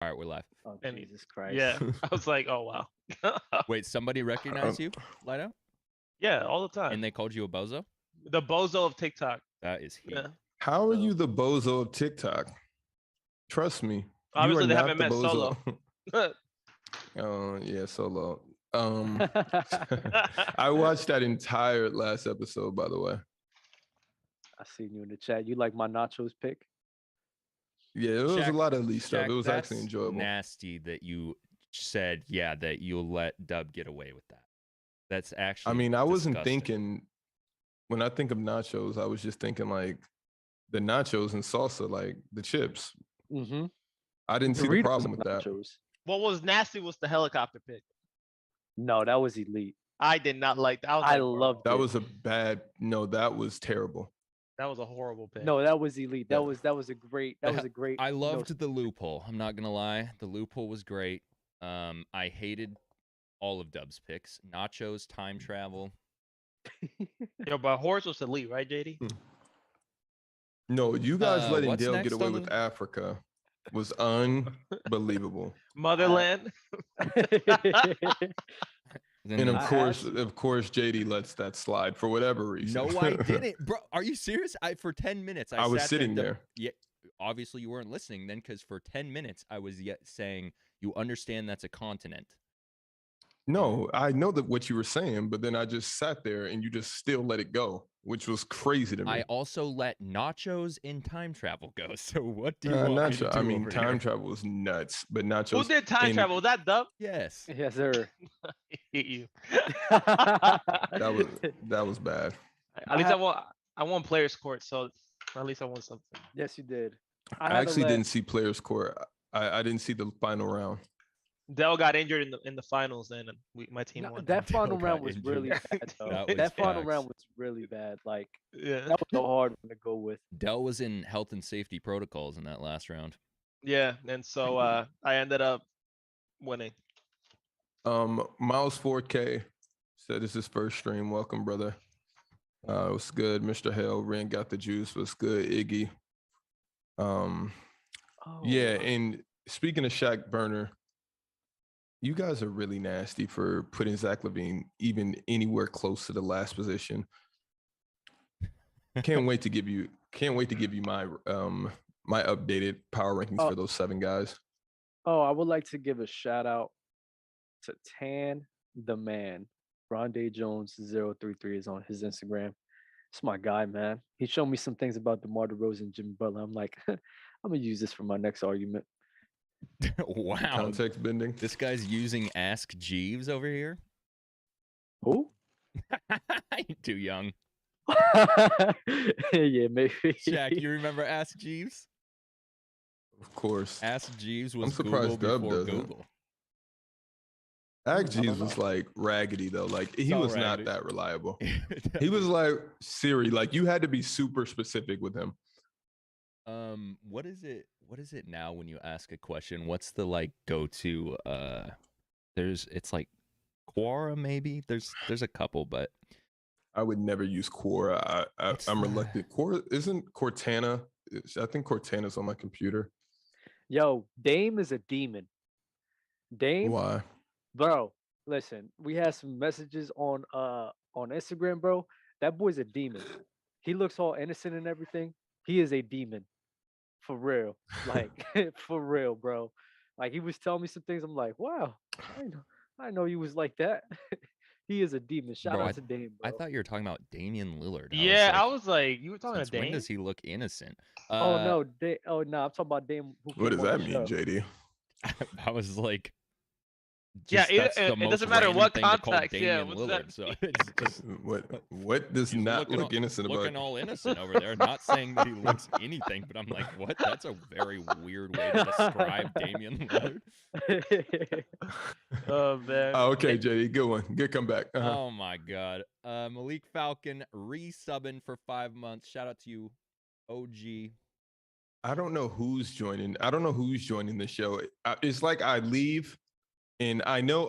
All right, we're live. Oh, And Jesus Christ. Yeah, I was like, oh wow. Wait, somebody recognized you, Lido? Yeah, all the time. And they called you a bozo? The bozo of TikTok. That is heat. Yeah. How are you the bozo of TikTok? Trust me. Obviously, you they are haven't not the met bozo. Solo. Oh, yeah, Solo. I watched that entire last episode, by the way. I seen you in the chat. You like my nachos pick? Yeah, it was Shaq- a lot of elite stuff. Shaq, It was actually that's enjoyable. nasty that you said, yeah, that you'll let Dub get away with that. That's actually I mean, I wasn't disgusting. thinking, when I think of nachos, I was just thinking like the nachos and salsa, like the chips. Mm-hmm. I didn't see the problem with that. What was nasty was the helicopter pick. No, that was elite. I did not like that. I like, loved bro, That it. was a bad, no, that was terrible. that was a horrible pick. No, that was elite. Yeah. That was a great. That was a great. I loved the loophole. I'm not gonna lie, the loophole was great. I hated all of Dub's picks. Nachos, time travel. Yo, but horse was elite, right, JD? No, you guys letting what's Dale next get away on with the- Africa was unbelievable. Motherland. Then And the- of course, JD lets that slide for whatever reason. no, I didn't, bro. Are you serious? For 10 minutes, I was sat sitting Dub- there. Yeah, obviously you weren't listening then, because for 10 minutes I was yet saying, you understand that's a continent. No, I know that what you were saying, but then I just sat there and you just still let it go, which was crazy to me. I also let nachos in time travel go. So what do you Uh, want me to nacho, do I mean, over time here? travel was nuts, but nachos. Who did time in- travel? Was that Dub? Yes. Yes, sir. I hate you. That was bad. At least I won players court, so at least I won something. Yes, you did. I actually didn't see players court. I didn't see the final round. Dell got injured in the finals, and my team No, won. that final Dell round got was injured. really bad. Though. That That, was final facts. round was really bad. Like Yeah, that was a hard one to go with. Dell was in health and safety protocols in that last round. yeah, and so I ended up winning. Miles 4K said it's his first stream. Welcome, brother. It was good. Mr. Hale, Ren got the juice. Was good, Iggy. Oh, Yeah, and speaking of Shaq Burner, you guys are really nasty for putting Zach LaVine even anywhere close to the last position. Can't wait to give you my my updated power rankings for those 7 guys. Oh, I would like to give a shout out to Tan the Man. Rondé Jones 033 is on his Instagram. It's my guy, man. He showed me some things about DeMar DeRozan and Jimmy Butler. I'm like, I'm gonna use this for my next argument. Wow. Context bending. This guy's using Ask Jeeves over here. Who? You're too young. Yeah, maybe. Shaq, you remember Ask Jeeves? Of course. Ask Jeeves was I'm surprised Google Dub before doesn't. Google. Ag G's was like raggedy though. Like he So was raggedy. not that reliable. He was like Siri. Like you had to be super specific with him. What is it now when you ask a question? What's the like go-to it's like Quora maybe? There's a couple, but I would never use Quora. I'm reluctant. Quora isn't Cortana. I think Cortana's on my computer. Yo, Dame is a demon. Dame, Why? bro. Listen, we had some messages on Instagram, bro. That boy's a demon. He looks all innocent and everything. He is a demon. For real. Like for real, bro. Like he was telling me some things. I'm like, wow, I know he was like that. He is a demon. Shout Bro, out to Dame, bro. I thought you were talking about Damian Lillard. Yeah, I was like, you were talking since to when Dame? does he look innocent? Oh no, I'm talking about Dame. Who What came does on that the mean, show. JD? I was like, Yeah, that's the it most doesn't matter random what thing to call context, yeah, Damian what's Lillard. that So mean? it's just What does he's not looking look innocent about? looking all innocent over there. Not saying that he looks anything, but I'm like, what? That's a very weird way to describe Damian Lillard. Oh man. Oh, okay, JD, good one. Good comeback. Oh my god. Malik Falcon resubbing for 5 months. Shout out to you, OG. I don't know who's joining. The show. It's like I leave, and I know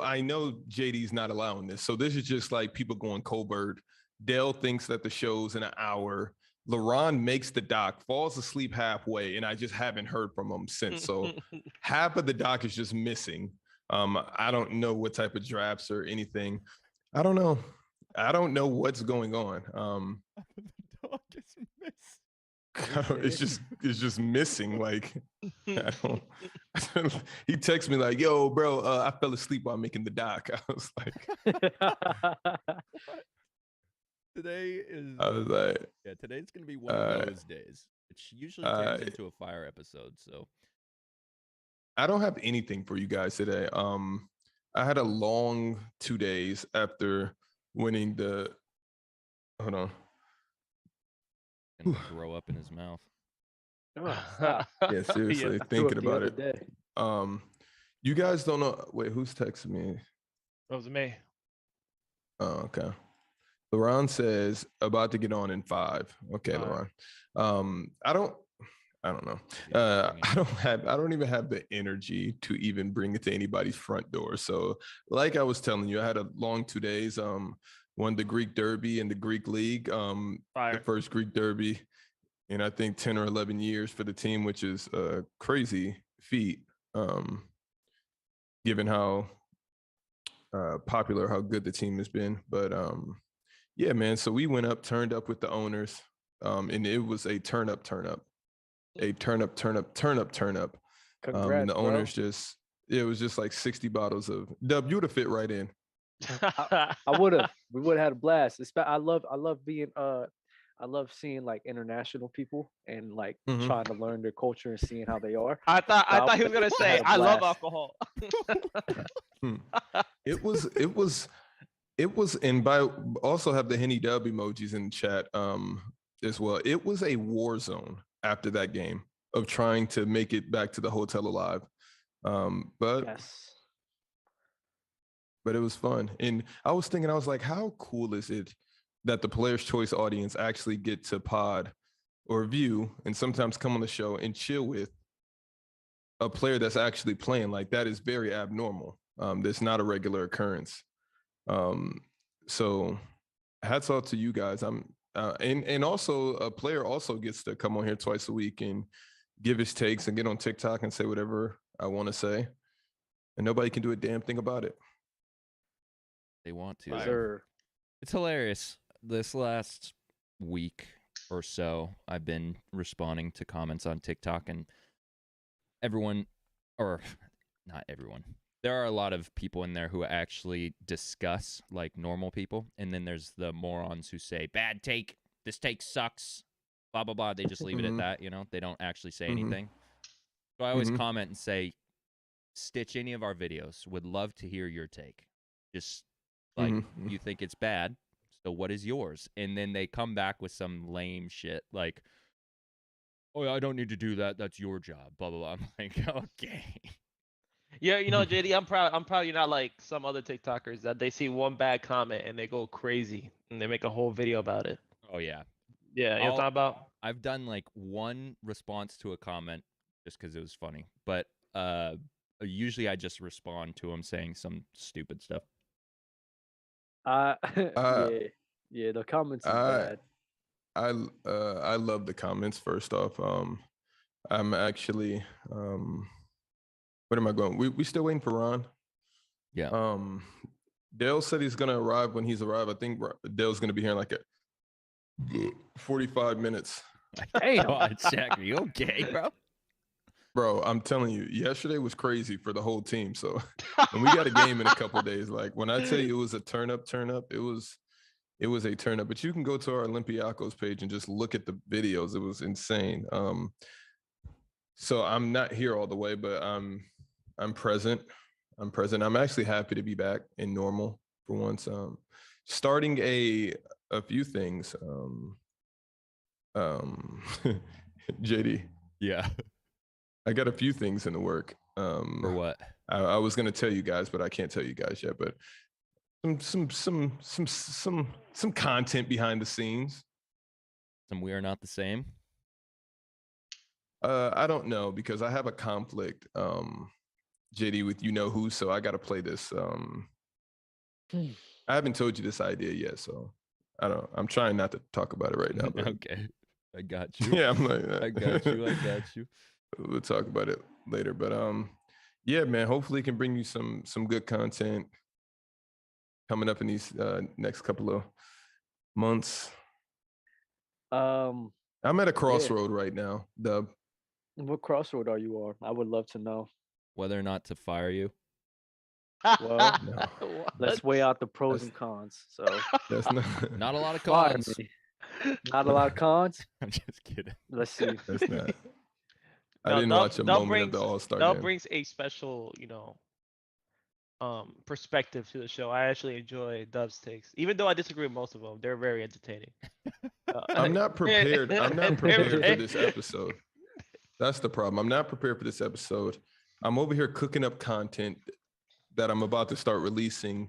JD's not allowing this. So this is just like people going Colbert. Dale thinks that the show's in an hour. LeBron makes the doc, falls asleep halfway, and I just haven't heard from him since. So half of the doc is just missing. I don't know what type of drafts or anything. I don't know. I don't know what's going on. The dog is missing. It's just missing. Like I don't. He texts me like, "Yo, bro, I fell asleep while making the doc." I was like, Today is. I was like, yeah, today's gonna be one of those days. It usually turns into a fire episode. So I don't have anything for you guys today. I had a long 2 days after winning the. Hold on. gonna grow up in his mouth. Yeah, seriously, thinking about it. Day. You guys don't know. Wait, who's texting me? That was me. Oh, okay. LeBron says about to get on in 5. Okay, LeBron. I don't know. I don't even have the energy to even bring it to anybody's front door. So, like I was telling you, I had a long 2 days. Won the Greek Derby and the Greek League. The first Greek Derby in I think 10 or 11 years for the team, which is a crazy feat, given how popular, how good the team has been. But yeah, man. So we went up, turned up with the owners, and it was a turn up. Congrats, And the owners it was just like 60 bottles of Dub. You would have fit right in. I would have. We would have had a blast. I love being I love seeing like international people and like trying to learn their culture and seeing how they are. I thought he was gonna say I love alcohol. It was, and by also have the Henny Dub emojis in the chat as well. It was a war zone after that game of trying to make it back to the hotel alive. But it was fun. And I was thinking, I was like, how cool is it that the Players' Choice audience actually get to pod or view and sometimes come on the show and chill with a player that's actually playing? Like, that is very abnormal. That's not a regular occurrence. So hats off to you guys. And also a player also gets to come on here twice a week and give his takes and get on TikTok and say whatever I want to say. And nobody can do a damn thing about it. They want to. Sure. It's hilarious. This last week or so, I've been responding to comments on TikTok, and everyone, or not everyone, there are a lot of people in there who actually discuss like normal people, and then there's the morons who say, bad take, this take sucks, blah, blah, blah. They just leave it at that, you know? They don't actually say anything. So I always comment and say, stitch any of our videos. Would love to hear your take. Just like, you think it's bad, so what is yours? And then they come back with some lame shit like, oh, I don't need to do that. That's your job, blah, blah, blah. I'm like, okay. Yeah, you know, JD, I'm proud you're not like some other TikTokers that they see one bad comment and they go crazy and they make a whole video about it. Oh, yeah. Yeah, you know what I'm talking about? I've done like one response to a comment just because it was funny. But usually I just respond to them saying some stupid stuff. Yeah, the comments are bad. I love the comments. First off, I'm actually what am I going? We still waiting for Ron. Yeah. Dale said he's gonna arrive when he's arrived. I think Dale's gonna be here in like 45 minutes. Damn, Shaq, are you okay, bro? Bro, I'm telling you, yesterday was crazy for the whole team. So, and we got a game in a couple of days. Like when I tell you it was a turn up, it was a turn up. But you can go to our Olympiacos page and just look at the videos. It was insane. So I'm not here all the way, but I'm present. I'm actually happy to be back in normal for once. Starting a few things. JD. Yeah. I got a few things in the work. For what? I was gonna tell you guys, but I can't tell you guys yet. But some content behind the scenes. Some We Are Not the Same. I don't know because I have a conflict, JD, with you know who. So I got to play this. I haven't told you this idea yet, so I'm trying not to talk about it right now. But Okay. I got you. Yeah, I'm like that. I got you. I got you. We'll talk about it later, but yeah, man. Hopefully, it can bring you some good content coming up in these next couple of months. Um, I'm at a crossroad right now. what crossroad are you on? I would love to know. Whether or not to fire you. Well, No. let's weigh out the pros and cons. So That's not. Not a lot of fire cons. me. Not a lot of cons. I'm just kidding. Let's see. That's not. I No, didn't watch a moment of the All-Star That game. brings a special, perspective to the show. I actually enjoy Dub's takes, even though I disagree with most of them. They're very entertaining. I'm not prepared. I'm not prepared for this episode. That's the problem. I'm not prepared for this episode. I'm over here cooking up content that I'm about to start releasing,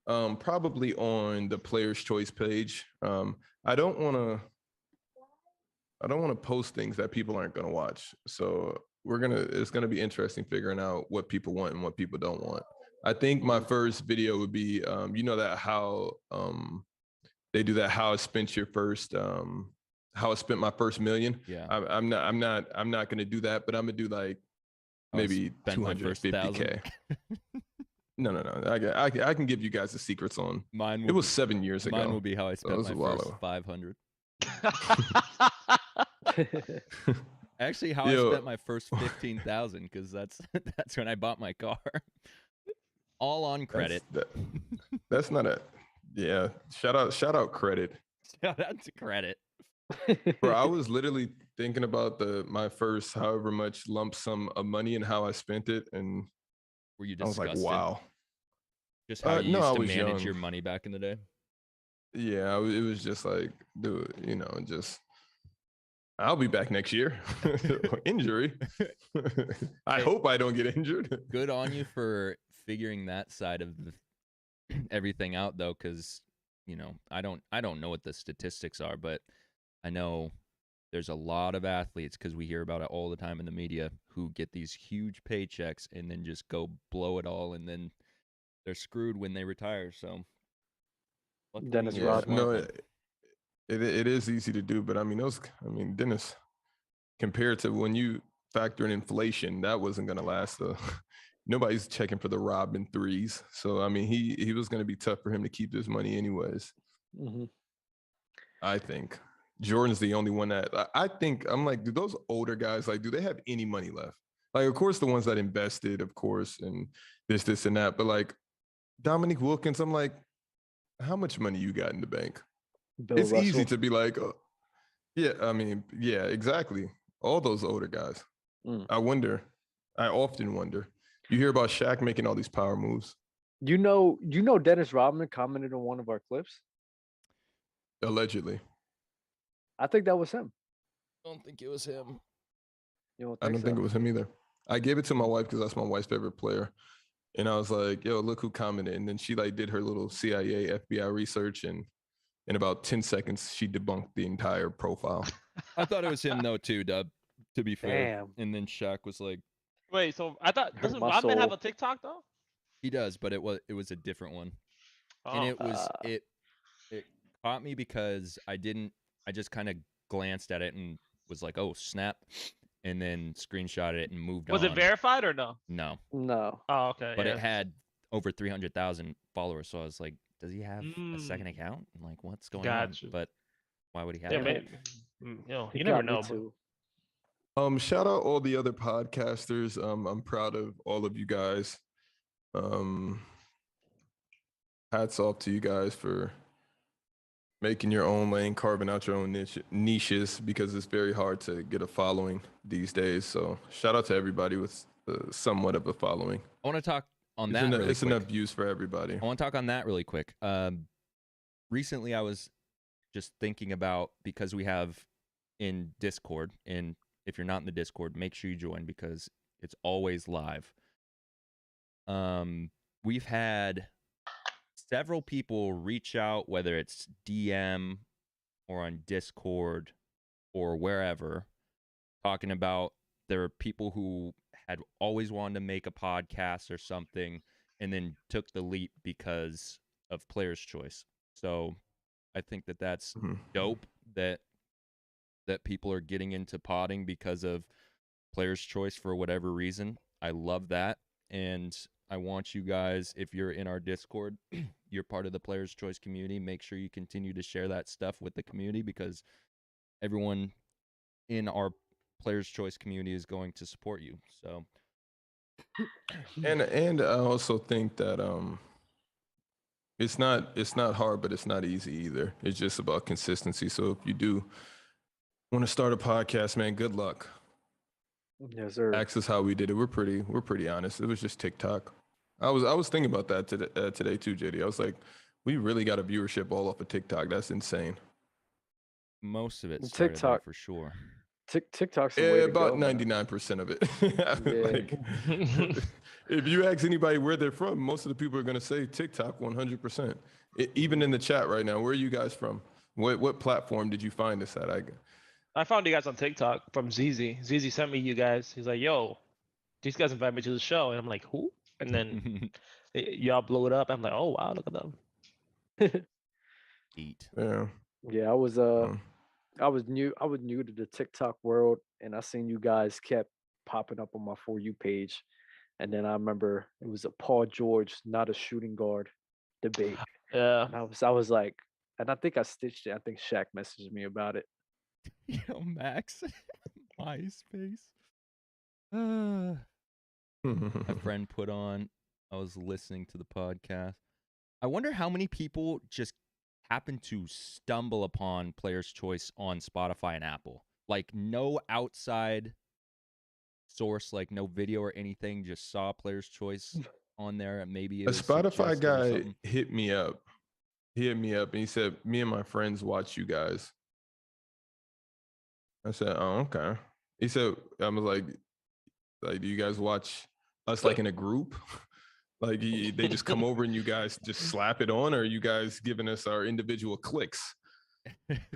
probably on the Player's Choice page. I don't want to post things that people aren't going to watch. So it's gonna be interesting figuring out what people want and what people don't want. I think my first video would be, that how they do that, how I spent how I spent my first million. Yeah. I'm not gonna do that, but I'm gonna do like maybe Spend my first 250K. No. I can give you guys the secrets on. Mine. It was 7 years ago. Mine will be how I spent was my a while first ago. 500. Actually, how Yo. I spent my first 15,000 because that's when I bought my car. All on credit. That's not a. Yeah. Shout out credit. Shout out to credit. Bro, I was literally thinking about my first however much lump sum of money and how I spent it, and Were you I was disgusted? like, wow. Just how you no, used I to was manage young. your money back in the day? Yeah, it was just like, dude, just I'll be back next year. Injury. I hope I don't get injured. Good on you for figuring that side of everything out, though, because I don't know what the statistics are, but I know there's a lot of athletes, because we hear about it all the time in the media, who get these huge paychecks and then just go blow it all, and then they're screwed when they retire. So luckily Dennis you're a Rodman. smart No, one. it is easy to do, but I mean, Dennis, compared to when you factor in inflation, that wasn't gonna last. Nobody's checking for the Robin threes, so I mean, he was gonna be tough for him to keep his money anyways. Mm-hmm. I think Jordan's the only one that I think. I'm like, do those older guys, like, do they have any money left? Like, of course, the ones that invested, of course, and this and that, but like Dominique Wilkins, I'm like, how much money you got in the bank? Bill It's Russell. easy to be like, oh, yeah, I mean, yeah, exactly. All those older guys. I often wonder. You hear about Shaq making all these power moves. You know, Dennis Rodman commented on one of our clips. Allegedly. I think that was him. I don't think it was him. You don't I think don't think it was him either. I gave it to my wife because that's my wife's favorite player. And I was like, yo, look who commented. And then she like did her little CIA, FBI research. And in about 10 seconds, she debunked the entire profile. I thought it was him, though, too, Dub, to be fair. Damn. And then Shaq was like, Wait, so I thought Hurt doesn't my Rodman have soul. a TikTok though? he does, but it was a different one. Oh. And it was it caught me because I just kind of glanced at it and was like, oh snap, and then screenshotted it and moved Was on. it verified or no? No, No. Oh, okay. but yeah. it had over 300,000 followers, so I was like, does he have a second account? And like, what's going Gotcha. on? But why would he have Yeah, that? man. He You never got me know. Bro. too. Shout out all the other podcasters. I'm proud of all of you guys. Hats off to you guys for making your own lane, carving out your own niches, because it's very hard to get a following these days. So shout out to everybody with somewhat of a following. I want to talk on that. It's enough views for everybody. I want to talk on that really quick. Recently, I was just thinking about, because we have in Discord, and if you're not in the Discord, make sure you join because it's always live. We've had several people reach out, whether it's DM or on Discord or wherever, talking about there are people who had always wanted to make a podcast or something and then took the leap because of Player's Choice. So I think that that's dope that that people are getting into potting because of Player's Choice for whatever reason. I love that. And I want you guys, if you're in our Discord, you're part of the Player's Choice community, make sure you continue to share that stuff with the community, because everyone in our Player's Choice community is going to support you. So, and I also think that it's not hard, but it's not easy either. It's just about consistency. So if you do want to start a podcast, man, good luck. Yes, sir. Ask us how we did it. We're pretty honest. It was just TikTok. I was thinking about that today too, JD. I was like, we really got a viewership all off of TikTok. That's insane. most of it started there TikTok. for sure. TikTok's the way to about go, man. 99% of it. Like, if you ask anybody where they're from, most of the people are going to say TikTok 100%. Even in the chat right now, where are you guys from? What platform did you find this at? I found you guys on TikTok from ZZ. ZZ sent me you guys. He's like, yo, these guys invited me to the show. And I'm like, who? And then y'all blow it up. I'm like, oh, wow, look at them. Eat. Yeah. Yeah, I was new to the TikTok world, and I seen you guys kept popping up on my For You page. And then I remember it was a Paul George, not a shooting guard debate. Yeah. And I was like, and I think I stitched it. I think Shaq messaged me about it. Yo, Max. MySpace. A friend put on, I was listening to the podcast. I wonder how many people just happen to stumble upon Player's Choice on Spotify and Apple. Like, no outside source, like no video or anything, just saw Player's Choice on there. And maybe it a was Spotify suggested or guy something. hit me up. He hit me up and he said, me and my friends watch you guys. I said, oh, okay. He said, I was like, do you guys watch us like in a group? Like they just come over and you guys just slap it on, or are you guys giving us our individual clicks?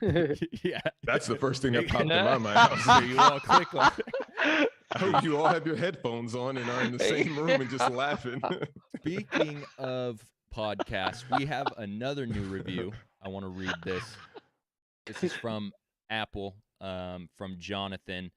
Yeah. That's the first thing that popped in my mind. I was like, You all click on I hope you all have your headphones on and are in the same room and just laughing. Speaking of podcasts, we have another new review. I want to read this. This is from Apple, from Jonathan.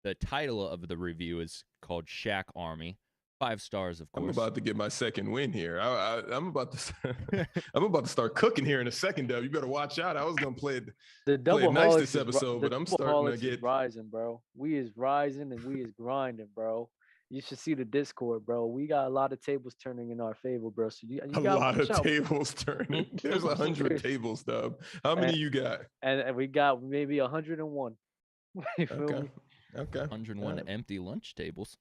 The title of the review is called Shaq Army. 5 stars, of course. I'm about to get my second win here. I'm about to start cooking here in a second, Dub. You better watch out. I was gonna play it. The Play double it nice holics this episode, but I'm starting to get rising, bro. We is rising and we is grinding, bro. You should see the Discord, bro. We got a lot of tables turning in our favor, bro. So you a got lot of out. tables turning. There's 100 tables, Dub. How many you got? And we got maybe 101. You feel me? Okay. 101 empty lunch tables.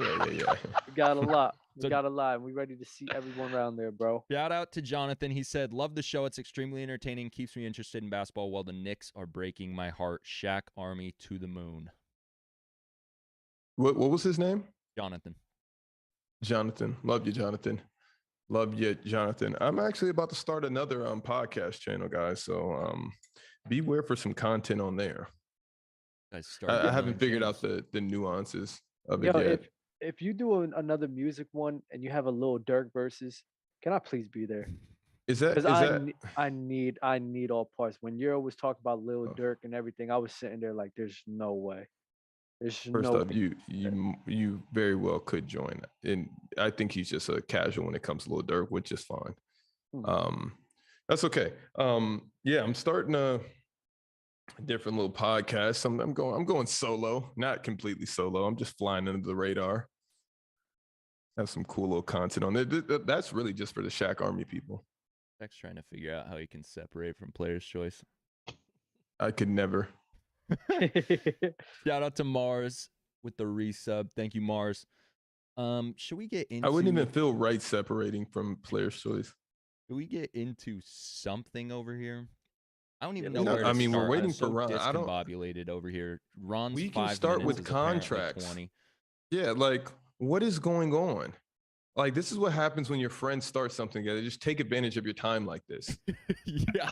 Yeah. We got a lot. We So- got a lot. And we ready to see everyone around there, bro. Shout out to Jonathan. He said, love the show. It's extremely entertaining. Keeps me interested in basketball while the Knicks are breaking my heart. Shaq Army to the moon. What was his name? Jonathan. Jonathan. Love you, Jonathan. Love you, Jonathan. I'm actually about to start another podcast channel, guys. So beware for some content on there. Guys started I haven't another figured channel. out the nuances of Yo, it yet. if you do another music one and you have a Lil Durk versus, can I please be there? Is that Because I need all parts. When Euro was talking about Lil Oh. Durk and everything, I was sitting there like, there's no way. There's First no off, you very well could join, and I think he's just a casual when it comes to Lil Durk, which is fine. That's okay. Yeah, I'm starting a different little podcast. I'm going solo, not completely solo. I'm just flying under the radar. Have some cool little content on it. That's really just for the Shaq Army people. Shaq's trying to figure out how he can separate from Player's Choice. I could never. Shout out to Mars with the resub. Thank you, Mars. Should we get into? I wouldn't even feel right separating from Player's Choice. Should we get into something over here? I don't even Yeah, know where to I mean, we're start. waiting I'm for so Ron. I don't- discombobulated over here. Ron's We can 5 start minutes with is apparently contracts. 20. Yeah, like what is going on? Like this is what happens when your friends start something together. Just take advantage of your time like this. Yeah.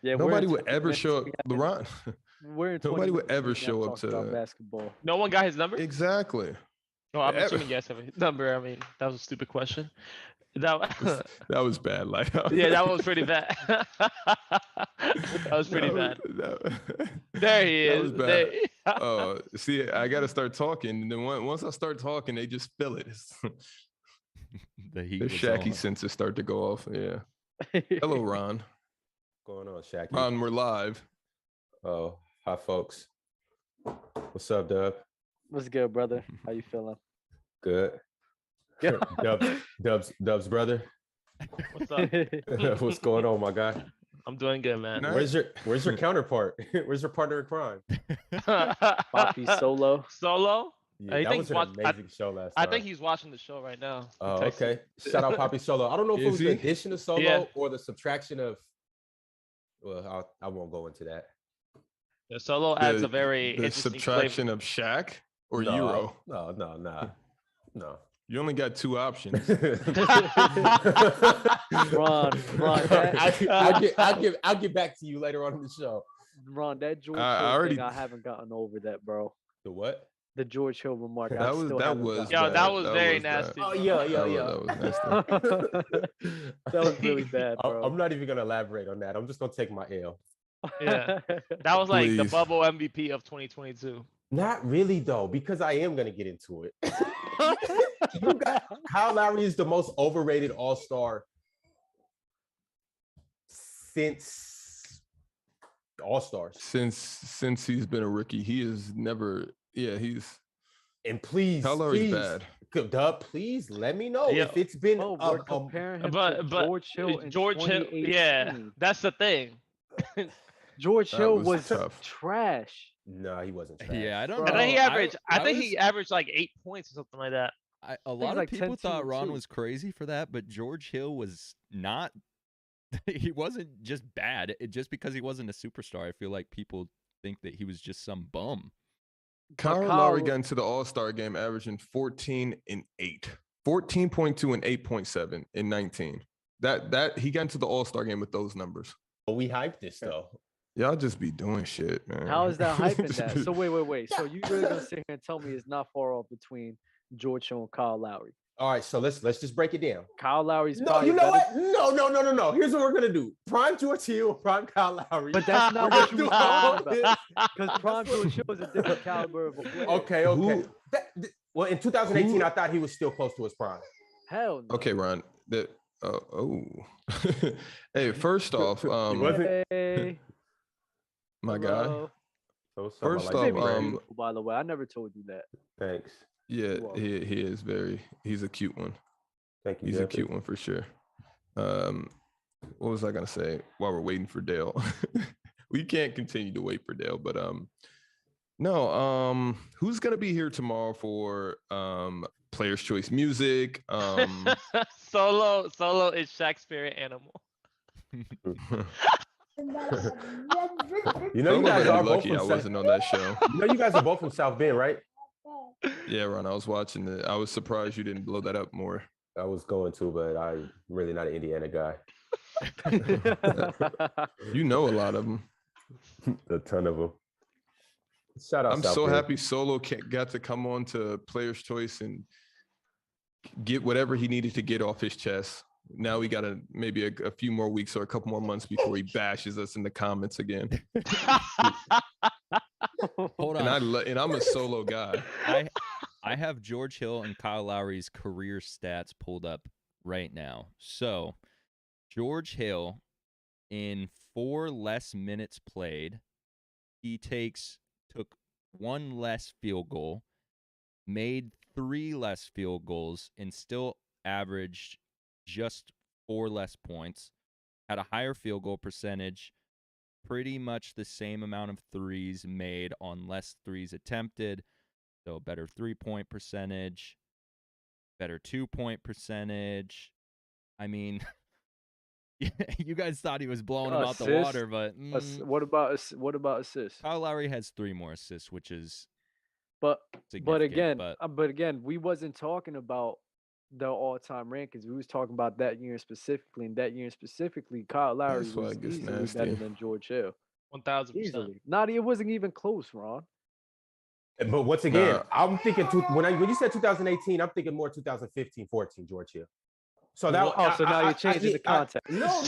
Yeah, Nobody would ever show up. LeBron. Nobody would ever show up to basketball. No one got his number? Exactly. No, I'm Ever. assuming yes have a number. I mean, that was a stupid question. That That was bad. Like, yeah, that was pretty bad. That was pretty bad. There he That is. was bad. See, I got to start talking, and then once I start talking, they just feel it. The heat Their was Shacky on. senses start to go off. Yeah. Hello, Ron. What's going on, Shaq? Ron, we're live. Oh, hi, folks. What's up, Dub? What's good, brother? How you feeling? Good. Yeah. Dub's brother. What's up? What's going on, my guy? I'm doing good, man. Nice. Where's your counterpart? Where's your partner in crime? Poppy Solo. Solo? Yeah, I that think was an amazing show last I time. think he's watching the show right now. Oh, Text me. okay. Shout out Poppy Solo. I don't know if it Is was he? the addition of Solo Yeah. or the subtraction of. Well, I won't go into that. Yeah, Solo adds The- a very the interesting subtraction of Shaq or Euro. No. You only got two options. Ron, I'll get back to you later on in the show. Ron, that George I Hill already- thing, I haven't gotten over that, bro. The what? The George Hill remark. I That was still that haven't was gotten Yo, bad. that was very bad. nasty. Oh bro. yeah. That was nasty. That was really bad, bro. I'm not even gonna elaborate on that. I'm just gonna take my L. Yeah. That was like the Please. bubble MVP of 2022. Not really though, because I am gonna get into it. Kyle Lowry is the most overrated All-Star since All-Stars. Since he's been a rookie, he is never. Yeah, he's. And please, Kyle Lowry's bad. Dub, please let me know Yeah. if it's been. Oh, we're comparing him But to George Hill in George Hill, 2018. yeah, that's the thing. George That Hill was was tough. trash. No, he wasn't. Trash. Yeah, I don't Bro, know. I think he averaged. I think was- he averaged like 8 points or something like that. A was lot of like people 10, thought 2, Ron 2. was crazy for that, but George Hill was not. He wasn't just bad. Just because he wasn't a superstar, I feel like people think that he was just some bum. Kyle Kyle- Lowry got into the All-Star game averaging 14 and 8, 14.2 and 8.7 in 19. That he got into the All-Star game with those numbers. But we hyped this though. Y'all just be doing shit, man. How is that hyping that? So wait. So you really gonna sit here and tell me it's not far off between George Hill and Kyle Lowry? All right, so let's just break it down. Kyle Lowry's No, probably you know better. what? No. Here's what we're gonna do: prime George Hill, prime Kyle Lowry. But that's not We're what gonna you do were all talking this. about. Because Prime George Hill is a different caliber of a player. Okay. Who- Well, in 2018, who- I thought he was still close to his prime. Hell no. Okay, Ron. Hey, first off, He wasn't. Hey, my guy. hello. So First like off, Baby that. beautiful, by the way, I never told you that. Thanks. Yeah, Whoa. he is very. He's a cute one. Thank you. He's a Jeffrey. cute one for sure. What was I gonna say while we're waiting for Dale? We can't continue to wait for Dale, but no. Who's gonna be here tomorrow for Player's Choice Music? Solo is Shaq's spirit animal. You know, you I'm guys really are both lucky from I South. wasn't on that show. You know, you guys are both from South Bend, right? Yeah, Ron, I was watching it. I was surprised you didn't blow that up more. I was going to, but I'm really not an Indiana guy. You know a lot of them. A ton of them. Shout out. I'm South so Bend. happy Solo got to come on to Player's Choice and get whatever he needed to get off his chest. Now we got maybe a few more weeks or a couple more months before he bashes us in the comments again. Hold And on. I'm a Solo guy. I have George Hill and Kyle Lowry's career stats pulled up right now. So, George Hill, in 4 less minutes played, he took 1 less field goal, made 3 less field goals, and still averaged just 4 less points, had a higher field goal percentage, pretty much the same amount of threes made on less threes attempted. So better 3-point percentage, better 2-point percentage. I mean, you guys thought he was blowing him out the Assist? water, but What about assists? Kyle Lowry has 3 more assists, which is But significant. but again, we wasn't talking about the all-time rankings. We was talking about that year specifically, and that year specifically, Kyle Lowry That's why was it gets easily nasty. better than George Hill. 1000%. Easily. Not it wasn't even close, Ron. But once again, Nah. I'm thinking when you said 2018, I'm thinking more 2015, 14, George Hill. So that so now you're changing the context. No.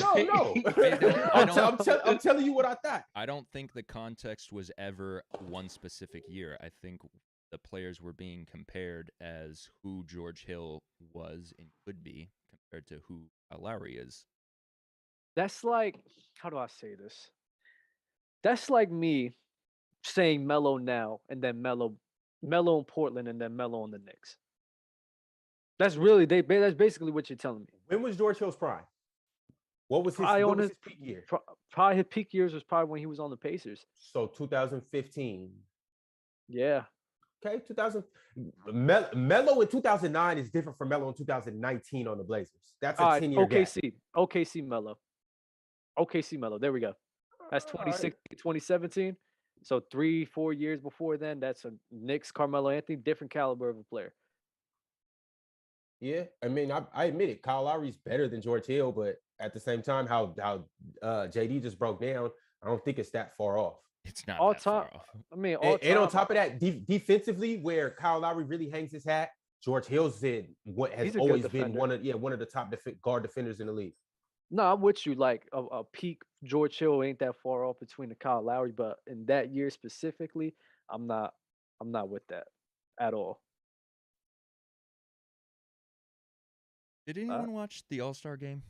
don't- I'm telling you what I thought. I don't think the context was ever one specific year. I think the players were being compared as who George Hill was and could be compared to who Lowry is. That's like, how do I say this? That's like me saying Melo now and then Melo in Portland and then Melo on the Knicks. That's basically what you're telling me. When was George Hill's prime? What was his peak year? Probably his peak years was probably when he was on the Pacers. So 2015. Yeah. Okay, Melo in 2009 is different from Melo in 2019 on the Blazers. That's a 10-year gap. OKC Melo. OKC Melo. There we go. That's 2017. So 3-4 years before then, that's a Knicks Carmelo Anthony, different caliber of a player. Yeah, I mean, I admit it. Kyle Lowry's better than George Hill, but at the same time, how JD just broke down, I don't think it's that far off. It's not all that time. far off. I mean, and on top of that, defensively, where Kyle Lowry really hangs his hat, George Hill's what has always been one of the top guard defenders in the league. No, I'm with you. Like a peak George Hill ain't that far off between the Kyle Lowry, but in that year specifically, I'm not with that at all. Did anyone watch the All-Star game?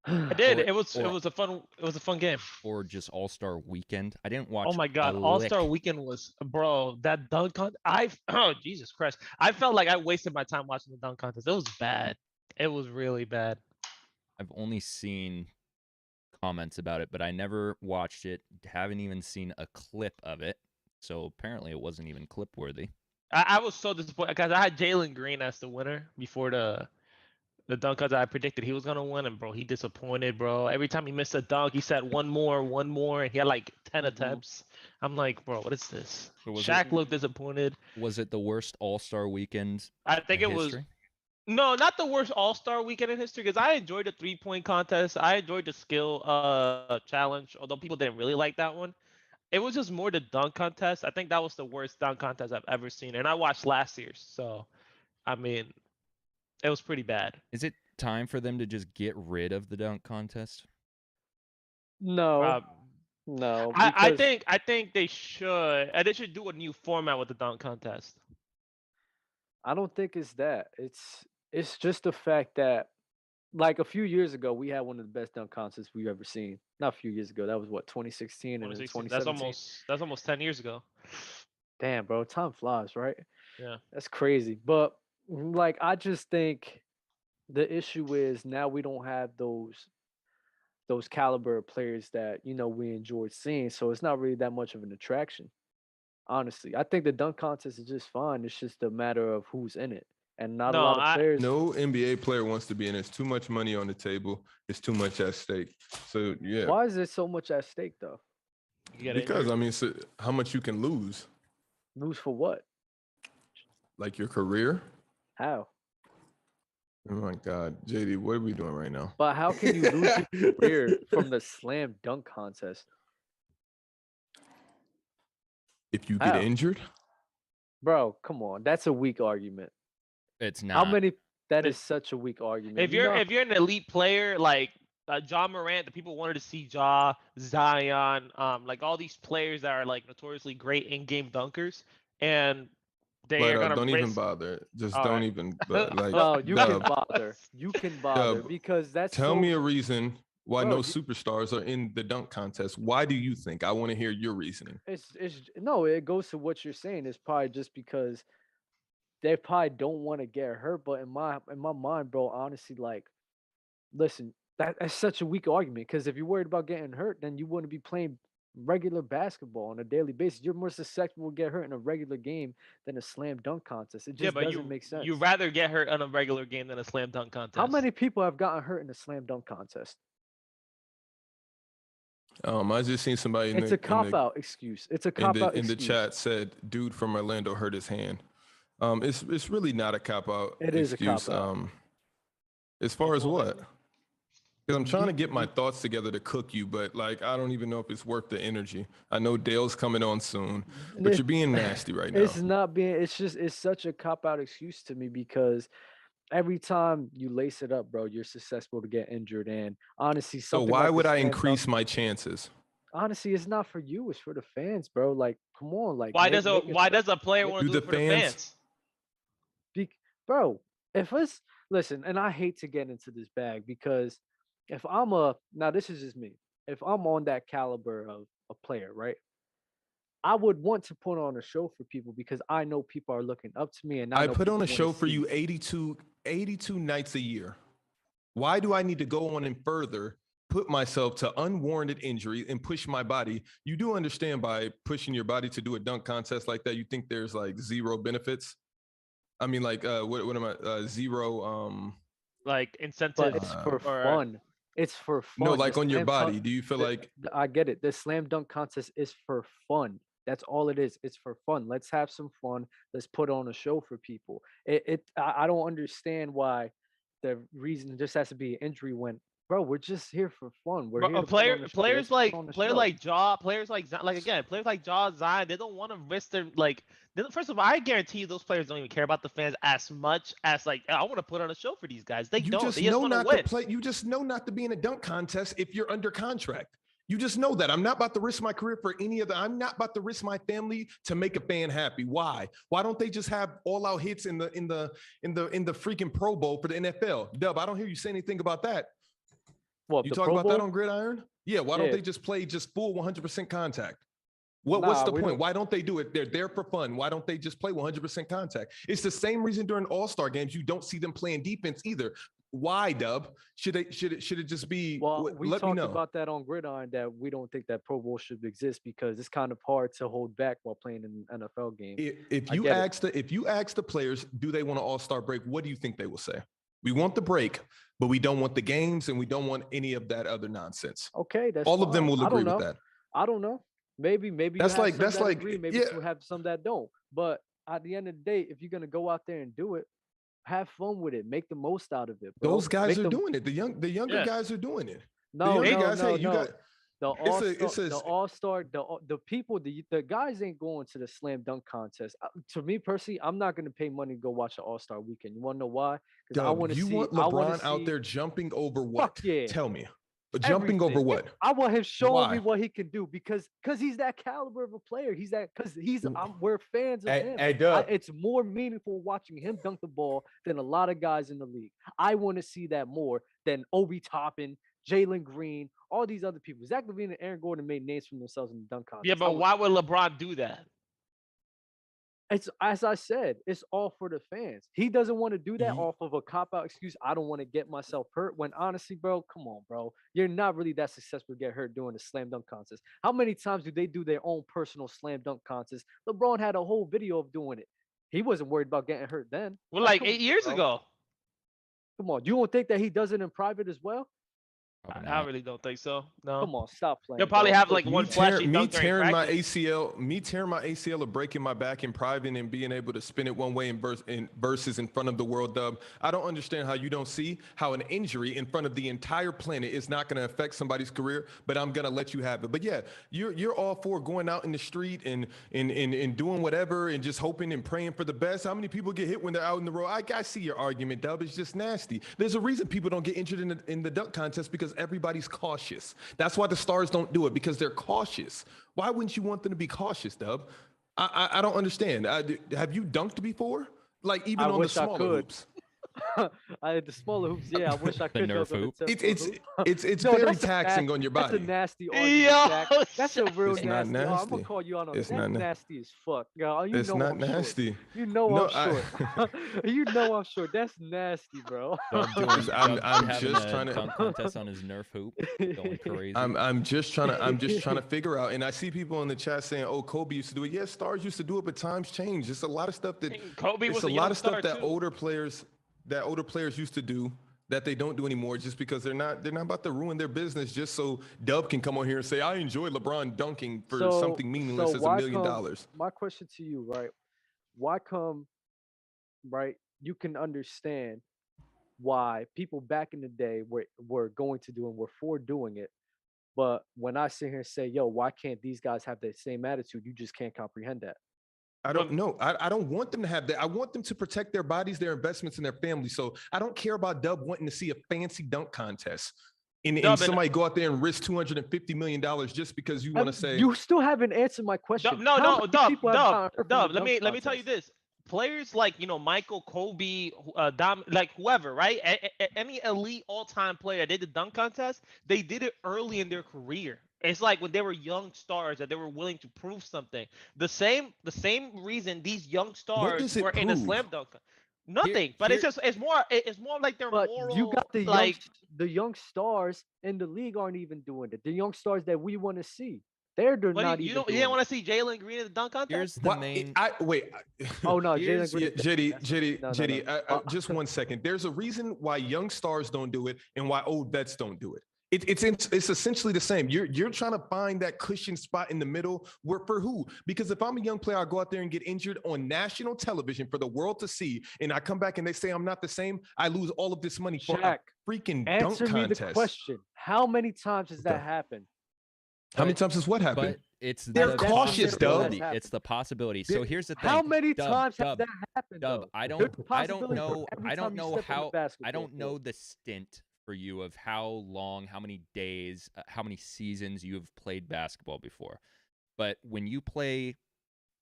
I did. It was a fun game. Or just All-Star weekend. I didn't watch. Oh my God, All-Star weekend was, bro, that dunk contest. Oh Jesus Christ. I felt like I wasted my time watching the dunk contest. It was bad. It was really bad. I've only seen comments about it, but I never watched it. Haven't even seen a clip of it. So apparently it wasn't even clip worthy. I was so disappointed because I had Jalen Green as the winner before the dunk contest. I predicted he was gonna win, and bro, he disappointed, bro. Every time he missed a dunk, he said one more, and he had like 10 attempts. I'm like, bro, what is this? Shaq looked disappointed. Was it the worst All-Star weekend? I think it was. No, not the worst All-Star weekend in history, because I enjoyed the 3-point contest. I enjoyed the skill challenge, although people didn't really like that one. It was just more the dunk contest. I think that was the worst dunk contest I've ever seen. And I watched last year's. So, I mean, it was pretty bad. Is it time for them to just get rid of the dunk contest? No. No. I think they should. And they should do a new format with the dunk contest. I don't think it's that. It's just the fact that, like, a few years ago, we had one of the best dunk contests we've ever seen. Not a few years ago. That was what, 2016 and 2017. That's almost 10 years ago. Damn, bro, time flies, right? Yeah. That's crazy. But like, I just think the issue is now we don't have those caliber of players that, we enjoyed seeing. So it's not really that much of an attraction. Honestly, I think the dunk contest is just fine. It's just a matter of who's in it. And not a lot of players. No NBA player wants to be in it. It's too much money on the table. It's too much at stake. So, yeah. Why is there so much at stake, though? Because, I mean, so how much you can lose. Lose for what? Like your career? How? Oh, my God. JD, what are we doing right now? But how can you lose your career from the slam dunk contest? If you get injured? Bro, come on. That's a weak argument. It's not. That is such a weak argument. If you're an elite player like Ja Morant, the people wanted to see Ja, Zion, like all these players that are like notoriously great in-game dunkers, and they are gonna don't even bother. Just don't even. Like, oh, you can bother. You can bother because that's. Tell me a reason why no superstars are in the dunk contest. Why do you think? I want to hear your reasoning. It goes to what you're saying. It's probably just because they probably don't want to get hurt. But in my mind, bro, honestly, like, listen, that's such a weak argument, because if you're worried about getting hurt, then you wouldn't be playing regular basketball on a daily basis. You're more susceptible to get hurt in a regular game than a slam dunk contest. It just doesn't make sense. You'd rather get hurt in a regular game than a slam dunk contest. How many people have gotten hurt in a slam dunk contest? I just seen somebody It's a cop-out excuse. It's a cop-out excuse. In the chat said, dude from Orlando hurt his hand. It's really not a cop-out excuse. It is a cop-out. As far as what? Because I'm trying to get my thoughts together to cook you, but like, I don't even know if it's worth the energy. I know Dale's coming on soon, but you're being nasty right now. It's not being, it's such a cop-out excuse to me, because every time you lace it up, bro, you're susceptible to get injured. And honestly, So something why like would the I slam increase dunk, my chances? honestly, it's not for you. It's for the fans, bro. Like, come on, like Why does make it a player make want Do to do the it for the fans? fans? bro. If it's listen, and I hate to get into this bag because if I'm now this is just me. If I'm on that caliber of a player, right? I would want to put on a show for people because I know people are looking up to me, and I I know put on people a want to show for see you me. 82 nights a year. Why do I need to go on and further put myself to unwarranted injury and push my body? You do understand by pushing your body to do a dunk contest like that, you think there's like zero benefits? I mean, like, what am I, zero, Like But incentives it's for or fun. It's for no, fun. The like on your slam dunk, body. Do you feel like I get it. The slam dunk contest is for fun. That's all it is. It's for fun. Let's have some fun. Let's put on a show for people. I don't understand why the reason just has to be an injury when, bro, we're just here for fun. We're But here to put on a show. players Let's put like on a show. players like like again, players like Jaw Zion, they don't want to risk their like. First of all, I guarantee you those players don't even care about the fans as much as like I want to put on a show for these guys. They you don't. just They just know want to not to win. play? You just know not to be in a dunk contest if you're under contract. You just know that I'm not about to risk my career for any of the. I'm not about to risk my family to make a fan happy. Why? Why don't they just have all out hits in the freaking Pro Bowl for the NFL? Dub, I don't hear you say anything about that. What, You the talk Pro about that Bowl? on Gridiron? Yeah. Why don't Yeah. they just play just full 100% contact? What's Nah, the we point? don't. Why don't they do it? They're there for fun. Why don't they just play 100% contact? It's the same reason during All-Star games you don't see them playing defense either. Why, Dub? Should it just be? Well, we Let me talked know. about that on Gridiron that we don't think that Pro Bowl should exist because it's kind of hard to hold back while playing in an NFL game. If I you get it. ask the players, do they want an All-Star break? What do you think they will say? We want the break, but we don't want the games and we don't want any of that other nonsense. Okay, that's All of them fine. will I agree don't with know. that. I don't know. Maybe you That's have like some that's that like agree. Maybe yeah. you have some that don't. But at the end of the day, if you're gonna go out there and do it, have fun with it. Make the most out of it, bro. Those guys Make are them. doing it. The younger Yeah. guys are doing it. The No, younger no, guys, hey, no, you got no. The all star, it's a the all star, the people, the guys ain't going to the slam dunk contest. To me personally, I'm not gonna pay money to go watch an all star weekend. You wanna know why? Because I Dub, want to you see. want I want to LeBron out see. there jumping over what? Fuck yeah. Tell me. Jumping over Everything. what? I want him showing me Why? what he can do because he's that caliber of a player. He's that because we're fans of him. Hey, Dub. It's more meaningful watching him dunk the ball than a lot of guys in the league. I want to see that more than Obi Toppin, Jalen Green, all these other people. Zach LaVine and Aaron Gordon made names for themselves in the dunk contest. Yeah, but why would LeBron do that? It's as I said, it's all for the fans. He doesn't want to do that Ye- off of a cop-out excuse. I don't want to get myself hurt. When honestly, bro, come on, bro. You're not really that successful to get hurt doing a slam dunk contest. How many times do they do their own personal slam dunk contest? LeBron had a whole video of doing it. He wasn't worried about getting hurt then. Well, like come 8 on, years bro. ago. Come on. You don't think that he does it in private as well? Probably I not. really don't think so. No. Come on, stop playing. They'll probably bro. have like Please, one man. flashy Me dunk during tearing my practice. ACL or breaking my back in private and being able to spin it one way versus in front of the world, Dub. I don't understand how you don't see how an injury in front of the entire planet is not going to affect somebody's career, but I'm going to let you have it. But yeah, you're all for going out in the street and doing whatever and just hoping and praying for the best. How many people get hit when they're out in the road? I see your argument, Dub. It's just nasty. There's a reason people don't get injured in the dunk contest because everybody's cautious. That's why the stars don't do it, because they're cautious. Why wouldn't you want them to be cautious, Dub? I don't understand. Have you dunked before? Like even I on the wish I smaller could. hoops? I had the smaller hoops. Yeah, I wish I could. Nerf dunk on the hoop. tip It's of the it's hoop. it's No, very that's a taxing nasty- on your That's body. a nasty argument, Yo, Shaq. That's a Shaq. real It's not nasty. I'm gonna nasty. call you out on It's that's not na- nasty as fuck. Yo, you It's know not I'm short. nasty. You know No, I'm short. You know I'm short. That's nasty, bro. Dub doing, I'm Dub having just a trying to- dunk contest on his Nerf hoop, going crazy. I'm just trying to figure out. And I see people in the chat saying, "Oh, Kobe used to do it." Yeah, stars used to do it, but times change. It's a lot of stuff that Kobe it's was a a lot young of stuff star that too. older players used to do that they don't do anymore, just because they're not about to ruin their business just so Dub can come on here and say, "I enjoy LeBron dunking for something meaningless as $1 million." My question to you, right? Why come, right? You can understand why people back in the day were going to do and were for doing it. But when I sit here and say, yo, why can't these guys have that same attitude? You just can't comprehend that. I don't know. I don't want them to have that. I want them to protect their bodies, their investments, and their family. So I don't care about Dub wanting to see a fancy dunk contest. And somebody go out there and risk $250 million just because you want to say. You still haven't answered my question. Dub. Let me tell you this. Players like Michael, Kobe, like whoever, right? Any elite all-time player that did the dunk contest, they did it early in their career. It's like when they were young stars that they were willing to prove something. The same reason these young stars were in a slam dunk. Nothing, but it's more like their moral. You got the young stars in the league aren't even doing it. The young stars that we want to see. They're not even. You didn't want to see Jalen Green in the dunk contest? Here's the main. Wait. Oh no, Jalen Green. JD, just 1 second. There's a reason why young stars don't do it and why old vets don't do it. It's essentially the same. You're trying to find that cushion spot in the middle. For who? Because if I'm a young player, I go out there and get injured on national television for the world to see, and I come back and they say I'm not the same, I lose all of this money for Shaq, a freaking answer dunk me contest. the question. How many times has that happened? How many times has what happened? It's they're cautious, Dub. It's the possibility. So here's the thing. How many times has that happened? Dub, I don't know the stint for you of how long, how many days, how many seasons you have played basketball before. But when you play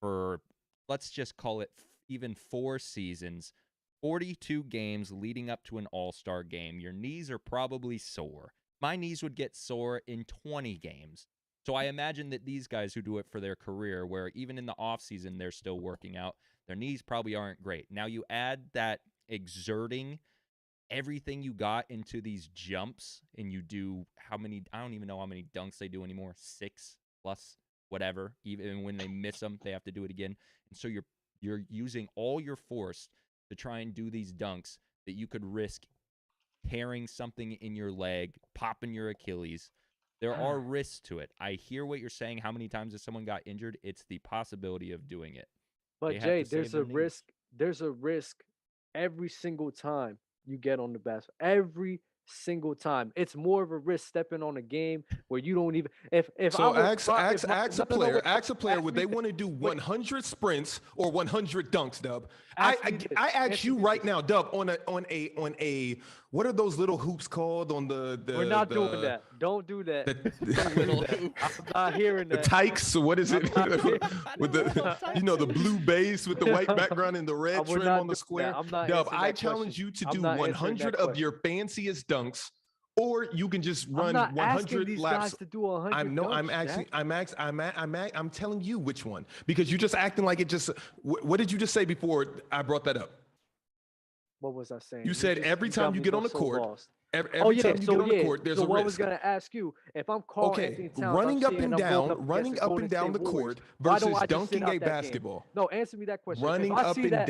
for, let's just call it even 4 seasons, 42 games leading up to an All-Star game, your knees are probably sore. My knees would get sore in 20 games. So I imagine that these guys who do it for their career, where even in the offseason they're still working out, their knees probably aren't great. Now you add that exerting everything you got into these jumps, and you do how many, I don't even know how many dunks they do anymore, 6 plus whatever. Even when they miss them, they have to do it again. And so you're using all your force to try and do these dunks that you could risk tearing something in your leg, popping your Achilles. There are risks to it. I hear what you're saying. How many times has someone got injured? It's the possibility of doing it. But Jay, there's a risk. There's a risk every single time you get on the basket. Every single time. It's more of a risk stepping on a game where you don't even ask a player would they want to do 100 sprints or 100 dunks, Dub? I ask you right now, Dub, on a what are those little hoops called on the We're not doing that. Don't do that. I'm not hearing that. The tykes, what is it? With the blue base with the white background and the red trim on the square. Dub, I challenge you to do 100 of your fanciest dunks, or you can just run 100 these laps. Guys to do 100 I'm telling you which one, because you're just acting like it just. What did you just say before I brought that up? What was I saying? You said every time you get on the court, every time you get on the court, there's a risk. So I was going to ask you, if I'm calling Anthony Towns, running up and down the court versus dunking a basketball. No, answer me that question. Running up and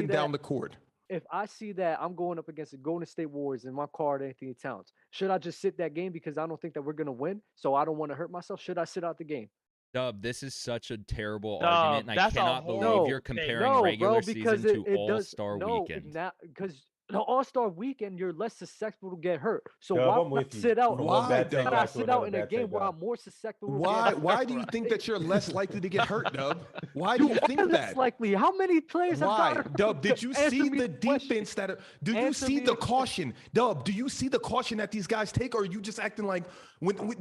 down the court. If I see that I'm going up against the Golden State Warriors in my card, Anthony Towns, should I just sit that game because I don't think that we're going to win? So I don't want to hurt myself. Should I sit out the game? Dub, this is such a terrible argument, and I cannot believe you're comparing regular season to All-Star weekend. Because the All-Star weekend, you're less susceptible to get hurt. So why would I sit out? Why did I sit out in a game where I'm more susceptible? Why do you think that you're less likely to get hurt, Dub? Why do you think that? Less likely. How many players have got hurt? Dub, did you see the defense do you see the caution? Dub, do you see the caution that these guys take, or are you just acting like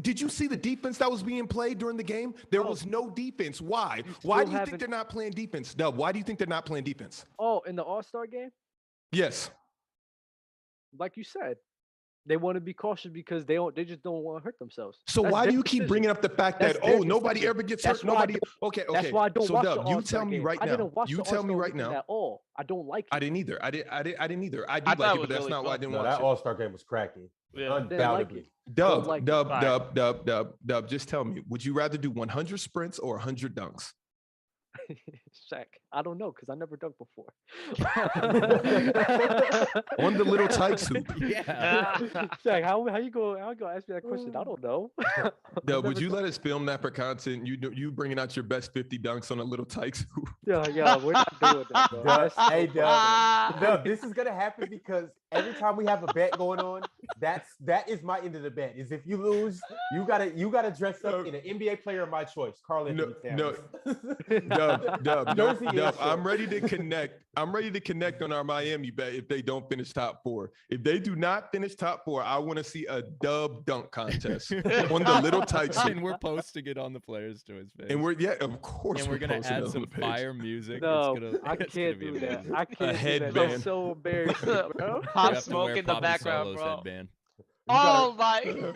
did you see the defense that was being played during the game? There was no defense. Why? Why do you think they're not playing defense? Dub, why do you think they're not playing defense? Oh, in the All-Star game? Yes. Like you said, they want to be cautious because they just don't want to hurt themselves. So why do you keep bringing up the fact that nobody ever gets hurt? Okay. That's why I don't watch the All-Star you tell me right now. I didn't watch you tell me right now at all. I don't like it. I didn't either. I didn't either. I do like it, but that's not why I didn't watch it. That All-Star game was cracking. Yeah. Undoubtedly. Dub, just tell me, would you rather do 100 sprints or 100 dunks? Shaq, I don't know because I never dunked before. On the little tight suit. Yeah. Shaq, how you go ask me that question? I don't know. Dub, would you let us film that for content? You bringing out your best 50 dunks on a little tight suit? Yeah, we're not doing that, bro. Dub, this is gonna happen because every time we have a bet going on, that is my end of the bet. Is if you lose, you gotta dress up in an NBA player of my choice, Carl Anthony Towns. Dub. I'm ready to connect. I'm ready to connect on our Miami bet if they don't finish top 4. If they do not finish top 4, I want to see a dub dunk contest on the little tight suit. And we're posting it on the Players' Choice page. And of course, and we're gonna add some fire music. No, I can't do that. I can't do that. headband. That's so embarrassing, bro. Pop smoke in the background, bro. Headband. Oh my!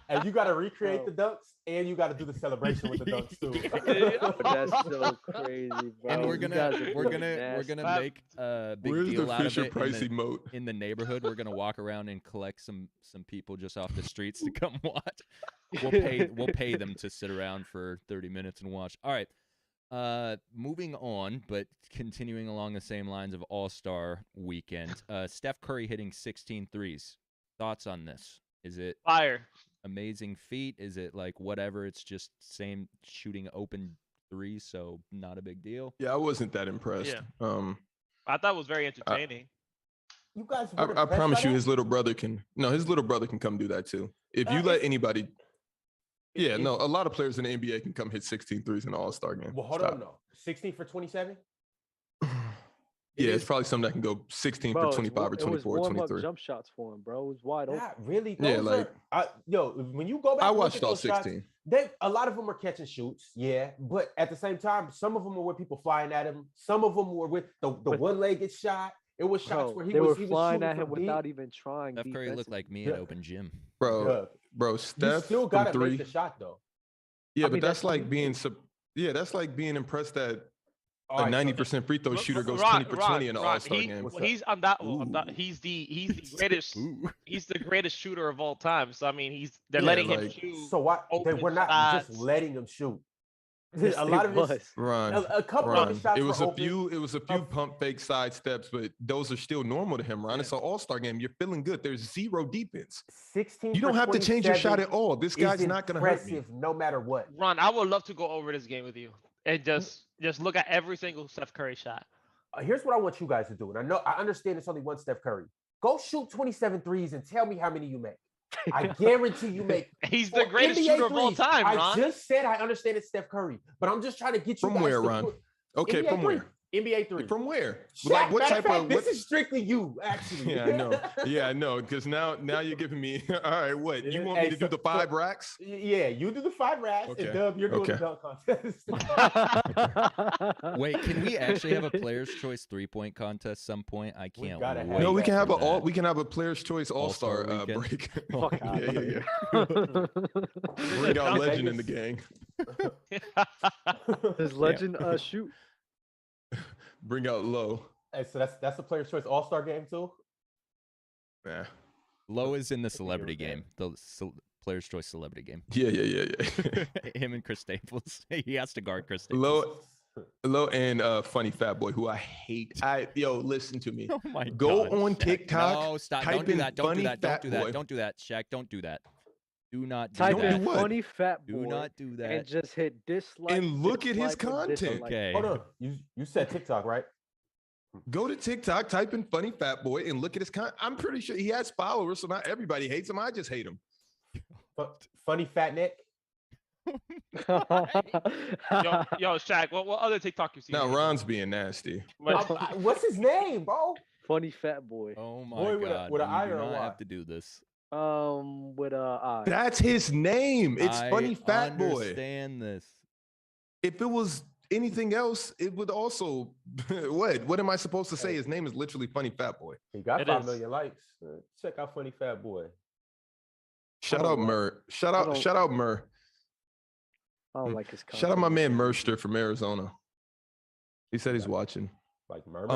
And you gotta recreate the dunks, and you gotta do the celebration with the dunks too. That's so crazy, bro. And we're gonna make a big deal out of it emote in the neighborhood. We're gonna walk around and collect some people just off the streets to come watch. We'll pay them to sit around for 30 minutes and watch. All right. Moving on, but continuing along the same lines of All-Star weekend. Steph Curry hitting 16 threes. Thoughts on this? Is it fire? Amazing feat? Is it like whatever? It's just same shooting open threes, so not a big deal. Yeah, I wasn't that impressed. Yeah. I thought it was very entertaining. You guys, I promise you, his little brother can come do that too. If you let anybody. Yeah, no, a lot of players in the NBA can come hit 16 threes in an All-Star game. Well, hold on, no. 16 for 27? Yeah, it's probably something that can go 16 for 25 or 24 or 23. Jump shots for him, bro. It was wide open. Not really. When you go back, I watched all 16. A lot of them were catch and shoots, yeah. But at the same time, some of them were with people flying at him. Some of them were with the one-legged shot. It was shots where he was flying at him without even trying. Steph Curry looked like me in open gym. Bro, Steph you still gotta make the shot though. Yeah, but that's like being impressed that a 90% free throw shooter goes 20 for 20 in an All-Star game. He's on that. He's the greatest. He's the greatest shooter of all time. So I mean, they're letting him shoot. So why we're not just letting him shoot? A lot of it, a couple of his shots it was were a few. It was a few pump fake side steps, but those are still normal to him, Ron. Yeah. It's an All-Star game. You're feeling good. There's zero defense. 16. You don't have to change your shot at all. This guy's not going to hurt me. No matter what. Ron, I would love to go over this game with you and just look at every single Steph Curry shot. Here's what I want you guys to do, and I understand it's only one Steph Curry. Go shoot 27 threes and tell me how many you make. I guarantee you make. He's the greatest shooter of all time, Ron. I just said I understand it's Steph Curry, but I'm just trying to get you from where, Ron? Okay, from where? NBA 3. From where? Shaq, like what type of? This is strictly you, actually. Yeah, I know. Yeah, I know. Because now you're giving me. All right, what? You want me to do the 5 racks? Yeah, you do the 5 racks, and Dub, you're doing the dunk contest. Wait, can we actually have a Players' Choice 3-point contest some point? I can't wait. No, we can have a Players' Choice All-Star break. Yeah. Bring out Legend in the gang. Does Legend shoot? Bring out Low. Hey, so that's a Players' Choice All-Star game too? Yeah. Low is in the celebrity game. The Players' Choice celebrity game. Yeah. Him and Chris Staples. He has to guard Chris Staples. Low and Funny Fat Boy, who I hate. Listen to me. Oh my God. Go on TikTok. No, stop. Don't do that. Don't do that. Don't do that. Don't do that. Shaq, don't do that. Do not do Type that. in Funny Fat Boy. Do not do that. And just hit dislike. And look at his content. Okay. Hold on. You said TikTok, right? Go to TikTok, type in Funny Fat Boy, and look at his content. I'm pretty sure he has followers, so not everybody hates him. I just hate him. Funny Fat Nick. yo, Shaq, what other TikTok you see? Now Ron's being nasty. What's his name, bro? Funny Fat Boy. Oh my Boy God. With an I do or a not Y? have to do this. With a I. That's his name. It's Funny Fat Boy. I understand this. If it was anything else, it would also what am I supposed to say? His name is literally Funny Fat Boy. He got 5 million likes. Check out Funny Fat Boy. Shout out Mur. Shout out Mur. I don't like his content. Shout out my man Merster from Arizona. He said he's watching. Like Mur.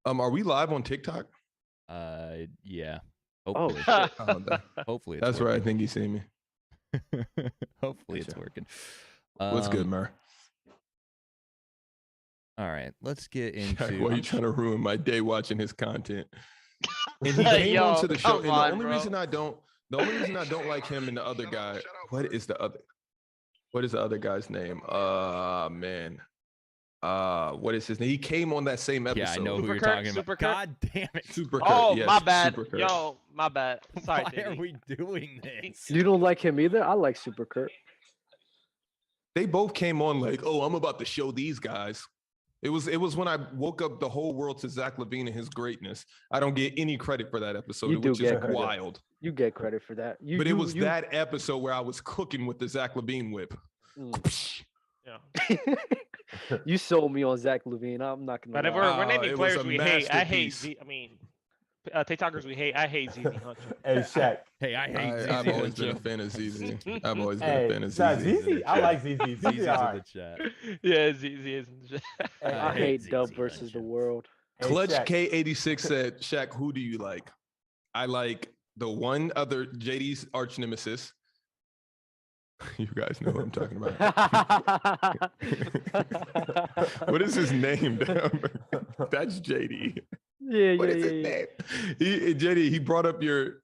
Are we live on TikTok? Yeah. Oh, Hopefully. Hopefully it's that's working. where I think he's seeing me. Hopefully it's working. What's good, Mur? All right, let's get into. Why are you trying to ruin my day watching his content? And he came onto the show. And the only reason I don't like him and the other guy. What is the other guy's name? Man. what is his name? He came on that same episode. Yeah, I know who Super you're Kurt, talking Super about. Kurt? God damn it. Super Oh, Kurt. Yes, my bad. Super Kurt. Yo, my bad. Sorry, Why are JD. we doing this? You don't like him either? I like Super Kurt. They both came on like, oh, I'm about to show these guys. It was when I woke up the whole world to Zach LaVine and his greatness. I don't get any credit for that episode, You do which is get credit. wild. You get credit for that. But it was that episode where I was cooking with the Zach LaVine whip. Yeah. You sold me on Zach LaVine. I'm not gonna. But if lie. we're naming it was players a we hate, I hate masterpiece. Z. I mean, TikTokers we hate. I hate ZZ Hunter. Hey, Shaq. Hey, I hate I've ZZ always been a Hunter. fan of ZZ. I've always been Hey, a fan of nah, ZZ. ZZ, I like ZZ. ZZ's ZZ, in all the right. chat. Yeah, ZZ is. I hate hate ZZ Dub versus the Hunter. world. Hey, Clutch Shaq. K86 said, Shaq, who do you like? I like the one other JD's arch nemesis. You guys know what I'm talking about. What is his name? That's JD. Yeah, What yeah, is yeah, his yeah. name? JD, he brought up your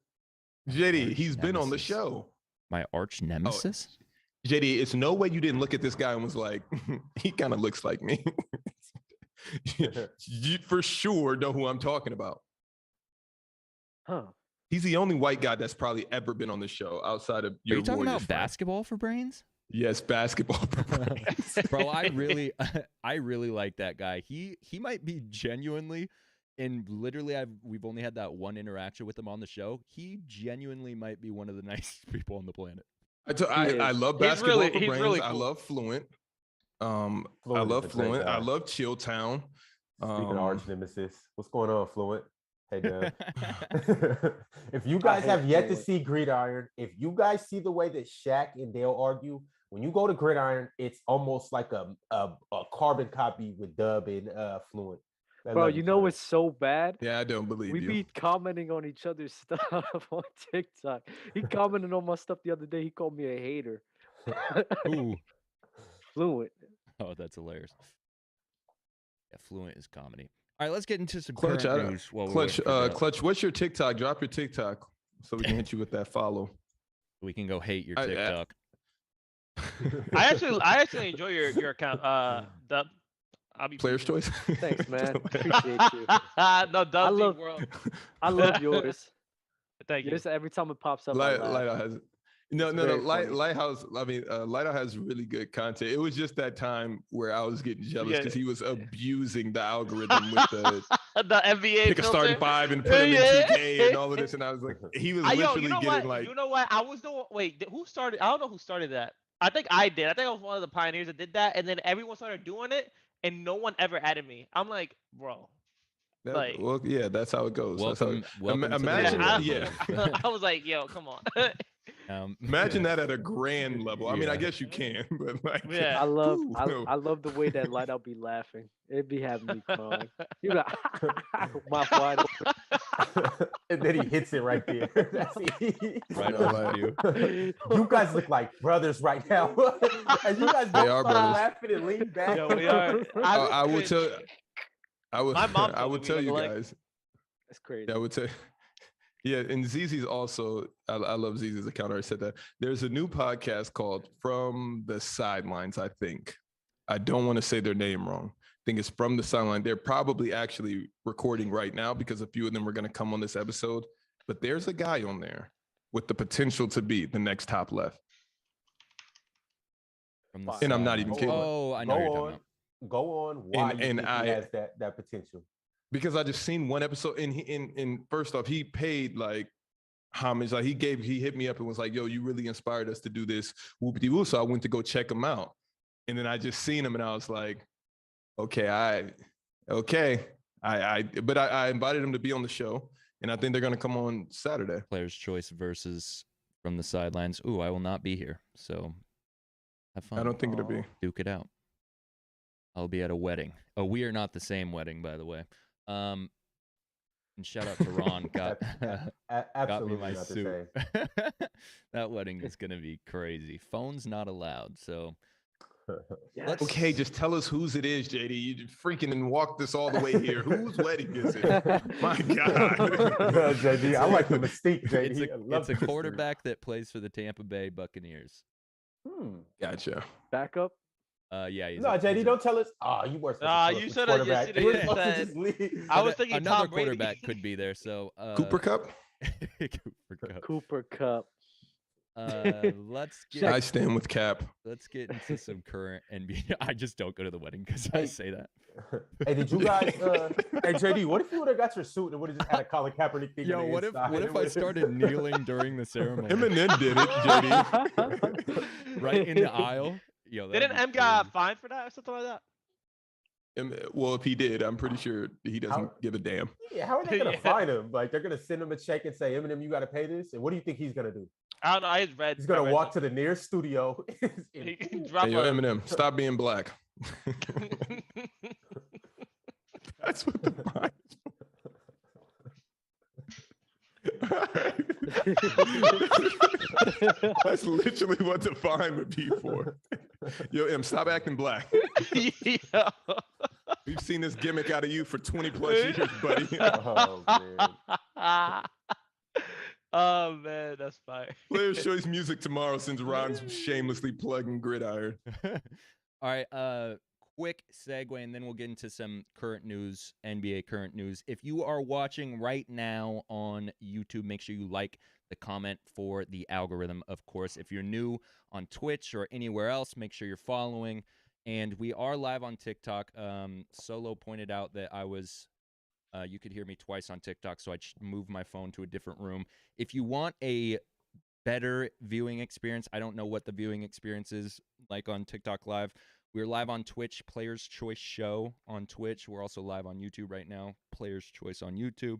JD. Arch He's been on the nemesis. show. My arch nemesis? JD, it's no way you didn't look at this guy and was like, he kind of looks like me. You for sure know who I'm talking about. Huh. He's the only white guy that's probably ever been on the show outside of Are your you talking Warriors about friend. basketball for brains? Yes, basketball. Bro, I really like that guy. He might be genuinely, and literally we've only had that one interaction with him on the show. He genuinely might be one of the nicest people on the planet. I love He's basketball really- for he's brains. really I cool. love Fluent. I Fluent is love a great Fluent. I guy. love Chill Town. Speaking of arch nemesis, what's going on, Fluent? Hey, Dub. That's If you guys hate have yet to Fluent. see Gridiron, if you guys see the way that Shaq and Dale argue, when you go to Gridiron, it's almost like a carbon copy with Dub and Fluent. They Bro, love you each know other. what's so bad? Yeah, I don't believe We you. be commenting on each other's stuff on TikTok. He commented on my stuff the other day. He called me a hater. Ooh. Fluent. Oh, that's hilarious. Yeah, Fluent is comedy. All right, let's get into some Clutch, current news. While we're waiting for Dub. Clutch, what's your TikTok? Drop your TikTok so we can hit you with that follow. We can go hate your I- TikTok. I actually enjoy your account. Dub. I'll be Player's choice. Thanks, man. Appreciate you. No, Dub love- World. I love yours. Thank you. Yours every time it pops up. I Light, laugh. Lighthouse has no. very funny. Lighthouse. I mean, Lighthouse has really good content. It was just that time where I was getting jealous Yeah. because he was abusing the algorithm with the The NBA. pick a starting filter. five and put him in 2K and all of this, and I was like, he was Yo, literally you know getting what? like. You know what? I was the wait. Who started? I don't know who started that. I think I did. I think I was one of the pioneers that did that, and then everyone started doing it, and no one ever added me. I'm like, bro. like- well, yeah, that's how it goes. That's how Welcome, it- welcome to the imagine, world, yeah. man. I was like, yo, come on. Imagine that at a grand level. I mean, I Yeah. guess you can, but like, Yeah. I love Ooh. I love the way that light out be laughing. It'd be having me crying. You be like mouth wide open. And then he hits it right there. That's it. Right on on you. You guys look like brothers right now. And you guys They both are start brothers. laughing and lean back. Yo, we are. I will tell. I would. My mom I told would me tell we you look like- guys. That's crazy. Yeah, I would tell. Yeah, and ZZ's also. I love ZZ's account. I already said that. There's a new podcast called From the Sidelines. I think. I don't want to say their name wrong. I think it's From the Sideline. They're probably actually recording right now because a few of them are going to come on this episode. But there's a guy on there with the potential to be the next top left. From the And I'm not sidelines. even kidding. Oh, I know what you're talking about. Go on. Why And- you and think I- he has that potential? Because I just seen one episode and first off, he paid like homage. Like he hit me up and was like, yo, you really inspired us to do this. Whoop-de-woo. So I went to go check him out. And then I just seen him and I was like, okay, but I invited him to be on the show and I think they're going to come on Saturday. Player's choice versus From the Sidelines. Ooh, I will not be here. So have fun. I don't think it'll be. Duke it out. I'll be at a wedding. Oh, we are not the same wedding, by the way. And shout out to Ron. Got me Absolutely my not the suit. same. That wedding is gonna be crazy. Phones not allowed. So Yes. Okay, just tell us whose it is, JD. You freaking and walked this all the way here. Whose wedding is it? My God. JD, I like the mystique, JD. it's I a, love it's a the mystique. quarterback that plays for the Tampa Bay Buccaneers. Hmm. Gotcha. Backup. Yeah. He's No, JD, don't tell us. Oh, you weren't supposed to tell us you which should have quarterback. just You were said. supposed to just leave. I was thinking another Tom Brady. quarterback could be there. So Cooper Cup. Cooper Cup. Cooper Cup. Let's get. I stand with Cap. Let's get into some current NBA. I just don't go to the wedding because I say that. Hey, did you guys? Hey, JD, what if you would have got your suit and would have just had a Colin Kaepernick thing? Yo, on the what inside? if I started kneeling during the ceremony? Eminem did it, JD. Right in the aisle. Yo, Didn't M got fined for that or something like that? Well, if he did, I'm pretty sure he doesn't give a damn. Yeah, how are they gonna Yeah. find him? Like they're gonna send him a check and say, Eminem, you got to pay this. And what do you think he's gonna do? I don't know. I just read. He's gonna walk to the nearest studio. He can drop Hey, yo, a- Eminem, stop being black. That's what the fine is. That's literally what the fine would be for. Yo, Em, stop acting black. Yeah. We've seen this gimmick out of you for 20 plus years, buddy. Oh man. Oh man, that's fire. Player Choice Music tomorrow since Ron's shamelessly plugging Gridiron. All right, quick segue, and then we'll get into some current news, NBA current news. If you are watching right now on YouTube, make sure you like the comment for the algorithm, of course. If you're new on Twitch or anywhere else, make sure you're following. And we are live on TikTok. Solo pointed out that I was, you could hear me twice on TikTok, so I moved my phone to a different room. If you want a better viewing experience, I don't know what the viewing experience is like on TikTok Live. We're live on Twitch, Players Choice Show on Twitch. We're also live on YouTube right now, Players Choice on YouTube.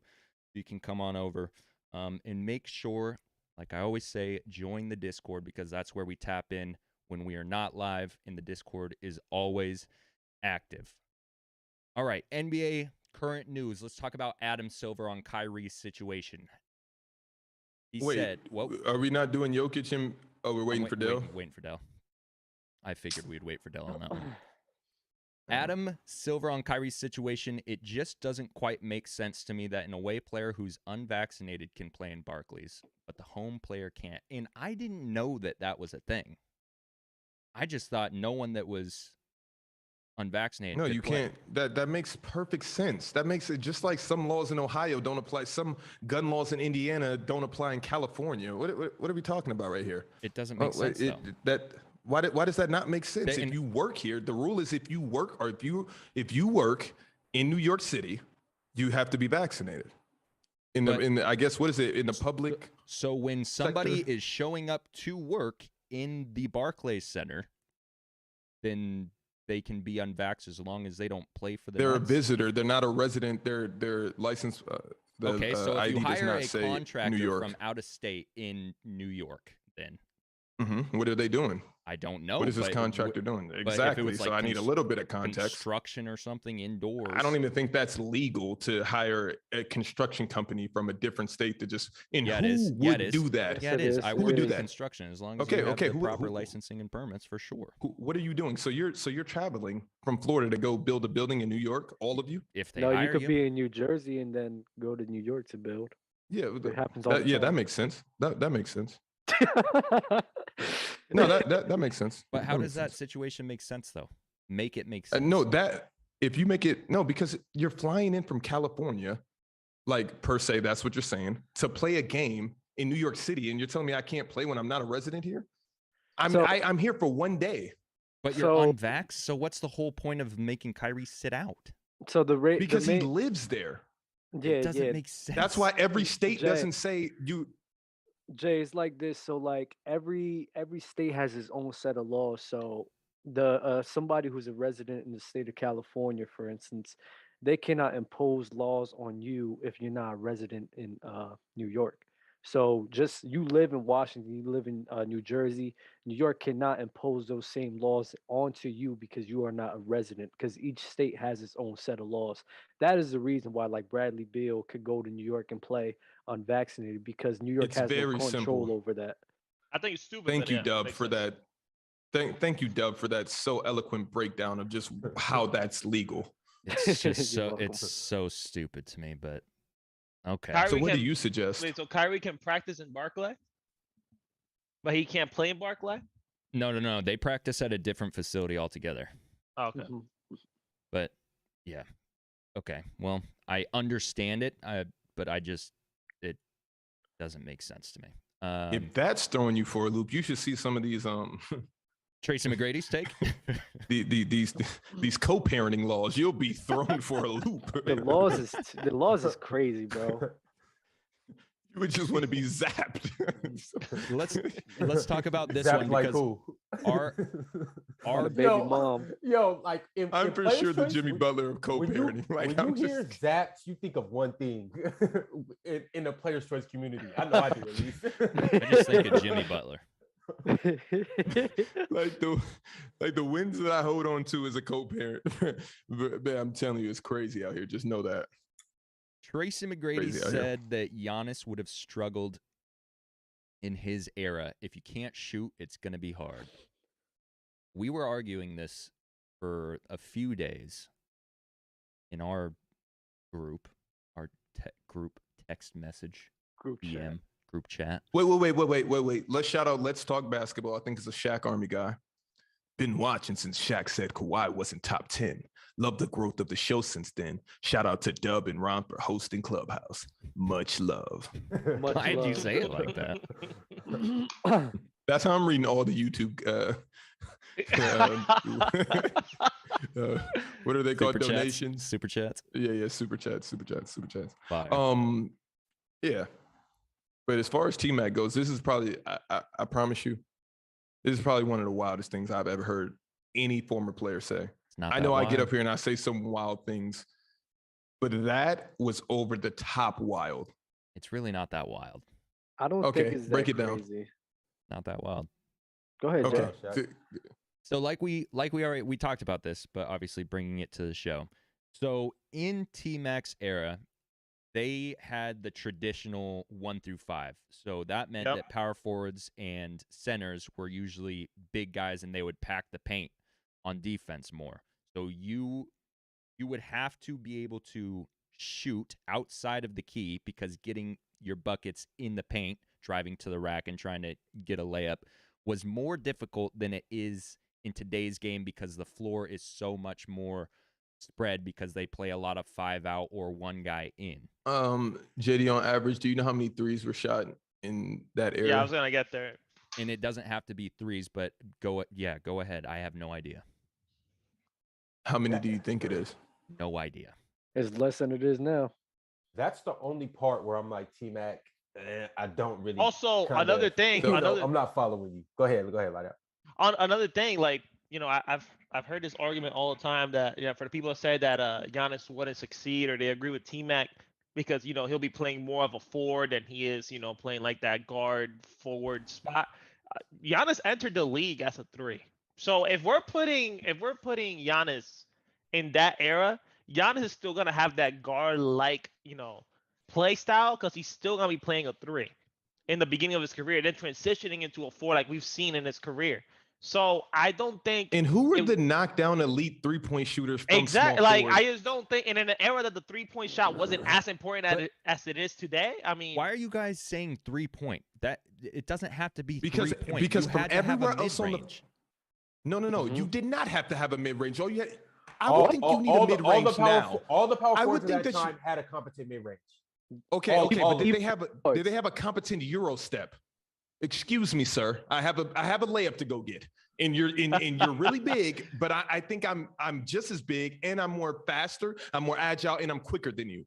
You can come on over and make sure, like I always say, join the Discord because that's where we tap in when we are not live, and the Discord is always active. All right, NBA current news. Let's talk about Adam Silver on Kyrie's situation. He said, "What? Are we not doing Jokic and we're waiting for Dell? Waiting for Dell. I figured we'd wait for Dell on that one. Adam Silver on Kyrie's situation, it just doesn't quite make sense to me that an away player who's unvaccinated can play in Barclays, but the home player can't. And I didn't know that that was a thing. I just thought no one that was unvaccinated No, could you play. can't. That makes perfect sense. That makes it just like some laws in Ohio don't apply. Some gun laws in Indiana don't apply in California. What are we talking about right here? It doesn't make sense, though. Why does that not make sense? And- If you work here, the rule is if you work or if you work in New York City, you have to be vaccinated. I guess what is it in the public? So when somebody is showing up to work in the Barclays Center, then they can be unvaxxed as long as they don't play for the They're a Nets. visitor. They're not a resident. They're licensed. Okay, so if ID you does hire not a say New contractor York. from out of state in New York, then What are they doing? I don't know. What is this but contractor doing? if it Exactly. was So like I need a little bit of context. construction or something indoors. I don't even think that's legal to hire a construction company from a different state to just. And Yeah, who it is. would Yeah, it is. do that? Yeah, it is. I Who work would do in that? construction as long as Okay, you have okay, the who- proper who- licensing and permits for sure. What are you doing? So you're traveling from Florida to go build a building in New York, all of you? If they No, you hire could be in New Jersey and then go to New York to build. Yeah, It happens all the yeah, that time. makes sense. That makes sense. No, that makes sense. But how makes does that sense. situation make sense though? Make it make sense. No, that if you make it because you're flying in from California, like per se, that's what you're saying, to play a game in New York City, and you're telling me I can't play when I'm not a resident here. I'm here for 1 day. But you're So- unvaxxed, so what's the whole point of making Kyrie sit out? So the rate Because he lives there. yeah, It doesn't yeah. make sense. That's why every state Jay. doesn't say you. Jay, it's like this. So like every state has its own set of laws. So the somebody who's a resident in the state of California, for instance, they cannot impose laws on you if you're not a resident in New York. So just you live in Washington, you live in New Jersey, New York cannot impose those same laws onto you because you are not a resident, because each state has its own set of laws. That is the reason why like Bradley Beal could go to New York and play unvaccinated, because New York It's has no very control simple. over that. I think it's stupid. Thank but you, yeah, Dub, makes for sense. that. Thank you, Dub, for that so eloquent breakdown of just how that's legal. It's just You're so welcome. it's so stupid to me, but okay. Kyrie So what do can- you suggest? Wait, so Kyrie can practice in Barclay, but he can't play in Barclay? No. They practice at a different facility altogether. Oh, okay. Mhm. But yeah. Okay. Well, I understand it, but it doesn't make sense to me. If that's throwing you for a loop, you should see some of these Tracy McGrady's take. these co-parenting laws. You'll be thrown for a loop. The laws is crazy, bro. You would just want to be zapped. Let's talk about this Zapped one like because who? our baby mom. Yo, like I'm in for Player's sure the Choice, Jimmy Butler of when co-parenting. you hear zapped, you think of one thing in the Player's Choice community. I know I do at least. I just think of Jimmy Butler. like the wins that I hold on to as a co-parent. Man, I'm telling you, it's crazy out here. Just know that. Tracy McGrady Crazy out here. said that Giannis would have struggled in his era. If you can't shoot, it's going to be hard. We were arguing this for a few days in our group, our group text message, Group chat. DM, group chat. Wait. Let's talk basketball. I think it's a Shaq Army guy. Been watching since Shaq said Kawhi wasn't top 10. Love the growth of the show since then. Shout out to Dub and Ron for hosting Clubhouse. Much love. Much Why did you love. say it like that? That's how I'm reading all the YouTube. What are they called? Super chats? Donations. Super chats. Yeah. Super chats. Fire. Yeah. But as far as TMac goes, this is probably, I promise you, this is probably one of the wildest things I've ever heard any former player say. It's not I that know I get wild. up here and I say some wild things, but that was over the top wild. It's really not that wild. I don't Okay, think it's break that it down. crazy. Not that wild. Go ahead, Okay. Jack. Jack. So like we already talked about this, but obviously bringing it to the show. So in T-Mac's era, they had the traditional 1 through 5. So that meant Yep. that power forwards and centers were usually big guys and they would pack the paint on defense more. So you would have to be able to shoot outside of the key because getting your buckets in the paint, driving to the rack and trying to get a layup was more difficult than it is in today's game because the floor is so much more spread because they play a lot of 5 out or one guy in. JD, on average, do you know how many threes were shot in that era? Yeah, I was gonna get there. And it doesn't have to be threes, but go ahead. I have no idea. How many do you think it is? No idea. It's less than it is now. That's the only part where I'm like, T-Mac, I don't really. Also, kinda- another thing, you know, another I'm not following you. Go ahead, light up. on another thing, like, you know, I've heard this argument all the time that, you know, for the people that say that Giannis wouldn't succeed or they agree with T-Mac because, you know, he'll be playing more of a forward than he is, you know, playing like that guard forward spot. Giannis entered the league as a 3. So if we're putting Giannis in that era, Giannis is still gonna have that guard like, you know, play style because he's still gonna be playing a 3 in the beginning of his career, then transitioning into a 4 like we've seen in his career. So I don't think. And who were the knockdown elite 3-point shooters from Exactly. small Like forward? I just don't think, and in an era that the 3-point shot wasn't as important as it is today. I mean, Why are you guys saying 3-point? That it doesn't have to be Because 3-point. because You from had to have a everywhere else on the mid-range. no, Mhm. you did not have to have a mid range. All you had, I would think you need a mid range now. All the power I would forwards think at that that you- time had a competent mid range. Okay, all- but all did of they have a competent Euro step? Excuse me, sir. I have a layup to go get. And you're really big, but I think I'm just as big and I'm more faster, I'm more agile, and I'm quicker than you.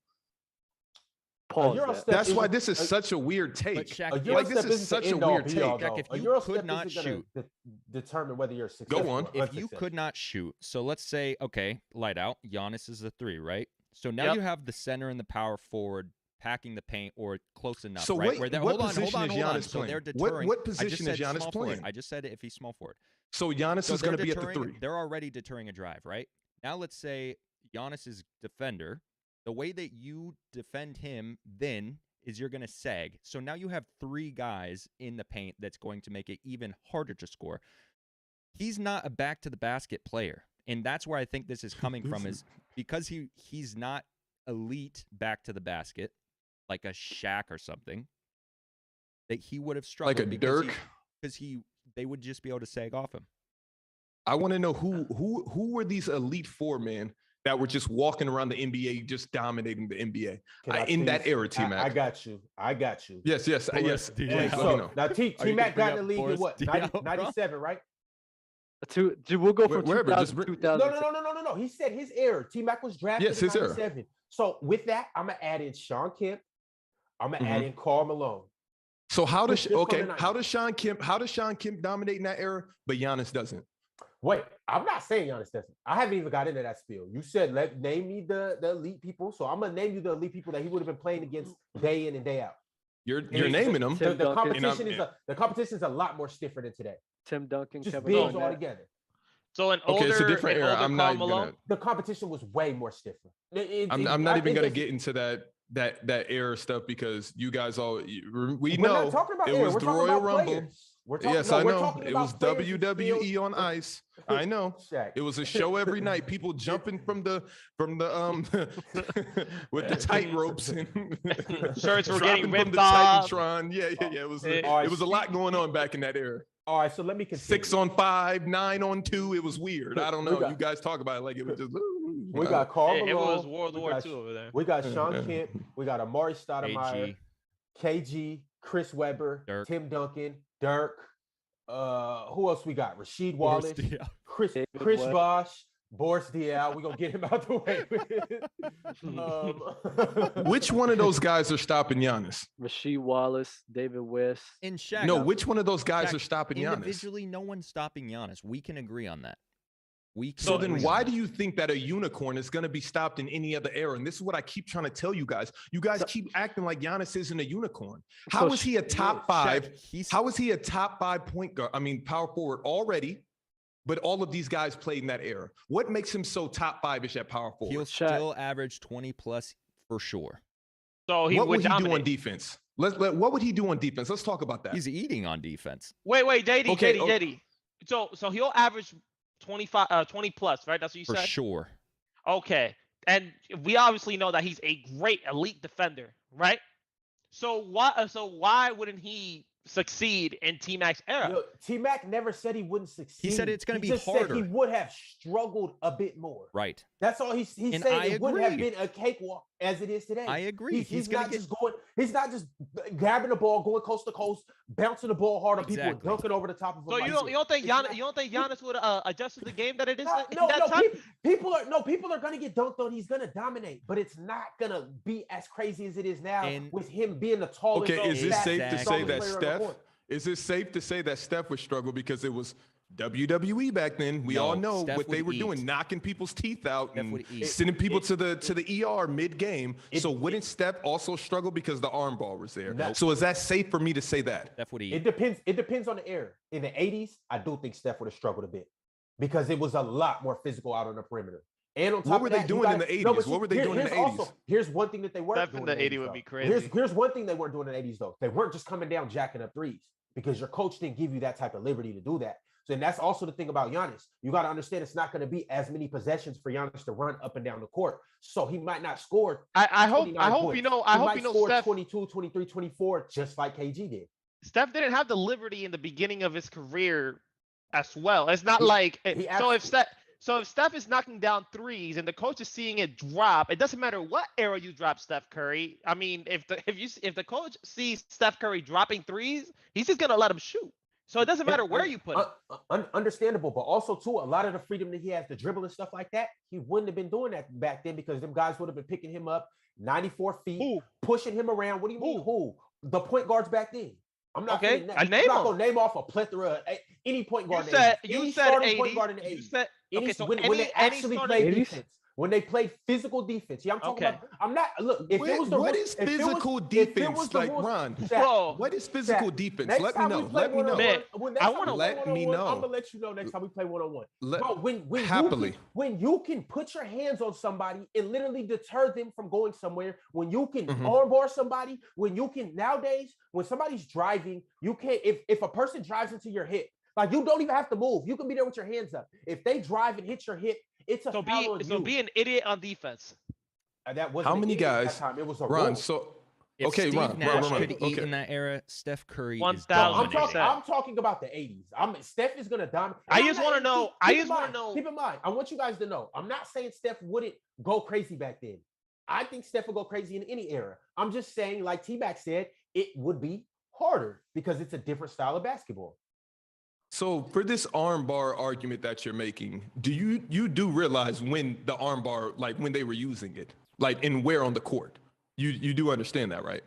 Pause Euro that. step That's why isn't- this is such a weird But take. Shaq, A if- Euro Like, this step is isn't such the a end all weird be take. all, Jack, though. if A you Euro could step not isn't gonna shoot- determine whether you're successful. on. or if you unsuccessful. could not shoot, so let's say, okay, light out, Giannis is a 3, right? So now Yep. you have the center and the power forward packing the paint or close enough, So right? wait, Where they're, what hold on. position is Giannis So they're playing? deterring. What I just position is said Giannis small forward. playing? I just said it if he's small forward. So Giannis So is going to they're be at the deterring- 3. They're already deterring a drive, right? Now let's say Giannis is defender. The way that you defend him then is you're going to sag. So now you have 3 guys in the paint that's going to make it even harder to score. He's not a back to the basket player. And that's where I think this is coming from is because he's not elite back to the basket like a Shaq or something that he would have struggled Like a Dirk? because he they would just be able to sag off him. I want to know who were these elite four, man, that were just walking around the NBA, just dominating the NBA in that era, TMac. I got you. Yes. Yes. Let me know. Now TMac got in the league in what? 97, right? We'll go from Wherever, 2000. No. He said his era. T-Mac was drafted in 97. Era. So with that, I'm gonna add in Sean Kemp. I'm gonna add in Karl Malone. So how does Sean Kemp dominate in that era, but Giannis doesn't? Wait, I'm not saying Giannis doesn't. I haven't even got into that spiel. You said name me the elite people, so I'm gonna name you the elite people that he would have been playing against day in and day out. You're naming them. The competition is a lot more stiffer than today. Tim Duncan, just Kevin bigs Garnett. all together. So it's a different era. I'm not gonna. The competition was way more stiffer. I'm not even gonna get into that era stuff because you guys all we're not know talking about it era. was We're the talking Royal about Rumble. players. Yes, I know. It was players WWE on ice. I know. Shaq. It was a show every night. People jumping from the with the tight ropes and shirts were getting from ripped the off. Titantron. Yeah. It was a lot going on back in that era. All right, so let me continue. 6 on 5, 9 on 2. It was weird. I don't know. You guys talk about it like it was just. We got Karl Malone. It was World War II over there. We got Sean Kemp. We got Amari Stoudemire, KG, Chris Webber, Dirk. Tim Duncan, Dirk. Who else we got? Rasheed Wallace, Chris Webb. Bosh, Boris Diaw. We're gonna get him out the way. Which one of those guys are stopping Giannis? Rasheed Wallace, David West. In Shaq. No, which one of those guys Shaq, are stopping Giannis? Individually, no one's stopping Giannis. We can agree on that. So then why do you think that a unicorn is going to be stopped in any other era? And this is what I keep trying to tell you guys. You guys keep acting like Giannis isn't a unicorn. How is he a top five? How is he a top 5 point guard? I mean, power forward already, but all of these guys played in that era. What makes him so top 5-ish at power forward? He'll still average 20 plus for sure. So what would he do on defense? What would he do on defense? Let's talk about that. He's eating on defense. Wait, JD. So he'll average 20 plus, right? That's what you said? For sure. Okay. And we obviously know that he's a great elite defender, right? So why wouldn't he succeed in T-Mac's era? Yo, T-Mac never said he wouldn't succeed. He said it's going to be just harder. Said he would have struggled a bit more. Right. That's all he's saying. It wouldn't have been a cakewalk as it is today. I agree. He's not just grabbing the ball, going coast to coast, bouncing the ball hard on people and dunking over the top of him. So you don't think Giannis would adjust to the game that it is? People are going to get dunked on. He's going to dominate, but it's not going to be as crazy as it is now with him being the tallest. Okay, is it safe to say that Steph? Is it safe to say that Steph would struggle because it was WWE back then? We all know Steph what they were doing, knocking people's teeth out and sending people to the ER mid-game. So wouldn't Steph also struggle because the arm ball was there? No. So is that safe for me to say that? Steph would eat. It depends on the era. In the 80s, I do think Steph would have struggled a bit because it was a lot more physical out on the perimeter. And on top what were they doing in the 80s? What were they doing in the 80s? Here's one thing that they weren't doing. Steph in the 80s would be crazy. Here's one thing they weren't doing in the 80s, though. They weren't just coming down jacking up threes because your coach didn't give you that type of liberty to do that. So and that's also the thing about Giannis. You got to understand it's not going to be as many possessions for Giannis to run up and down the court. So he might not score. I hope points. you know Steph 22, 23, 24, just like KG did. Steph didn't have the liberty in the beginning of his career as well. It's not like so if Steph is knocking down threes and the coach is seeing it drop, it doesn't matter what era you drop Steph Curry. I mean, if the coach sees Steph Curry dropping threes, he's just gonna let him shoot. So it doesn't matter where you put it. Understandable, but also too, a lot of the freedom that he has to dribble and stuff like that, he wouldn't have been doing that back then because them guys would have been picking him up 94 feet, pushing him around. What do you mean? Who? The point guards back then. I'm not going to name off a plethora of any point guard. You said 80. Point guard in the 80s. You said okay, so when they actually played defense. When they played physical defense. Yeah, I'm talking about. I'm not. Look, if it was the what is physical defense like, Ron? What is physical defense? Let me know. Let me know. I want to let me know. I'm gonna let you know next time we play one-on-one. Happily. When you can put your hands on somebody and literally deter them from going somewhere, when you can armbar somebody, when you can nowadays, when somebody's driving, you can't. If a person drives into your hip, like you don't even have to move. You can be there with your hands up. If they drive and hit your hip, it's a foul on you. So be an idiot on defense. That was how many guys? It was a Ron, rule. so If Okay, Steve Ron, Nash Ron, could eat okay. in that era, Steph Curry is 1000%. dominating. I'm talking about the 80s. Steph is gonna dominate. I just want to know. Keep in mind. I want you guys to know. I'm not saying Steph wouldn't go crazy back then. I think Steph would go crazy in any era. I'm just saying, like T-Mac said, it would be harder because it's a different style of basketball. So for this armbar argument that you're making, do you do realize when the armbar, like when they were using it, like and where on the court? You do understand that, right?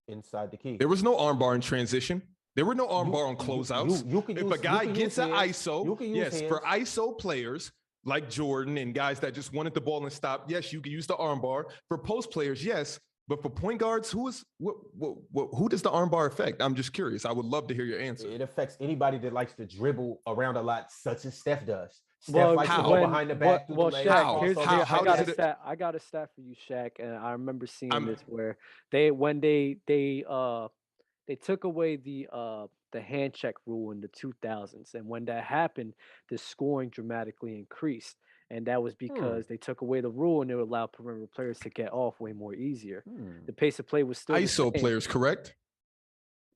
Inside the key. There was no armbar in transition. There were no armbar on closeouts. If a guy gets an ISO, yes, for ISO players like Jordan and guys that just wanted the ball and stop, yes, you can use the armbar. For post players, yes. But for point guards, who does the armbar affect? I'm just curious. I would love to hear your answer. It affects anybody that likes to dribble around a lot, such as Steph does. Steph likes to go behind the back. Well, Shaq, I got a stat for you, Shaq, and I remember seeing this where they took away the hand check rule in the 2000s, and when that happened, the scoring dramatically increased. And that was because they took away the rule and it would allow perimeter players to get off way more easier. The pace of play was still ISO players, correct?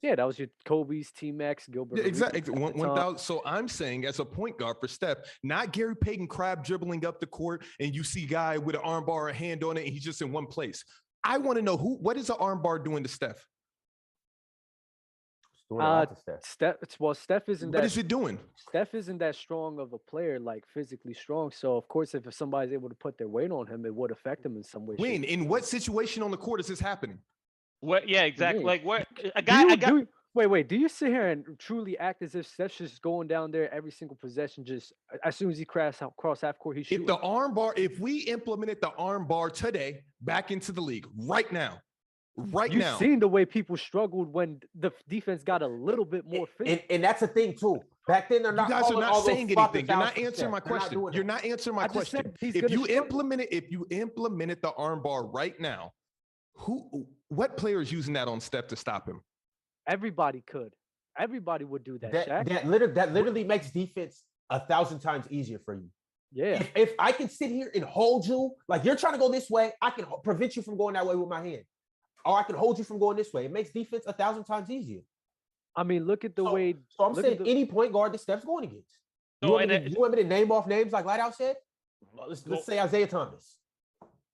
Yeah, that was your Kobe's, T-Macs, Gilbert. Yeah, exactly. 1,000. So I'm saying as a point guard for Steph, not Gary Payton crab dribbling up the court and you see a guy with an arm bar, a hand on it, and he's just in one place. I want to know what is the arm bar doing to Steph? Steph isn't that. What is it doing? Steph isn't that strong of a player, like physically strong. So of course, if somebody's able to put their weight on him, it would affect him in some way. When? In what situation on the court is this happening? What? Yeah, exactly. Like where a guy. Wait. Do you sit here and truly act as if Steph's just going down there every single possession, just as soon as he cross half court, he's shooting? If we implemented the arm bar today back into the league right now. You've seen the way people struggled when the defense got a little bit more fit. And that's a thing too. Back then, they're not. You guys are not saying anything. You're not answering my question. You're not answering my question. If you implemented the arm bar right now, what player is using that on Steph to stop him? Everybody could. Everybody would do that. That literally makes defense 1,000 times easier for you. Yeah. If I can sit here and hold you, like you're trying to go this way, I can prevent you from going that way with my hand. Or I can hold you from going this way. It makes defense 1,000 times easier. I mean, look at the way. So I'm saying any point guard that Steph's going against. You want me to name off names like Lighthouse said? Let's say Isaiah Thomas.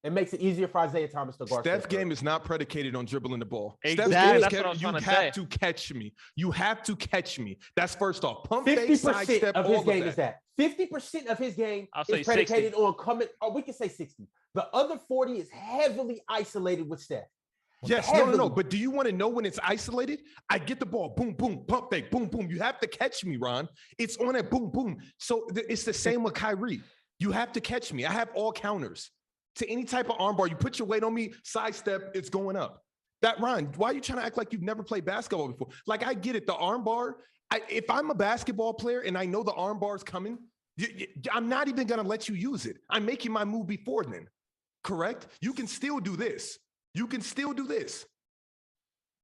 It makes it easier for Isaiah Thomas to guard. Steph's game is not predicated on dribbling the ball. Exactly. That's what I was you have to catch me. You have to catch me. That's first off. Pump fake, side step, of his game is that. 50% of his game is predicated on coming. Or we can say 60. The other 40 is heavily isolated with Steph. Yes, no. But do you want to know when it's isolated? I get the ball, boom, boom, pump fake, boom, boom. You have to catch me, Ron. It's on it, boom, boom. So it's the same with Kyrie. You have to catch me. I have all counters. To any type of armbar, you put your weight on me, sidestep, it's going up. That, Ron, why are you trying to act like you've never played basketball before? Like, I get it, the armbar. If I'm a basketball player and I know the armbar's coming, I'm not even going to let you use it. I'm making my move before then, correct? You can still do this. You can still do this.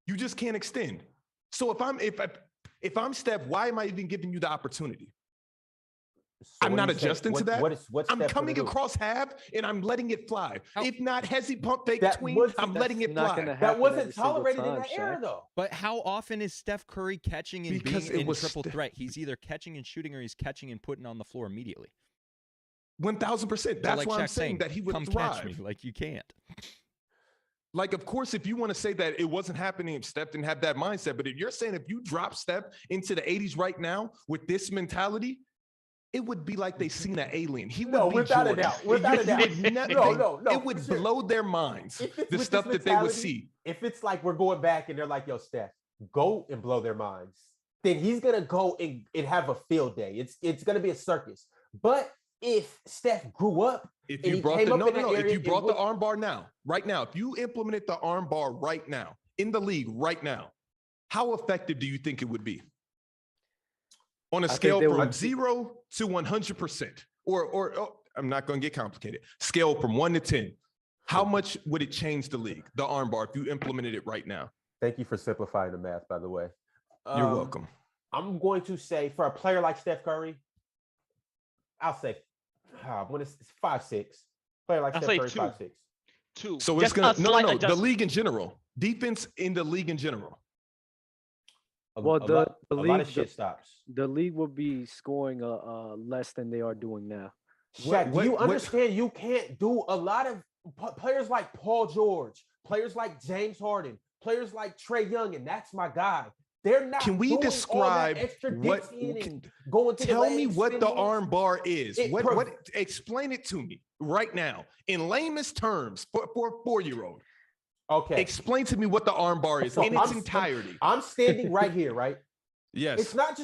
You just can't extend. So if I'm Steph, why am I even giving you the opportunity? So I'm not adjusting to that. I'm coming across half and I'm letting it fly. If not, hezzy pump fake tween, I'm letting it fly. That wasn't tolerated in that era, though. But how often is Steph Curry catching and being in triple threat? He's either catching and shooting or he's catching and putting on the floor immediately. 1,000%. That's why I'm saying that he would thrive. Catch me. Like, you can't. Like, of course, if you want to say that it wasn't happening if Steph didn't have that mindset, but if you're saying if you drop Steph into the 80s right now with this mentality, it would be like they seen an alien. He would be without Jordan. a doubt. Without a doubt. No. It would blow their minds, the stuff that they would see. If it's like we're going back and they're like, yo, Steph, go and blow their minds, then he's going to go and have a field day. It's going to be a circus. But if Steph grew up, if you brought the arm bar now, right now, if you implemented the arm bar right now in the league right now, how effective do you think it would be? On a scale from 0 to 100%, or I'm not going to get complicated. Scale from 1 to 10. How much would it change the league, the arm bar, if you implemented it right now? Thank you for simplifying the math, by the way. You're welcome. I'm going to say for a player like Steph Curry, I'll say when it's 5'6". Player like Steph Curry, 5'6". 2. So it's Just gonna a slight the adjustment. league in general, defense in the league in general. Well, a lot of shit stops. The league will be scoring less than they are doing now. Shaq, do you understand? You can't do a lot of players like Paul George, players like James Harden, players like Trae Young, and that's my guy. They're not. Can we doing describe all that extra what? and going to Tell the me legs, what the spin moves? arm bar is. It What? Explain it to me right now in lamest terms for a 4-year-old. Okay. Explain to me what the arm bar is So in its entirety. I'm standing right here, right? Yes. It's not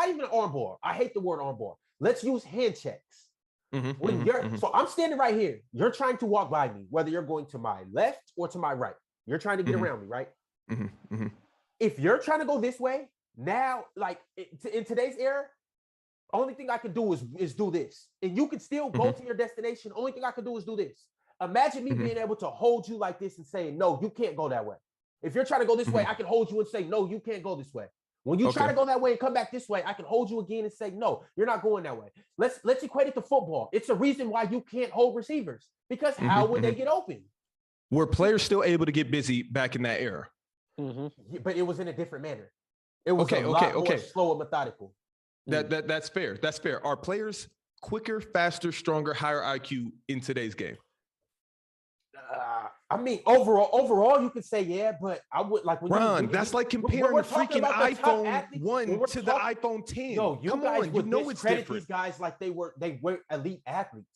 even an arm bar. I hate the word arm bar. Let's use hand checks. So I'm standing right here. You're trying to walk by me, whether you're going to my left or to my right. You're trying to get around me, right? If you're trying to go this way, now, like in today's era, only thing I can do is do this. And you can still go to your destination. Only thing I can do is do this. Imagine me being able to hold you like this and saying, no, you can't go that way. If you're trying to go this way, I can hold you and say, no, you can't go this way. When you try to go that way and come back this way, I can hold you again and say, no, you're not going that way. Let's equate it to football. It's a reason why you can't hold receivers, because how would they get open? Were players still able to get busy back in that era? But it was in a different manner. It was a lot more slow and methodical. That's fair. That's fair. Are players quicker, faster, stronger, higher IQ in today's game? I mean, overall, you could say yeah, but I would like when Ron, that's like comparing the freaking iPhone 1 to the iPhone 10. No, you Come guys on, would you know it's discredit different. these guys like they were elite athletes.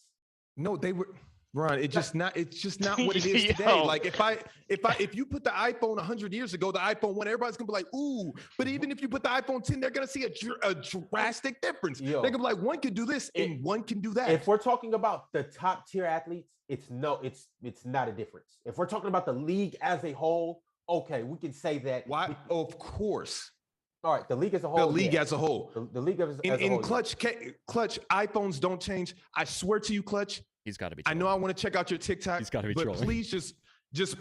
No, they were. Ron, it's just not what it is today. Yo. Like if you put the iPhone 100 years ago, the iPhone 1, everybody's gonna be like, ooh. But even if you put the iPhone 10, they're gonna see a drastic difference. They're gonna be like, one can do this and one can do that. If we're talking about the top tier athletes, it's not a difference. If we're talking about the league as a whole, okay, we can say that. Why? Of course. All right, the league as a whole. The league as a whole. The league as a whole. In Clutch, iPhones don't change. I swear to you, Clutch. He's got to be. I know I want to check out your TikTok. He's got to be but trolling. Please just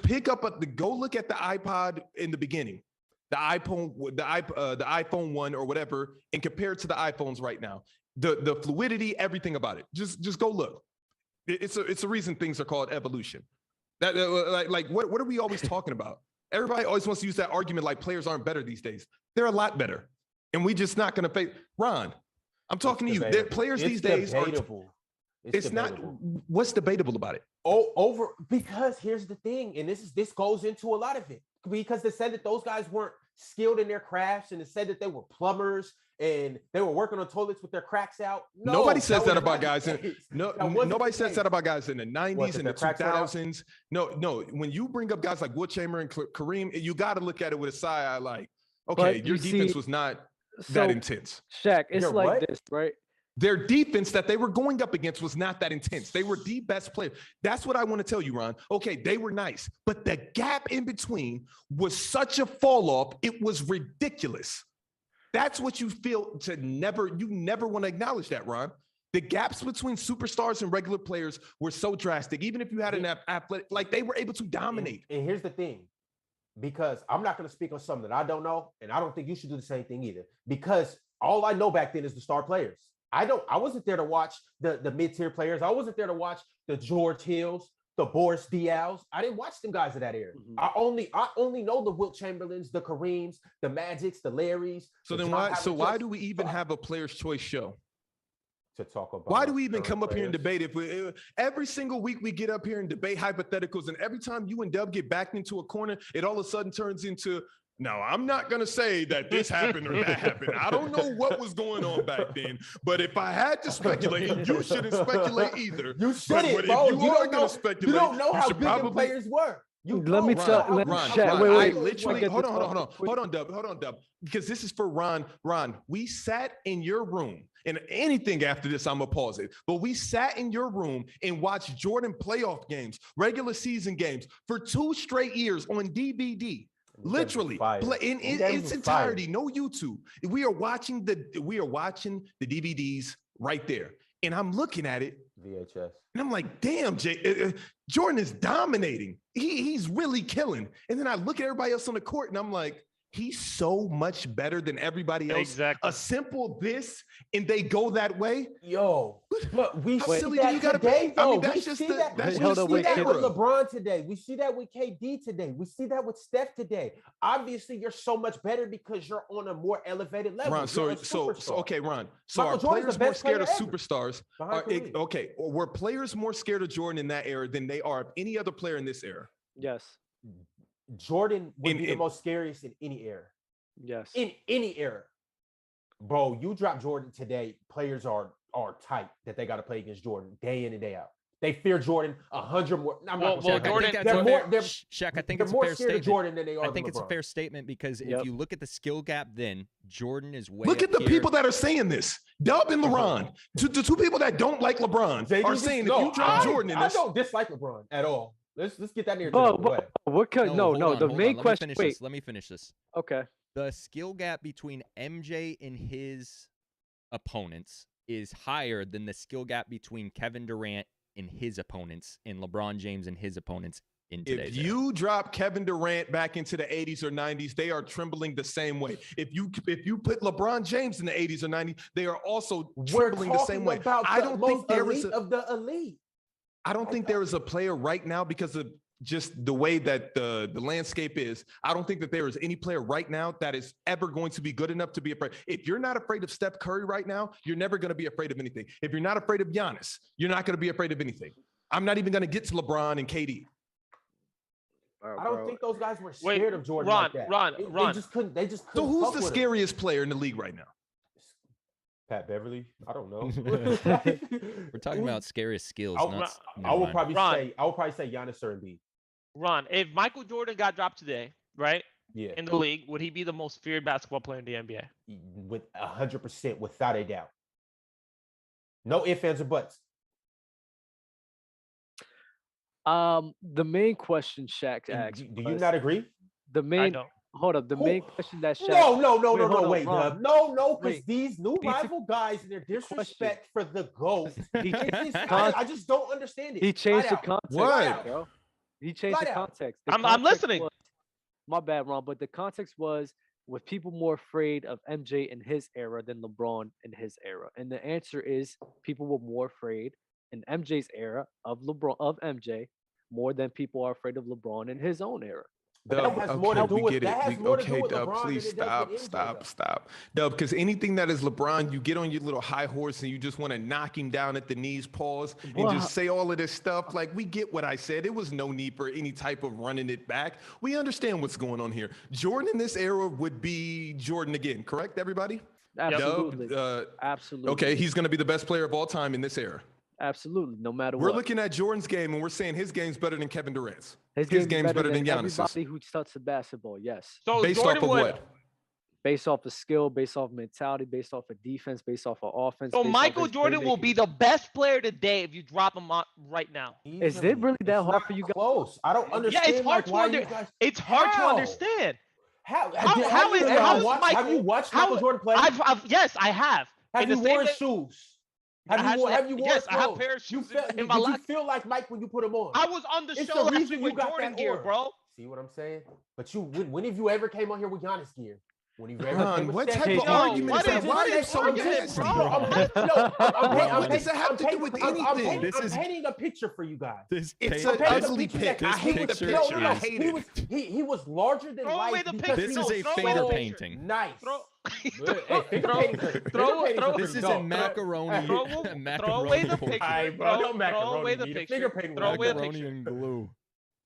pick up go look at the iPod in the beginning, the iPhone 1 or whatever, and compare it to the iPhones right now. The fluidity, everything about it. Just go look. It's a reason things are called evolution. That what are we always talking about? Everybody always wants to use that argument like players aren't better these days. They're a lot better, and we just not going to face. Ron, I'm talking to you. Players these days are. It's not. What's debatable about it? Because here's the thing, and this goes into a lot of it, because they said that those guys weren't skilled in their crafts, and they said that they were plumbers and they were working on toilets with their cracks out. Nobody says that about guys. Nobody says that about guys in the 90s and the 2000s. No. When you bring up guys like Will Chamberlain and Kareem, you got to look at it with a side eye, like, okay, your defense was not that intense. Shaq, it's like this, right? Their defense that they were going up against was not that intense. They were the best player. That's what I want to tell you, Ron. Okay, they were nice, but the gap in between was such a fall off. It was ridiculous. That's what you feel you never want to acknowledge that, Ron. The gaps between superstars and regular players were so drastic. Even if you had an athletic, like they were able to dominate. And here's the thing, because I'm not going to speak on something that I don't know, and I don't think you should do the same thing either, because all I know back then is the star players. I wasn't there to watch the mid-tier players. I wasn't there to watch the George Hills, the Boris Diaws. I didn't watch them guys at that era. I only know the Wilt Chamberlains, the Kareems, the Magics, the Larrys. So then why do we even have a Player's Choice show? To talk about. Why do we even come up here and debate? Every single week we get up here and debate hypotheticals, and every time you and Dub get backed into a corner, it all of a sudden turns into, now, I'm not going to say that this happened or that happened. I don't know what was going on back then, but if I had to speculate, and you shouldn't speculate either. You shouldn't, but bro. If you are going to speculate, you don't know how good the players were. Let me tell Ron. Hold on, Dub. Because this is for Ron. Ron, we sat in your room, and anything after this, I'm going to pause it. But we sat in your room and watched Jordan playoff games, regular season games, for 2 straight years on DVD. Literally, in its entirety, no YouTube. We are watching the DVDs right there, and I'm looking at it, VHS, and I'm like, damn, Jordan is dominating. He's really killing. And then I look at everybody else on the court, and I'm like, he's so much better than everybody else. Exactly. A simple this, and they go that way. Yo, but we How see silly do that you gotta today, be? though. I mean, We that's just see the that. that's We Hold just on, see the wait, that with era. LeBron today. We see that with KD today. We see that with Steph today. Obviously, you're so much better because you're on a more elevated level. Ron, You're a so superstar. okay, Ron. So Michael are Jordan's the players more best scared of player ever superstars? behind Kareem. Okay, or were players more scared of Jordan in that era than they are of any other player in this era? Yes. Jordan would be the In- most scariest in any era. Yes. In any era. Bro, you drop Jordan today, players are tight that they got to play against Jordan day in and day out. They fear Jordan 100 more. I'm Well, not gonna say Jordan- that. I think They're that's more. a fair, Shaq, I think They're it's a more fair scared of statement. Jordan than they are. I think it's a LeBron. fair statement because Yep. if you look at the skill gap, then Jordan is way. Look up at the here. people that are saying this. Dub and LeBron. The two people that don't like LeBron JD are just- saying no, if you drop Jordan in I this, don't dislike LeBron at all. Let's get that narrative But, out the way. what could no, hold on, the hold main on. question. Wait, Let me finish this. okay. The skill gap between MJ and his opponents is higher than the skill gap between Kevin Durant and his opponents and LeBron James and his opponents in today's if era. you drop Kevin Durant back into the 80s or 90s, they are trembling the same way. If you put LeBron James in the 80s or 90s, they are also We're trembling the same way. talking about I the don't most think there is elite a, of the elite. I don't think there is a player right now because of just the way that the landscape is. I don't think that there is any player right now that is ever going to be good enough to be afraid. If you're not afraid of Steph Curry right now, you're never going to be afraid of anything. If you're not afraid of Giannis, you're not going to be afraid of anything. I'm not even going to get to LeBron and KD. I don't think those guys were Wait, scared of Jordan Ron, like that. Ron. They just couldn't. They just couldn't. So who's fuck the with him. scariest player in the league right now? Pat Beverly? I don't know. We're talking about scariest skills. I, not, I never would mind. probably Ron. say Giannis or Embiid. Ron, if Michael Jordan got dropped today, right, Yeah, in the league, would he be the most feared basketball player in the NBA? with 100%, without a doubt. No ifs, ands, or buts. The main question Shaq asked. Do you was- not agree? The I main don't. hold up. The Who- main question that Shaq. Wait, Ron. Dub. No, because Wait. these new Easy rival guys and their question. disrespect for the GOAT. He I just don't understand it. He changed the Flat out. context, What? bro. He changed Flat the out. context. The I'm context listening. was- my bad, Ron. But the context was with people more afraid of MJ in his era than LeBron in his era, and the answer is people were more afraid in MJ's era of MJ more than people are afraid of LeBron in his own era. That has more to do we with- get that it. has more to do Okay, with Dub, LeBron please than it does stop, with MJ, stop, though. stop. Dub, because anything that is LeBron, you get on your little high horse and you just want to knock him down at the knees, pause, and Well, just say all of this stuff. Like, we get what I said. It was no need for any type of running it back. We understand what's going on here. Jordan in this era would be Jordan again, correct, everybody? Absolutely, Dub, absolutely. okay, he's going to be the best player of all time in this era. Absolutely, no matter We're what. looking at Jordan's game and we're saying his game's better than Kevin Durant's. His game's game's better than Giannis's. everybody who touched the basketball. Yes, So Based Jordan off of would. what? based off of skill, based off of mentality, based off of defense, based off of offense. So based off Michael his Jordan will be playmaking. the best player today if you drop him right now. Is it really that hard for you guys? Close. I don't Yeah, understand. it's hard to why under- you guys. It's hard to How? understand. How how you is- ever how is watched- Michael- Have you watched how- Michael Jordan play? Yes, I have. Have in you the same worn way- shoes? I Have you worn actually- worn yes, I have clothes? a pair of You shoes felt, in my did you locker. feel like Mike when you put them on? I was on the It's show the last reason week you with got Jordan that gear, aura. bro. See what I'm saying? But when have you ever came on here with Giannis gear? When have you ever Ron, came with what Steph type gear? of Yo, argument what is that? is- Why what are you is so argument, nasty? bro? I'm What does it have to do with anything? I'm This is- painting a picture for you guys. This It's pic- an painting this- a ugly picture pick. that- I hate the picture picture. is- I hate it. He was larger than Throw life. away the because picture. This he is was a throw away fader the painting. nice. Throw, Hey, finger throw- paintings are- finger throw- paintings throw- are This is dope. a macaroni. throw, a macaroni. throw away the board. picture. Aight, bro, don't Throw macaroni away the me. The picture. finger painting Throw was away the dope. Macaroni picture. and glue.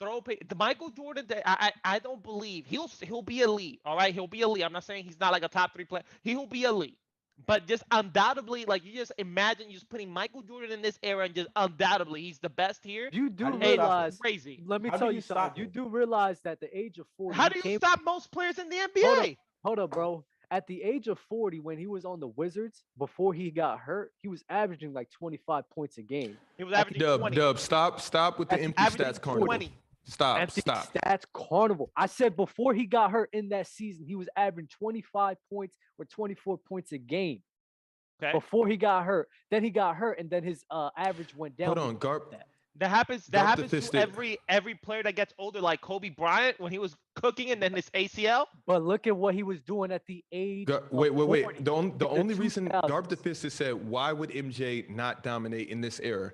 The Michael Jordan. I don't believe he'll be elite. All right, he'll be elite. I'm not saying he's not like a top 3 player. He will be elite. But just undoubtedly, like you just imagine you just putting Michael Jordan in this era and just undoubtedly he's the best here. You do How do you Hey, stop realize. crazy. Let me How do tell you you stop something. You him? do realize that the age of 40. How he do you came- stop most players in the Hold NBA? Hold up, bro. At the age of 40, when he was on the Wizards, before he got hurt, he was averaging like 25 points a game. He was averaging 20. Dub, stop with the That's empty averaging stats carnival. 20. Stop, Empty stop. stats carnival. I said before he got hurt in that season, he was averaging 25 points or 24 points a game. Okay. Before he got hurt. Then he got hurt, and then his average went down. Hold on, because of Garp. that. That happens Drop the to fisted. every player that gets older, like Kobe Bryant when he was cooking and then his ACL. But look at what he was doing at the age. Wait. of 40 The in only reason 2000s. Darb the Fisted said, why would MJ not dominate in this era?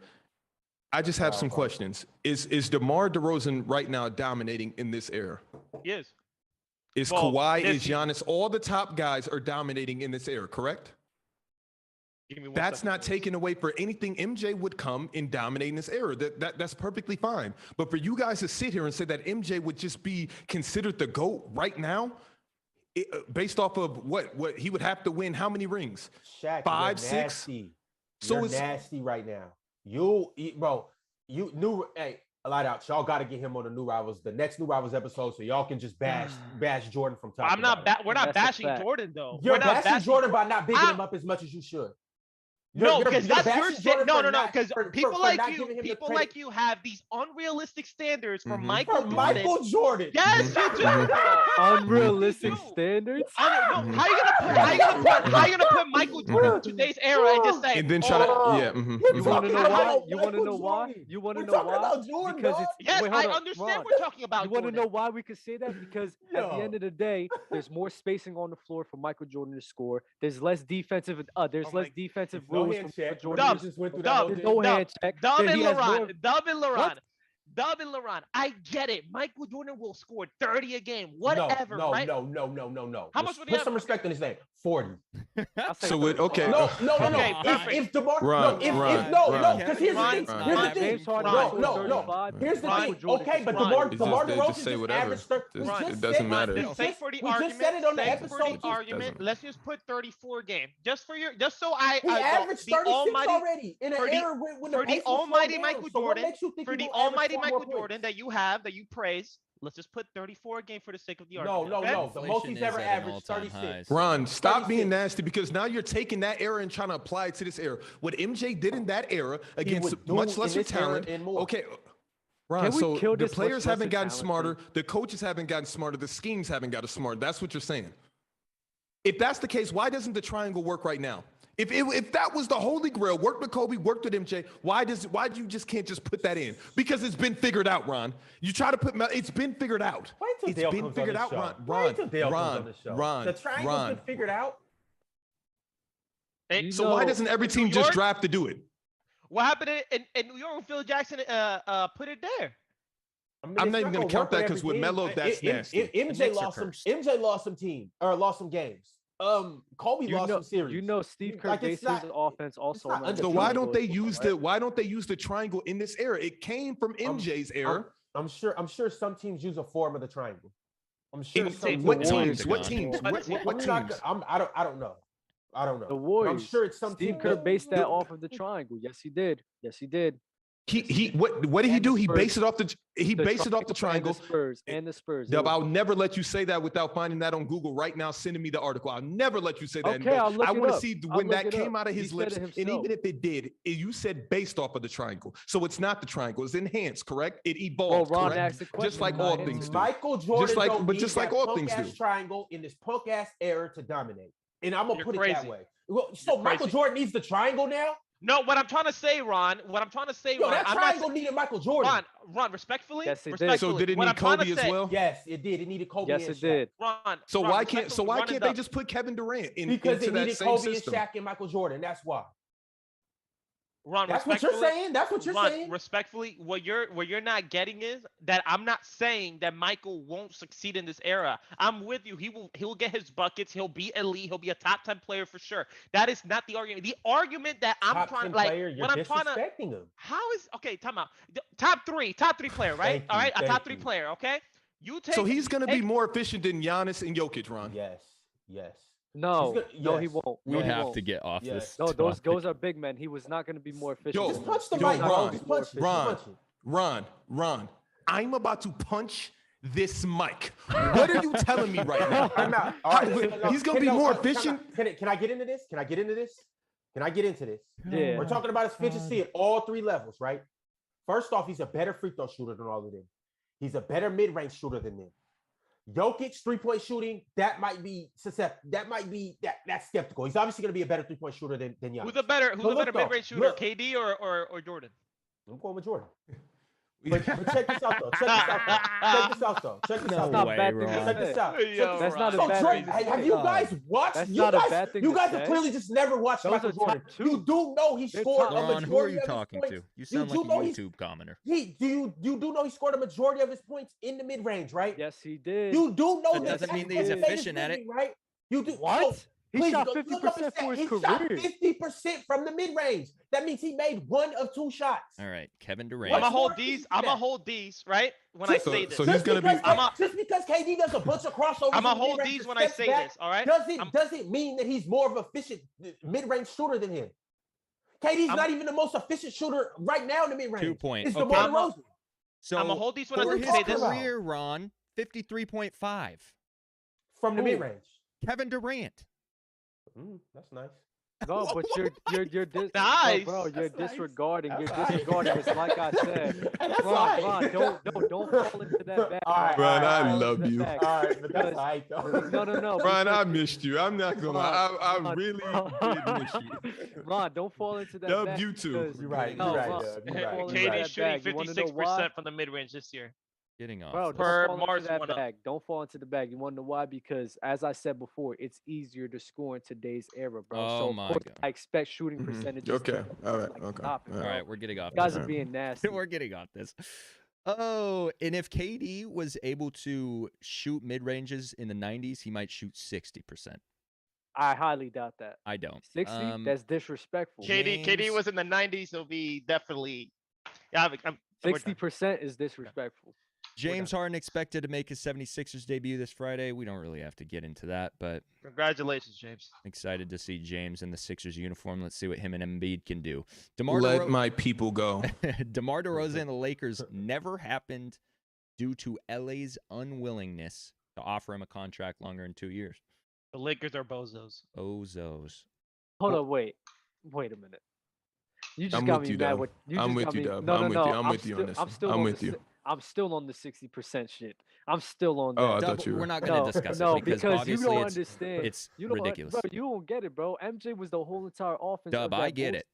I just have some questions. Is DeMar DeRozan right now dominating in this era? He is. Is Well, Kawhi, this- is Giannis, all the top guys are dominating in this era, correct? Give me one That's second, not please. taken away for anything. MJ would come and dominate in this era. That's perfectly fine. But for you guys to sit here and say that MJ would just be considered the GOAT right now, based off of what he would have to win, how many rings? Shaq, 5, you're 6? nasty. So You're it's nasty right now. Hey, light out. Y'all got to get him on the New Rivals, the next New Rivals episode, so y'all can just bash Jordan from top. I'm not. We're not That's a bashing fact. Jordan though. You're We're not bashing Jordan by not bigging I'm- him up as much as you should. No, You're because that's your bashing shit. Jordan No, for no, no. not- Because for people like not you, giving him the people credit. like you have these unrealistic standards for Mhm. Michael For Jordan. Michael Jordan. Yes, you do. bro. Unrealistic No. standards. I don't know. How you gonna put Michael Jordan in today's era and just say, and then try oh, to yeah. mhm, We're mhm. You want talking to know why? about You want to Michael know why? Jordan. You want to We're know talking why? about Jordan, Because dog. it's yes, wait, I hold on, understand Ron. we're talking about You want to Jordan. know why we could say that? Because at the Yo. end of the day, there's more spacing on the floor for Michael Jordan to score. There's less defensive. There's Oh less my- defensive No rules hand for check. Jordan. Dub, just went through Dub, that There's whole no thing. hand check. Dub Then and he has more- Laurent. Dub and Laurent. I get it. Michael Jordan will score 30 a game. Whatever, no, right? No. How much would he Put have? some respect in his name. 40. I'll say So it, okay. No. Okay, perfect. If DeMar, Ron, no, Ron, no, Ron. because here's the thing. Ron. Here's the If thing. James Harden Ron, scores no. 35, Here's the Ron, thing. Okay, but Ron. DeMar It's just- they DeRozan just say just whatever. averaged 30. Just- We it just doesn't said- matter. we Let's say just- for the we argument, just said it on the say for episode. the argument, doesn't- let's just put 34 game. Just so I He averaged the 36 almighty already in an for the- era when the for the pace was almighty slowed Michael down. So what Jordan, makes you think for he the will average almighty 4 more Michael points? Jordan that you have, that you praise, let's just put 34 a game for the sake of the No, argument. okay? no. The most he's Inflation ever is at an averaged, all-time 36. high. Ron, stop being 36. nasty because now you're taking that era and trying to apply it to this era. What MJ did in that era against would do much in lesser this era talent. and more. Okay. Ron, Can we so kill the this much players haven't lesser gotten talent smarter, thing? the coaches haven't gotten smarter, the schemes haven't gotten smarter. That's what you're saying. If that's the case, why doesn't the triangle work right now? If that was the holy grail, worked with Kobe, worked with MJ, why you just can't just put that in? Because it's been figured out, Ron. You try to put it's been figured out. Wait till It's Dale been comes on figured the out, show. Ron. Wait till Dale comes on Ron, the show. Ron, The triangle's Ron. been figured out. Hey, You So why know, doesn't every New team just York- draft to do it? what happened in New York when Phil Jackson put it there? I mean, I'm it's not even gonna work count that with 'cause every with team. Melo, that's nasty. The MJ Knicks are lost some. cursed. MJ lost some lost some games. Kobe lost some series. You know, Steve Kerr Like, it's based his not- offense also not around the So why undefeated. don't they triangle, use right? why don't they use the triangle in this era? It came from MJ's era. I'm sure some teams use a form of the triangle. I'm sure. In- some what the Warriors teams? What got teams? it. What I'm not teams? gonna- I don't know. I don't know. The But Warriors. I'm sure it's some Steve team Kerr that- based that off of the triangle. Yes, he did. Yes, he did. What did he And the do? He Spurs. based it off the triangle. And the Spurs. Dub, I'll never let you say that without finding that on Google right now, sending me the article. I'll never let you say that. Okay, I'll look I it want to up. see I'll when look that it came up. out of He his said lips. it And himself. even if it did, you said based off of the triangle. So it's not the triangle. It's enhanced, correct? It Well, evolved, Ron correct? asked the question. Just like Not all him. things do. Michael Jordan, like- don't but need just like that all punk things ass do. triangle in this punk ass era to dominate. And I'm gonna You're put it that crazy. way. Well, so You're Michael crazy. Jordan needs the triangle now. No, what I'm trying to say, Ron. What I'm trying to say, Yo, Ron. that I'm not triangle needed Michael Jordan. Ron, respectfully. Yes, it did. respectfully, So did it what need I'm trying Kobe to as say- well? Yes, it did. It needed Kobe. Yes, and it Shaq. did. Ron. So Ron, why respectfully, run can't it they up. just put Kevin Durant Because into it that needed same Kobe system? and Shaq and Michael Jordan. That's why. Ron, That's what you're respectfully- saying. That's what you're Ron, saying. respectfully, what you're not getting is that I'm not saying that Michael won't succeed in this era. I'm with you. He will get his buckets. He'll be elite. He'll be a top 10 player for sure. That is not the argument. The argument that I'm Top trying 10 like player, you're what I'm trying to disrespecting him. how is okay, time out. Top three player, right? Thank All you, right, a thank top 3 you. player, okay? You take So he's going to be take- more efficient than Giannis and Jokic, Ron. Yes. Yes. No, He's no, he yes. won't. We No, he have won't. to get off Yes. this. No, those topic. are big men. He was not going to be more efficient. Yo, than Just them. punch the Yo, mic, bro. Ron, Just punch it. Ron, Punch it. Ron, I'm about to punch this mic. What are you telling me right now? I'm out. All How- right, he's gonna be more efficient? Can I get into this? Can I get into this? Yeah. We're talking about his efficiency at all 3 levels, right? First off, he's a better free throw shooter than all of them. He's a better mid-range shooter than them. Jokic's 3-point shooting, that's skeptical. He's obviously going to be a better 3-point shooter than Giannis. Who's a better look, though, mid-range shooter, look. KD or Jordan? I'm going with Jordan. We- But check this out though. Check this out though. Check this No out. Not though. way, bad thing to Ron. Check this say. out. Check this out. That's not a So bad Jordan, thing to have say. you guys watched? That's you not a guys, bad thing you to guys say. have clearly just never watched Those Michael are Jordan. top two. You do know he They're scored top a two. Ron, who are majority you of his talking points. to? You sound do like a know he's- YouTube commenter. You do know he scored a majority of his points in the mid range, right? Yes, he did. You do know That that doesn't mean that that's he's what made his efficient at it. living, right? You do What? So, He please shot go look up his 50% for stats. his He shot career. 50% from the mid range. That means he made 1 of 2 shots. All right, Kevin I'm Durant. gonna What's hold more these. easy I'm than gonna that? hold these right when I Just- say this. so he's gonna be. Just because KD does a bunch of crossovers. I'm gonna in the hold mid-range these and when I steps say back, this. All right. Doesn't mean that he's more of an efficient mid-range shooter than him. KD's I'm- not even the most efficient shooter right now in the mid-range. 2 point. It's Okay. DeMar I'm a- DeRozan. So I'm gonna hold these when I for What his say this. about? career, Ron, 53.5. From the Who? mid-range. Kevin Durant. That's nice. No, but you're Nice. bro, you're That's nice. disregarding. You're That's nice. disregarding. It's like I said. That's Ron, nice. don't fall into that bag. All right, Ron, all I right, love you. All right, but that's Because- all right though. No. Ron, I because- missed you. I'm not gonna lie. I Ron, really did miss you. Ron, don't fall into that Dub bag. YouTube. because- You're right. No, You're right. Ron, Dub, don't you're right, fall you're into right. KD's that shooting bag. You wanna know 56% why? from the mid range this year. Getting off. Bro, this. Per don't fall Mars into that went up. bag. Don't fall into the bag. You want to know why? Because as I said before, it's easier to score in today's era, bro. Oh so of my course, God. I expect shooting Mhm. percentages. Okay. to All right. like, Okay. stop it, All All bro. right, we're getting off You guys this. are being nasty. We're getting off this. Oh, and if KD was able to shoot mid ranges in the 90s, he might shoot 60%. I highly doubt that. I don't. 60? That's disrespectful. KD James- was in the 90s. It'll be definitely. Yeah, we're done. 60% is disrespectful. James Harden expected to make his 76ers debut this Friday. We don't really have to get into that, but Congratulations, James. excited to see James in the Sixers uniform. Let's see what him and Embiid can do. DeMar Let my people go. DeMar DeRozan and the Lakers never happened due to LA's unwillingness to offer him a contract longer than 2 years. The Lakers are bozos. Ozos. Hold on, wait a minute. You just I'm got with me you, mad Dub. with you. I'm just with got you, me. Dub. No, I'm no, with no. you. I'm with you on this. I'm still I'm on with the you. I'm still on the 60% shit. I'm still on that. Oh, I Dub, thought you we're were. not going no, to discuss no, it because you obviously don't it's understand. it's You know what, ridiculous. bro? You don't get it, bro. MJ was the whole entire offense. Dub, of I that get Bulls it.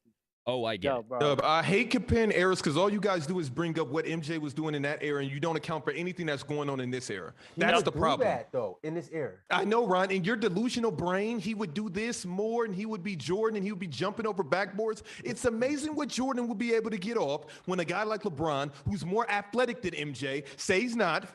Oh, I get team. it. Bro. Dub, I hate comparing eras because all you guys do is bring up what MJ was doing in that era, and you don't account for anything that's going on in this era. He That's would the do problem. that, though, in this era. I know, Ron. In your delusional brain, he would do this more, and he would be Jordan, and he would be jumping over backboards. It's amazing what Jordan would be able to get off when a guy like LeBron, who's more athletic than MJ, say he's not.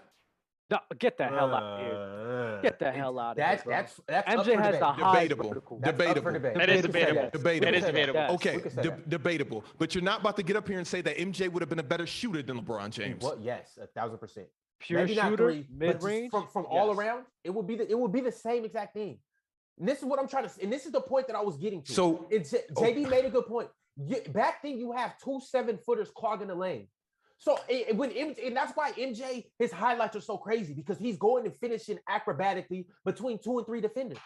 No, get the hell out of here. Get the hell out of That's here, bro. that's up MJ for has debate. the highest Debatable. vertical. That's up for Debatable. debate. That is We can say debatable. that. Debatable. That is We can say that. debatable. Yes. Okay, We can say that. debatable. But you're not about to get up here and say that MJ would have been a better shooter than LeBron James. Well, yes, 1,000%. Pure Maybe not shooter, three, but just mid-range. from all Yes. around, it would be the same exact thing. And this is what I'm trying to, and this is the point that I was getting to. So, It's JB made a good point. Back then, you have 2 7-footers clogging the lane. So and that's why MJ, his highlights are so crazy because he's going and finishing acrobatically between 2 and 3 defenders.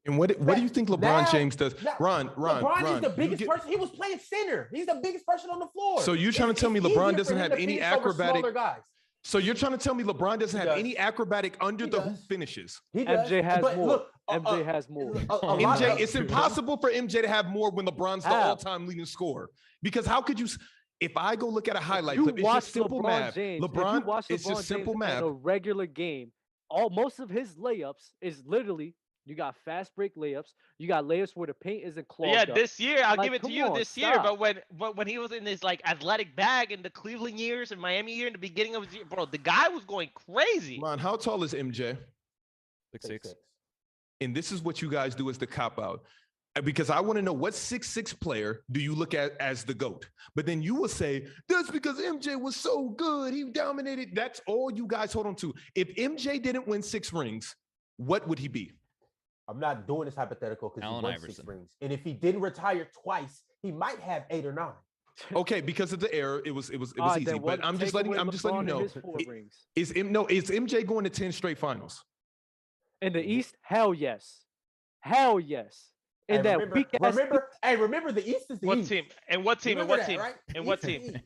and what do you think LeBron Now- James does? now, Ron, LeBron is the you biggest get- person. He was playing center. He's the biggest person on the floor. So you're trying to tell me It's LeBron easier doesn't for him have to any finish over acrobatic- smaller guys. So you're trying to tell me LeBron doesn't He have does. any acrobatic under He the hoop does. finishes? He does. MJ has But more. look, MJ has more. a lot MJ, of- it's impossible for MJ to have more when LeBron's the How? all-time leading scorer. Because how could you? If I go look at a highlight You clip, it's watch just simple LeBron math. James. If you LeBron, watch it's LeBron just simple James math. in a regular game, most of his layups is literally you got fast break layups. You got layups where the paint isn't clogged Yeah, up. this year I'll Like, give it to come you on, this year. stop. But when he was in his like athletic bag in the Cleveland years and Miami year in the beginning of his year, bro, the guy was going crazy. Ron, how tall is MJ? 6'6". And this is what you guys do as the cop out. Because I want to know what 6'6" player do you look at as the GOAT? But then you will say, that's because MJ was so good. He dominated. That's all you guys hold on to. If MJ didn't win 6 rings, what would he be? I'm not doing this hypothetical because he Allen won Iverson. 6 rings. And if he didn't retire twice, he might have 8 or 9. Okay, because of the error, it was All easy. right, then But what- I'm just take letting away you LeBron and know. his 4 It- rings. Is MJ going to 10 straight finals? In the East, hell yes. Hell yes. In Hey, that remember, weak ass remember the East is the What East. team? And what team? And Remember what that, team? right? And what East is team?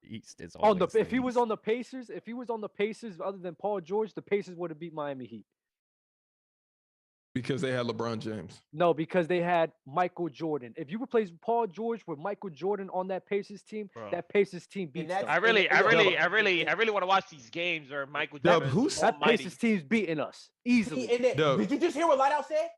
East. East is on the always if he was East. on the Pacers, if he was on the Pacers other than Paul George, the Pacers would have beat Miami Heat. Because they had LeBron James. No, because they had Michael Jordan. If you replace Paul George with Michael Jordan on that Pacers team, Bro. that Pacers team beats that's- them. I really Dub, want to watch these games or Michael Dub, Jordan. who's- That almighty. Pacers team's beating us easily. Dub. Did you just hear what Lightout said?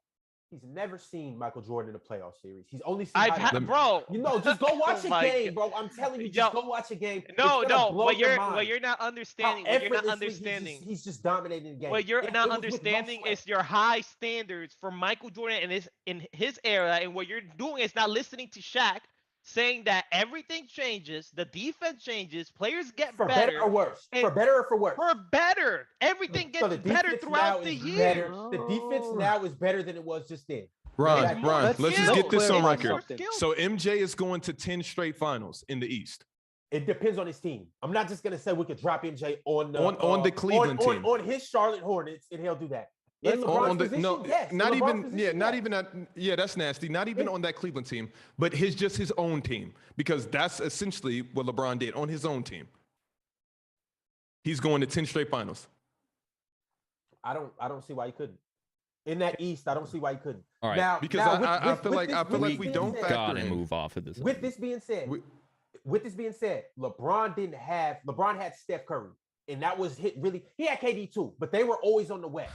He's never seen Michael Jordan in a playoff series. He's only seen. I've highlights. had, bro. You know, just go watch Oh a my game, God. bro. I'm telling you, Yo, just go watch a game. No, It's gonna no. blow What your you're mind. what you're not understanding. How What you're not effortlessly understanding. He's just dominating the game. What you're It not was with no understanding sweat. is your high standards for Michael Jordan and in his era, and what you're doing is not listening to Shaq saying that everything changes, the defense changes, players get for better or worse. and- For better or for worse. For better, everything So gets the better defense throughout now the is year. better. The defense now is better than it was just then. Ron, Let's let's just get this on clarify record. something. So MJ is going to 10 straight finals in the East. It depends on his team. I'm not just gonna say we could drop MJ on the On the Cleveland team. on his Charlotte Hornets, and he'll do that. In LeBron's position, yes. not In even LeBron's position, not yes. even that. Yeah, that's nasty. Not even on that Cleveland team, but his own team, because that's essentially what LeBron did on his own team. He's going to 10 straight finals. I don't see why he couldn't. In that East, I don't see why he couldn't. All right. Now, Because now, I with- feel with like this- I feel with like this we being don't said- factor Gotta in. move off of this. With this being said, LeBron had Steph Curry, and that was really. He had KD too, but they were always on the West.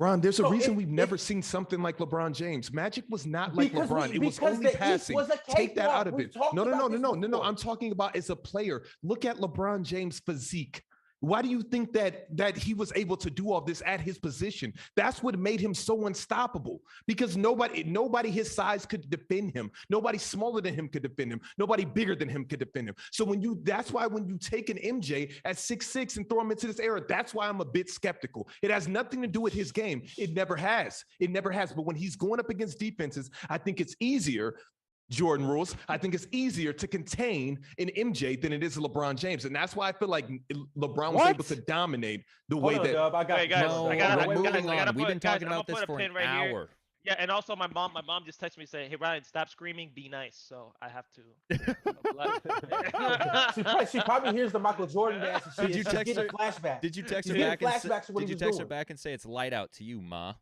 Ron, there's a So reason if- we've never seen something like LeBron James. Magic was not like Because LeBron. It was because only the East passing. was a Take that cakewalk. out of We've it. talked No. about this before. I'm talking about as a player. Look at LeBron James' physique. Why do you think that he was able to do all this at his position? That's what made him so unstoppable. Because nobody his size could defend him. Nobody smaller than him could defend him. Nobody bigger than him could defend him. So that's why when you take an MJ at 6'6" and throw him into this era, that's why I'm a bit skeptical. It has nothing to do with his game. It never has. It never has. But when he's going up against defenses, I think it's easier. Jordan rules. I think it's easier to contain an MJ than it is LeBron James, and that's why I feel like LeBron was able to dominate the way that. Dub, I got Hey, you. guys, No, I gotta we're moving put- on. We've been guys, talking I'm about gonna this put a for pin an right here. hour. Yeah, and also my mom just texted me saying, "Hey Ryan, stop screaming, be nice." So I have to. She probably hears the Michael Jordan dance. And Did you she's text getting her- flashbacks. Did you text She's her getting back and flashbacks of what did he you was text her doing. back and say it's light out to you, ma?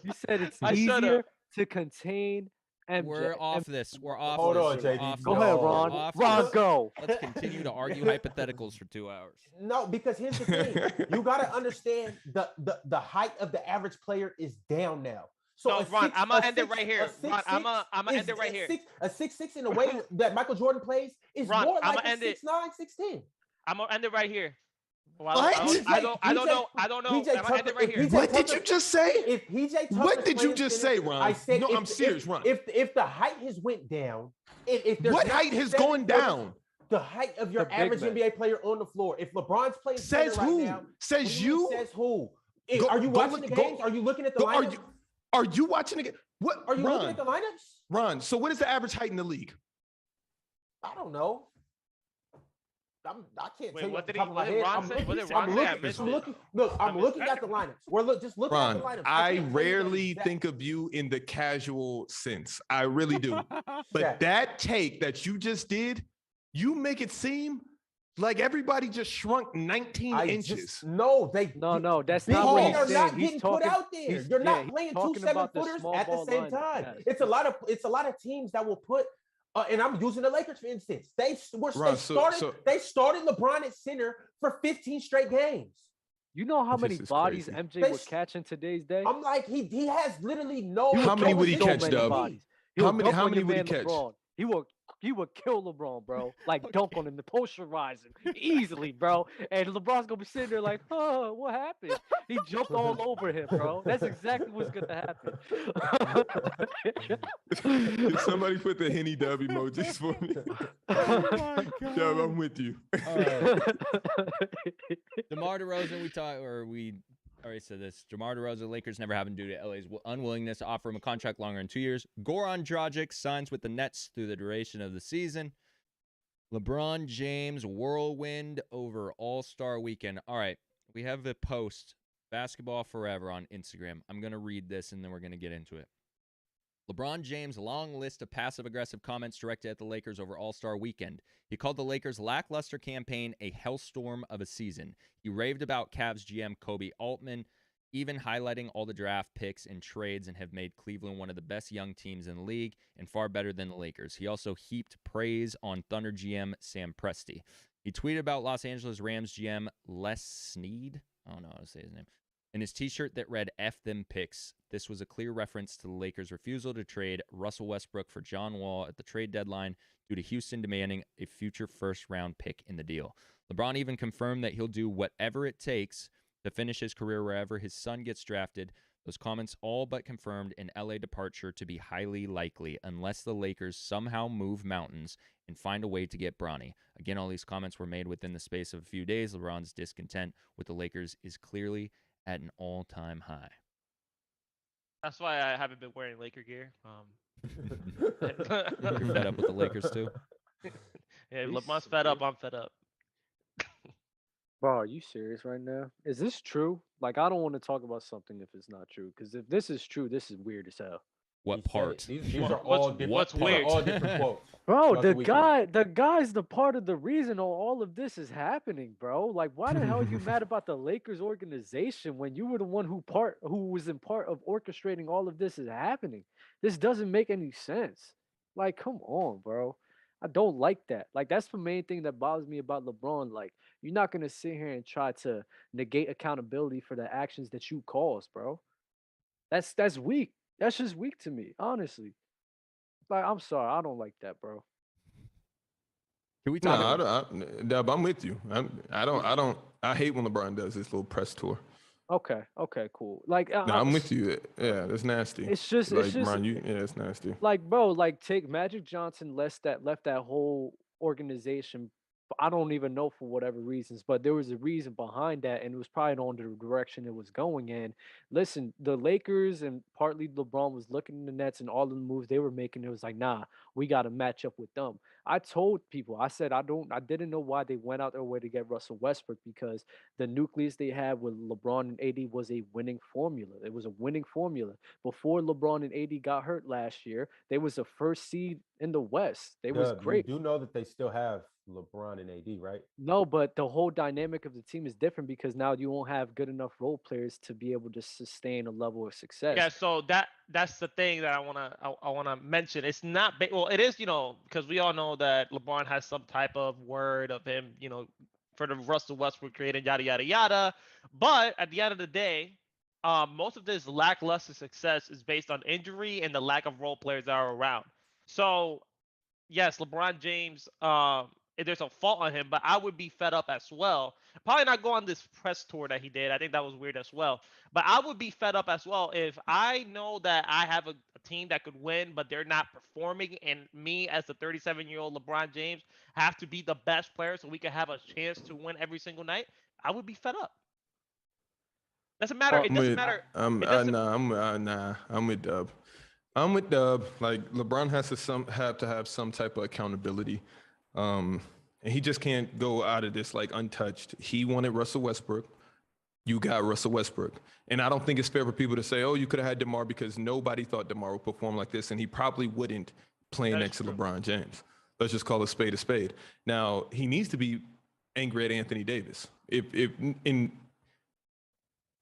You said it's I shut easier up. to contain MJ. We're off this. We're off Hold this. on, We're JD. off Go this. ahead, We're Ron. off Ron, this. go. Let's continue to argue hypotheticals for 2 hours. No, because here's the thing. You got to understand the height of the average player is down now. So, a Ron, I'ma a end it right here. a Ron, 6'6" I'ma end it right here. A 6'6" in the way that Michael Jordan plays is Ron, more I'ma like a end it. 6'9", 6'10". I'm gonna end it right here. Well, What? I don't know. I'm gonna end it right here. What did you just say? If PJ Tucker What did you playing just center, say, Ron? I said No, if, I'm serious, Ron. If the height has went down, if there's What not height has 7 gone footers, down? The height of your The big average man. NBA player on the floor. If LeBron's playing Says center right who? now, what do Says you mean you? says who? Go- Are you go watching look- the go- games? Are you looking at the Are lineups? you watching again? What? Are you Ron, looking at the lineups? Ron, so what is the average height in the league? I don't know. I can't Wait, tell you what off the did top he- of my what did head. Ron I'm say? looking. What did I'm Ron say? I looking. missed I'm it. looking. Look, I'm looking at the lineups. We're just looking at the Ron, lineups. I can't tell you the rarely exact- think of you in the casual sense. I really do. But Yeah. that take that you just did, you make it seem like everybody just shrunk 19 inches. No, No, that's big not what men he's are saying. not He's getting put talking- out there. he's- You're yeah, not he's playing two talking 7 about the footers small at the ball same lineup, time. yes. It's a lot of teams that will put. And I'm using the Lakers for instance. They Ron, started LeBron at center for 15 straight games. You know how This many is bodies crazy. MJ They would s- catch in today's day? I'm like he has literally no. How many would he no catch, many Dub? bodies. He How would many- dunk how on many your would he man catch? LeBron. He would kill LeBron, bro. Like dunk on him, the posterize him easily, bro. And LeBron's gonna be sitting there like, oh, what happened? He jumped all over him, bro. That's exactly what's gonna happen. Somebody put the Henny Dub emojis for me. Dub, I'm with you. All right. DeMar DeRozan, we already said this. DeMar DeRozan, Lakers never happened due to LA's unwillingness to offer him a contract longer than 2 years. Goran Dragic signs with the Nets through the duration of the season. LeBron James whirlwind over All-Star weekend. All right, we have a post, Basketball Forever on Instagram. I'm going to read this and then we're going to get into it. LeBron James' long list of passive-aggressive comments directed at the Lakers over All-Star Weekend. He called the Lakers' lackluster campaign a hellstorm of a season. He raved about Cavs GM Kobe Altman, even highlighting all the draft picks and trades, and have made Cleveland one of the best young teams in the league and far better than the Lakers. He also heaped praise on Thunder GM Sam Presti. He tweeted about Los Angeles Rams GM Les Snead. I don't know how to say his name. In his t-shirt that read F them picks. This was a clear reference to the Lakers' refusal to trade Russell Westbrook for John Wall at the trade deadline due to Houston demanding a future first-round pick in the deal. LeBron even confirmed that he'll do whatever it takes to finish his career wherever his son gets drafted. Those comments all but confirmed an LA departure to be highly likely unless the Lakers somehow move mountains and find a way to get Bronny. Again, all these comments were made within the space of a few days. LeBron's discontent with the Lakers is clearly at an all-time high. That's why I haven't been wearing Laker gear. You're fed up with the Lakers too? Yeah, LeBron's fed up. I'm fed up. Bro, are you serious right now? Is this true? Like, I don't want to talk about something if it's not true. Because if this is true, this is weird as hell. What part? These are all different. What's weird? All different quotes. Bro, throughout weekend. the guy's the part of the reason all of this is happening, bro. Like, why the hell are you mad about the Lakers organization when you were the one who was in part of orchestrating all of this is happening? This doesn't make any sense. Like, come on, bro. I don't like that. Like, that's the main thing that bothers me about LeBron. Like, you're not gonna sit here and try to negate accountability for the actions that you caused, bro. That's weak. That's just weak to me, honestly. Like, I'm sorry, I don't like that, bro. Can we No, talk? Dub, I'm with you. I hate when LeBron does this little press tour. Okay, cool. Like, No, I'm with you. Yeah, that's nasty. It's just, Ron, it's nasty. like, bro, like, take Magic Johnson left that whole organization. I don't even know for whatever reasons, but there was a reason behind that, and it was probably on the direction it was going in. Listen, the Lakers and partly LeBron was looking in the Nets and all of the moves they were making. It was like, nah, we got to match up with them. I told people, I said, I didn't know why they went out their way to get Russell Westbrook, because the nucleus they had with LeBron and AD was a winning formula. It was a winning formula. Before LeBron and AD got hurt last year, they was the first seed in the West. They was great. You do know that they still have LeBron and AD, right? No, but the whole dynamic of the team is different because now you won't have good enough role players to be able to sustain a level of success. Yeah, so that's the thing that I wanna mention. It's not well, it is, because we all know that LeBron has some type of word of him, for the Russell Westbrook trade and yada yada yada. But at the end of the day, most of this lackluster success is based on injury and the lack of role players that are around. So yes, LeBron James, there's a fault on him, but I would be fed up as well. Probably not go on this press tour that he did. I think that was weird as well. But I would be fed up as well if I know that I have a team that could win, but they're not performing, and me as the 37-year-old LeBron James have to be the best player so we can have a chance to win every single night. I would be fed up. Doesn't matter. It doesn't matter. I'm with Dub. I'm with Dub. Like, LeBron has to have some type of accountability. And he just can't go out of this like untouched. He wanted Russell Westbrook. You got Russell Westbrook. And I don't think it's fair for people to say, oh, you could have had DeMar, because nobody thought DeMar would perform like this, and he probably wouldn't playing next to LeBron James. Let's just call a spade a spade. Now, he needs to be angry at Anthony Davis.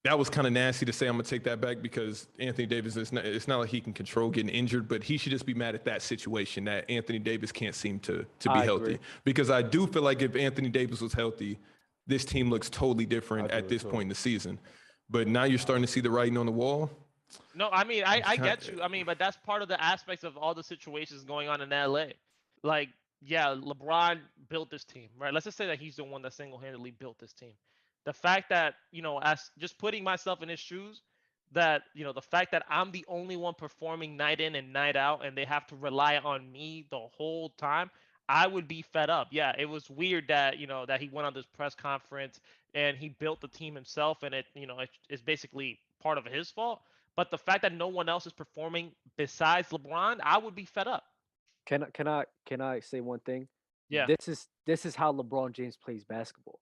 That was kind of nasty to say. I'm going to take that back, because Anthony Davis, it's not like he can control getting injured, but he should just be mad at that situation that Anthony Davis can't seem to be healthy. Agree. Because I do feel like if Anthony Davis was healthy, this team looks totally different at this point in the season. But now you're starting to see the writing on the wall. No, I mean, I get you. I mean, but that's part of the aspects of all the situations going on in LA. Like, yeah, LeBron built this team, right? Let's just say that he's the one that single-handedly built this team. The fact that, as just putting myself in his shoes, that, the fact that I'm the only one performing night in and night out, and they have to rely on me the whole time, I would be fed up. Yeah, it was weird that, that he went on this press conference and he built the team himself, and it's basically part of his fault. But the fact that no one else is performing besides LeBron, I would be fed up. Can I say one thing? Yeah. This is how LeBron James plays basketball.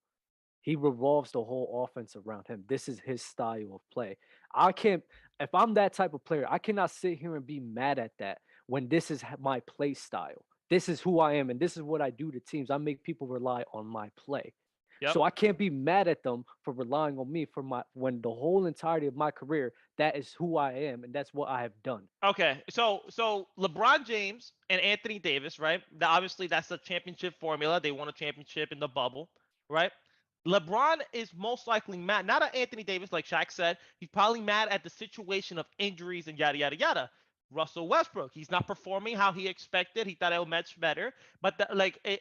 He revolves the whole offense around him. This is his style of play. I can't, if I'm that type of player, I cannot sit here and be mad at that when this is my play style. This is who I am, and this is what I do to teams. I make people rely on my play. Yep. So I can't be mad at them for relying on me for when the whole entirety of my career, that is who I am, and that's what I have done. Okay, so LeBron James and Anthony Davis, right? Obviously, that's the championship formula. They won a championship in the bubble, right? LeBron is most likely mad, not at Anthony Davis, like Shaq said. He's probably mad at the situation of injuries and yada, yada, yada. Russell Westbrook, he's not performing how he expected. He thought it would much better. But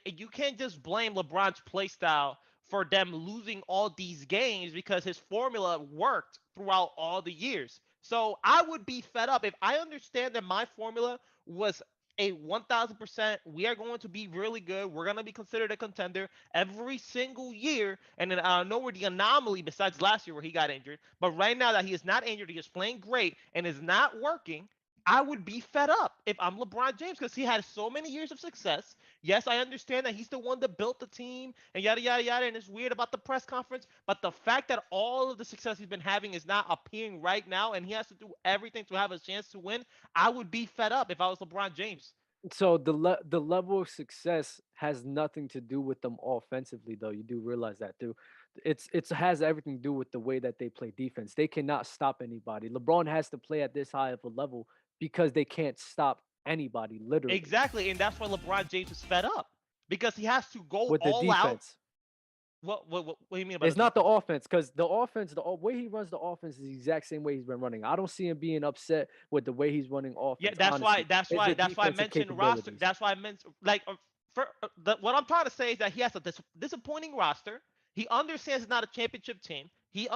you can't just blame LeBron's play style for them losing all these games because his formula worked throughout all the years. So I would be fed up if I understand that my formula was a 1000%. We are going to be really good. We're going to be considered a contender every single year. And then I know we're the anomaly besides last year where he got injured. But right now that he is not injured, he is playing great and is not working. I would be fed up if I'm LeBron James because he had so many years of success. Yes, I understand that he's the one that built the team and yada, yada, yada. And it's weird about the press conference. But the fact that all of the success he's been having is not appearing right now and he has to do everything to have a chance to win, I would be fed up if I was LeBron James. So the level of success has nothing to do with them offensively, though. You do realize that, too. It has everything to do with the way that they play defense. They cannot stop anybody. LeBron has to play at this high of a level because they can't stop anybody, literally. Exactly, and that's why LeBron James is fed up because he has to go with the all out. defense. What do you mean about it's not the offense? Because the offense, the way he runs the offense is the exact same way he's been running. I don't see him being upset with the way he's running offense. Yeah, that's honestly. why I mentioned roster. That's why I meant what I'm trying to say is that he has a disappointing roster. He understands it's not a championship team. He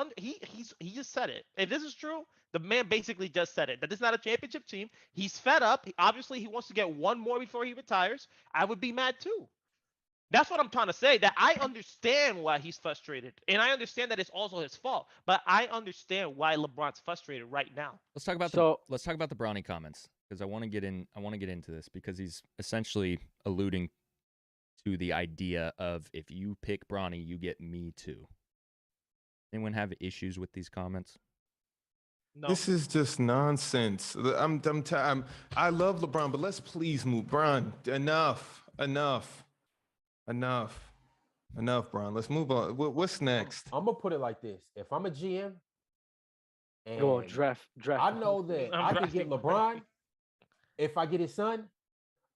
just said it. If this is true, the man basically just said it. That this is not a championship team. He's fed up. Obviously, he wants to get one more before he retires. I would be mad too. That's what I'm trying to say. That I understand why he's frustrated, and I understand that it's also his fault. But I understand why LeBron's frustrated right now. Let's talk about the Bronny comments because I want to get into this because he's essentially alluding to the idea of if you pick Bronny, you get me too. Anyone have issues with these comments? No. This is just nonsense. I love LeBron, but let's please move. Bron, enough, Bron. Let's move on. What's next? I'm gonna put it like this: if I'm a GM, and draft, I know that I can get LeBron. If I get his son,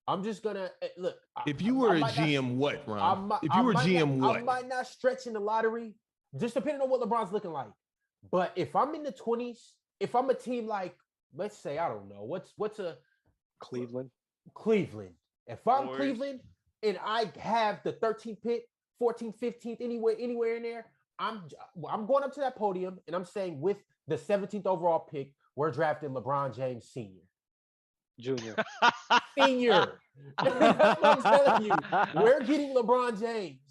I'm just gonna look. If you were a GM, what, Ron? If you were GM, what? I might not stretch in the lottery, just depending on what LeBron's looking like. But if I'm in the 20s, if I'm a team like, let's say, I don't know, what's a Cleveland. If I'm Cleveland and I have the 13th pick, 14th, 15th, anywhere in there, I'm going up to that podium and I'm saying with the 17th overall pick, we're drafting LeBron James Sr. Junior. Senior. That's what I'm telling you. We're getting LeBron James.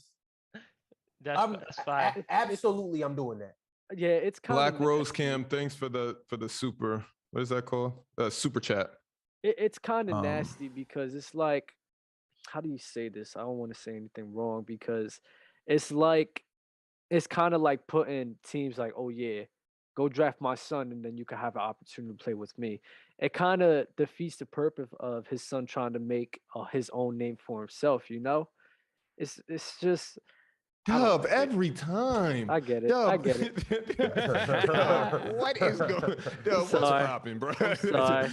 That's fine. Absolutely, I'm doing that. Yeah, it's kind Black of Rose Cam. Thanks for the super. What is that called? Super chat. It's kind of nasty because it's like, how do you say this? I don't want to say anything wrong because it's kind of like putting teams like, oh yeah, go draft my son and then you can have an opportunity to play with me. It kind of defeats the purpose of his son trying to make his own name for himself. You know, it's just. Dub every time. I get it. Dub. I get it. What is going? Dub, what's popping, bro? Sorry.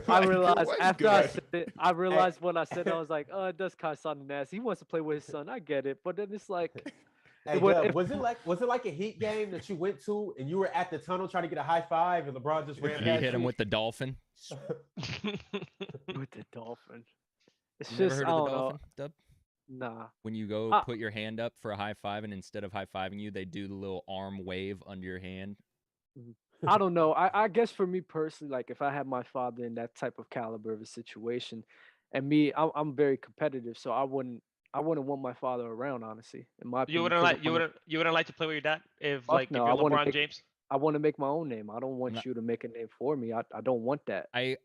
I realized after I said it. I realized when I said it, I was like, "Oh, it does kind of sound nasty. He wants to play with his son. I get it." But then it's like, hey, Dub, was it like a Heat game that you went to and you were at the tunnel trying to get a high five and LeBron just ran past hit him with the dolphin. With the dolphin. It's You just never heard of the dolphin, Dub? Nah. When you go put your hand up for a high five, and instead of high fiving you, they do the little arm wave under your hand. I don't know. I guess for me personally, like if I had my father in that type of caliber of a situation, and me, I'm very competitive, so I wouldn't want my father around. Honestly, in my opinion, you wouldn't like to play with your dad if no, if you're LeBron James. I want to make my own name. I don't want you to make a name for me. I don't want that. I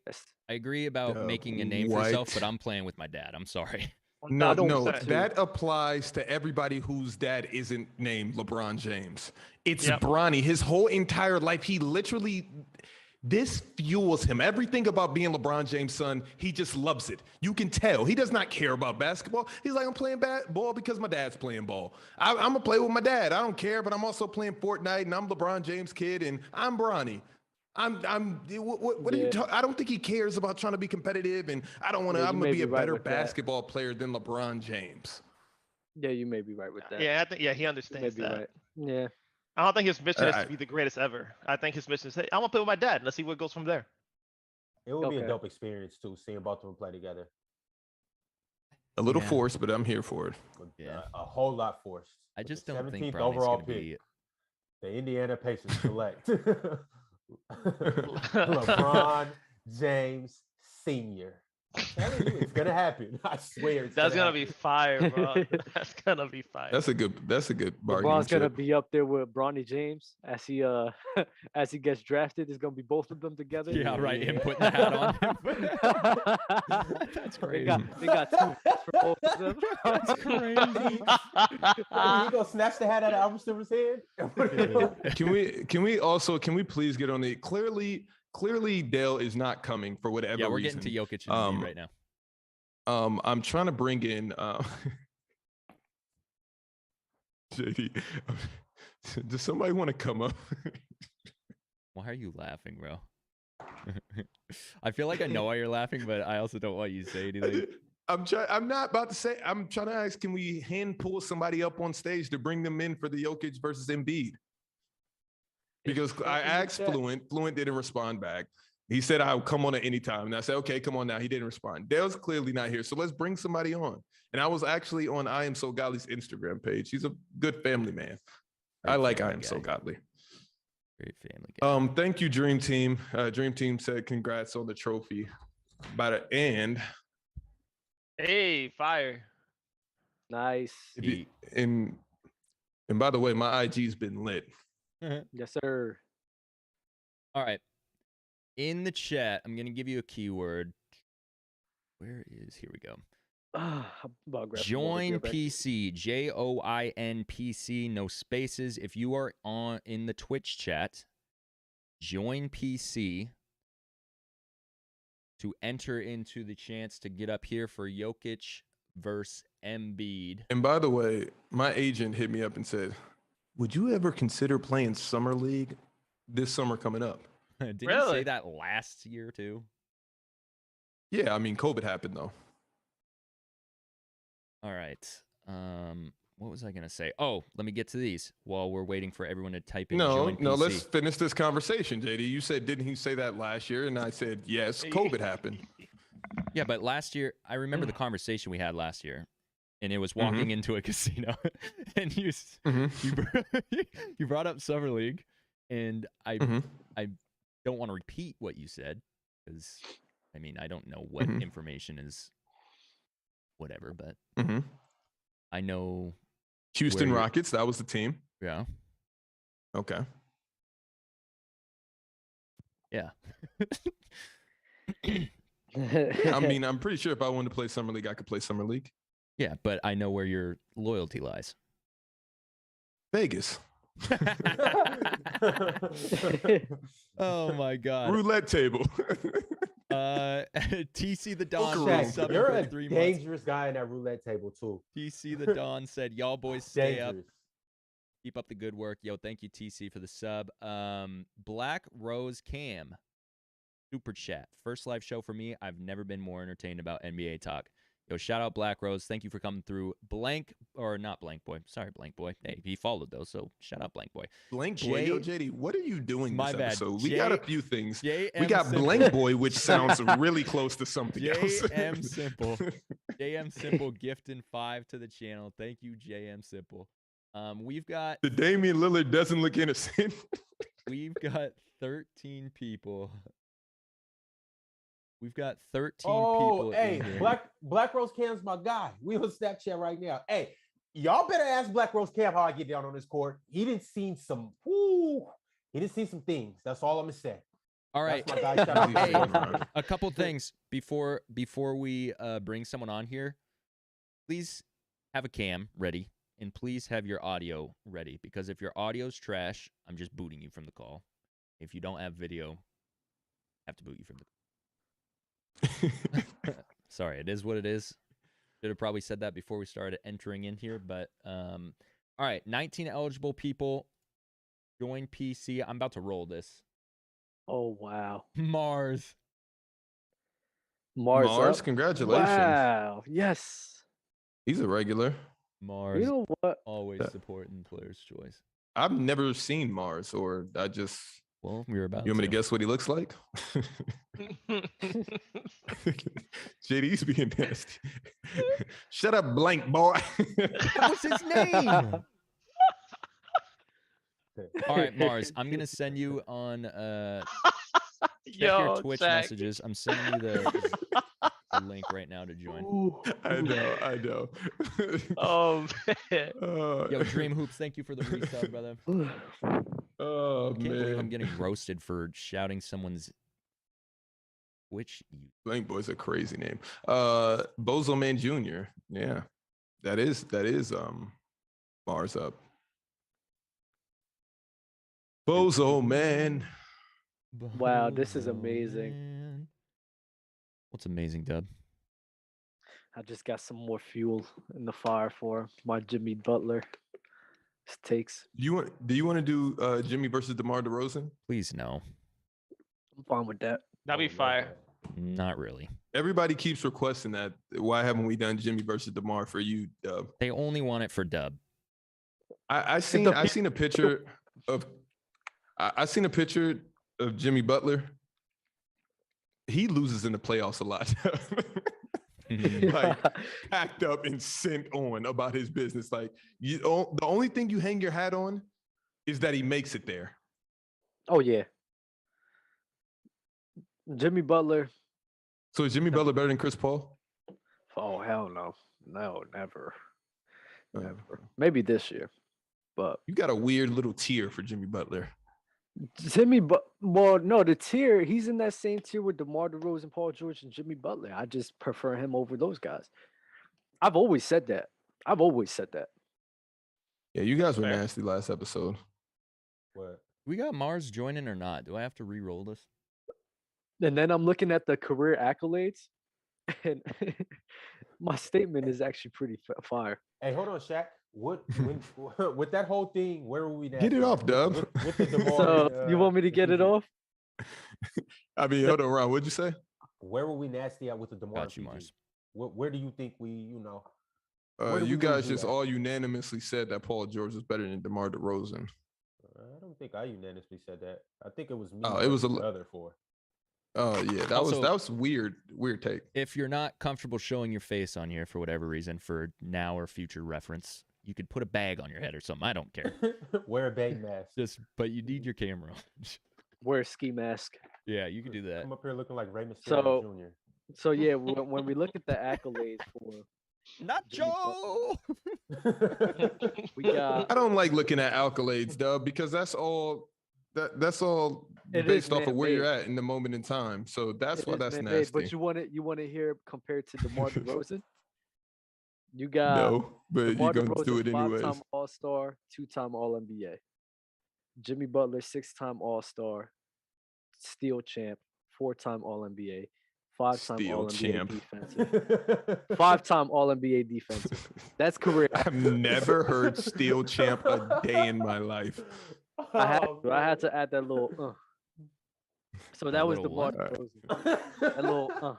agree about making a name for yourself, but I'm playing with my dad. I'm sorry. No, 1,000%. that applies to everybody whose dad isn't named LeBron James. It's Yep. Bronny. His whole entire life, he literally, this fuels him. Everything about being LeBron James' son, he just loves it. You can tell. He does not care about basketball. He's like, I'm playing ball because my dad's playing ball. I'm going to play with my dad. I don't care, but I'm also playing Fortnite, and I'm LeBron James' kid, and I'm Bronny. What are you talking? I don't think he cares about trying to be competitive, and I don't want to. I'm gonna be a better basketball player than LeBron James. Yeah, you may be right with that. Yeah, I think he understands that. Right. Yeah. I don't think his mission is to be the greatest ever. I think his mission is, hey, I'm gonna play with my dad. Let's see what goes from there. It would be a dope experience too, seeing both of them play together. A little forced, but I'm here for it. Yeah, a whole lot forced. I just don't think Bronny's overall gonna be the Indiana Pacers select LeBron James Sr. I'm telling you, it's gonna happen. I swear. That's gonna be fire, bro. That's gonna be fire. That's a good bargain. LeBron's gonna be up there with Bronny James as he as he gets drafted. It's gonna be both of them together. Yeah, right. Him putting the hat on him. That's crazy. They got 2 hats for both of them. That's crazy. He gonna snatch the hat out of Albert Silver's head. Can we please get on the Clearly, Dale is not coming for whatever reason. Yeah, we're getting to Jokic and Embiid right now. I'm trying to bring in JD. Does somebody want to come up? Why are you laughing, bro? I feel like I know why you're laughing, but I also don't want you to say anything. I'm not about to say. I'm trying to ask, can we hand pull somebody up on stage to bring them in for the Jokic versus Embiid? Because I asked Fluent didn't respond back. He said I'll come on at any time. And I said, okay, come on now. He didn't respond. Dale's clearly not here. So let's bring somebody on. And I was actually on I Am So Godly's Instagram page. He's a good family man. I like I Am So Godly. Great family guy. Thank you, Dream Team. Dream Team said congrats on the trophy. By the end. Hey, fire. Nice. And by the way, my IG's been lit. Yes, sir. All right. In the chat, I'm going to give you a keyword. Where is, here we go. Join PC, JOIN PC, no spaces. If you are in the Twitch chat, join PC to enter into the chance to get up here for Jokic versus Embiid. And by the way, my agent hit me up and said, would you ever consider playing Summer League this summer coming up? Didn't you say that last year too? Yeah, I mean, COVID happened though. All right. What was I going to say? Oh, let me get to these while we're waiting for everyone to type in. No, join PC. Let's finish this conversation, JD. You said, didn't he say that last year? And I said, yes, COVID happened. Yeah, but last year, I remember the conversation we had last year. And it was walking into a casino, and you brought up Summer League, and I don't want to repeat what you said because I mean I don't know what information is whatever, but I know Houston Rockets. That was the team. Yeah. Okay. Yeah. I mean, I'm pretty sure if I wanted to play Summer League, I could play Summer League. Yeah, but I know where your loyalty lies. Vegas. Oh my God. Roulette table. TC the Don. Shaq, you're a dangerous guy in that roulette table too. TC the Don said, y'all boys stay up. Keep up the good work. Yo, thank you, TC, for the sub. Black Rose Cam. Super chat. First live show for me. I've never been more entertained about NBA talk. Yo, shout out Black Rose. Thank you for coming through. Blank, or not Blank Boy. Sorry, Blank Boy. Hey, he followed though, so shout out Blank Boy. Blank Boy. Yo, JD, what are you doing My this bad. episode? We got a few things. We got Simple. Blank Boy, which sounds really close to something else. JM Simple. JM Simple gifting 5 to the channel. Thank you, JM Simple. We've got the Damian Lillard doesn't look innocent. We've got 13 people. We've got 13 people. Hey, Black Rose Cam's my guy. We on Snapchat right now. Hey, y'all better ask Black Rose Cam how I get down on this court. He didn't see some things. That's all I'm gonna say. All right. That's my guy. Hey, a couple things before we bring someone on here. please have a cam ready, and please have your audio ready, because if your audio's trash, I'm just booting you from the call. If you don't have video, I have to boot you from the Sorry, it is what it is. Should have probably said that before we started entering in here, but all right, 19 eligible people join PC. I'm about to roll this. Oh wow. Mars. Mars, up. congratulations. Wow. Yes. He's a regular. Mars. You know what? Always supporting player's choice. I've never seen Mars, or I just. Well, we were about You want me to to guess what he looks like? JD's being nasty. Shut up, blank boy. What's his name? All right, Mars. I'm gonna send you on check your Twitch Shaq. messages. I'm sending you the link right now to join. I know. Oh man. Yo, Dream Hoops, thank you for the resub, brother. Oh I can't believe I'm man. getting roasted for shouting someone's Twitch. Blank boy's a crazy name. Bozo Man Jr. Yeah. That is Mars up. Bozo Man. Wow, this is Bozo amazing. Man. What's amazing, Dub? I just got some more fuel in the fire for my Jimmy Butler takes. Do you want to do Jimmy versus DeMar DeRozan? Please no. I'm fine with that. That'd be fire. Not really. Everybody keeps requesting that. Why haven't we done Jimmy versus DeMar for you, Dub? They only want it for Dub. I seen a picture of Jimmy Butler. He loses in the playoffs a lot. Like packed up and sent on about his business. Like the only thing you hang your hat on is that he makes it there. Oh yeah. Jimmy Butler. So is Jimmy Butler better than Chris Paul? Oh hell no. No, never. Oh. Never. Maybe this year. But You got a weird little tier for Jimmy Butler. well, no, the tier, he's in that same tier with DeMar DeRozan, Paul George, and Jimmy Butler. I just prefer him over those guys. I've always said that. Yeah, you guys were Fair. nasty last episode. What? We got Mars joining or not? Do I have to re-roll this? And then I'm looking at the career accolades, and my statement is actually pretty fire. Hey, hold on, Shaq. With that whole thing, where were we now? Get it off, Dub. With the DeMar, So you want me to get it off? I mean, hold on, Ron. What'd you say? where were we nasty at with the DeMar? Got you, PG? Mars. Where do you think we, where did You we guys lose you just at? all unanimously said that Paul George was better than DeMar DeRozan. I don't think I unanimously said that. I think it was me. Oh, it was versus a the other four. Oh yeah, that Also- was weird take. If you're not comfortable showing your face on here for whatever reason, for now or future reference, you could put a bag on your head or something. I don't care. Wear a bang mask. But you need your camera. Wear a ski mask. Yeah, you could do that. I'm up here looking like Rey Mysterio So- Jr. So yeah, when we look at the accolades for Not Jimmy Joe. we got I don't like looking at accolades, Dub, because that's all It based is off of where you're man-made. at in the moment in time. So that's it why is that's man-made, nasty. But you want to hear compared to DeMar DeRozan? You got No, but DeMar you're gonna do DeRozan, it anyways. 5-time All-Star, 2-time All-NBA. Jimmy Butler, 6-time All-Star, steal champ, 4-time All-NBA, 5-time Steal All-NBA champ. defensive, 5-time All-NBA defensive. That's career. I've never heard steel champ a day in my life. I had Oh, to add that little. So that was little DeMar what? DeRozan. That little.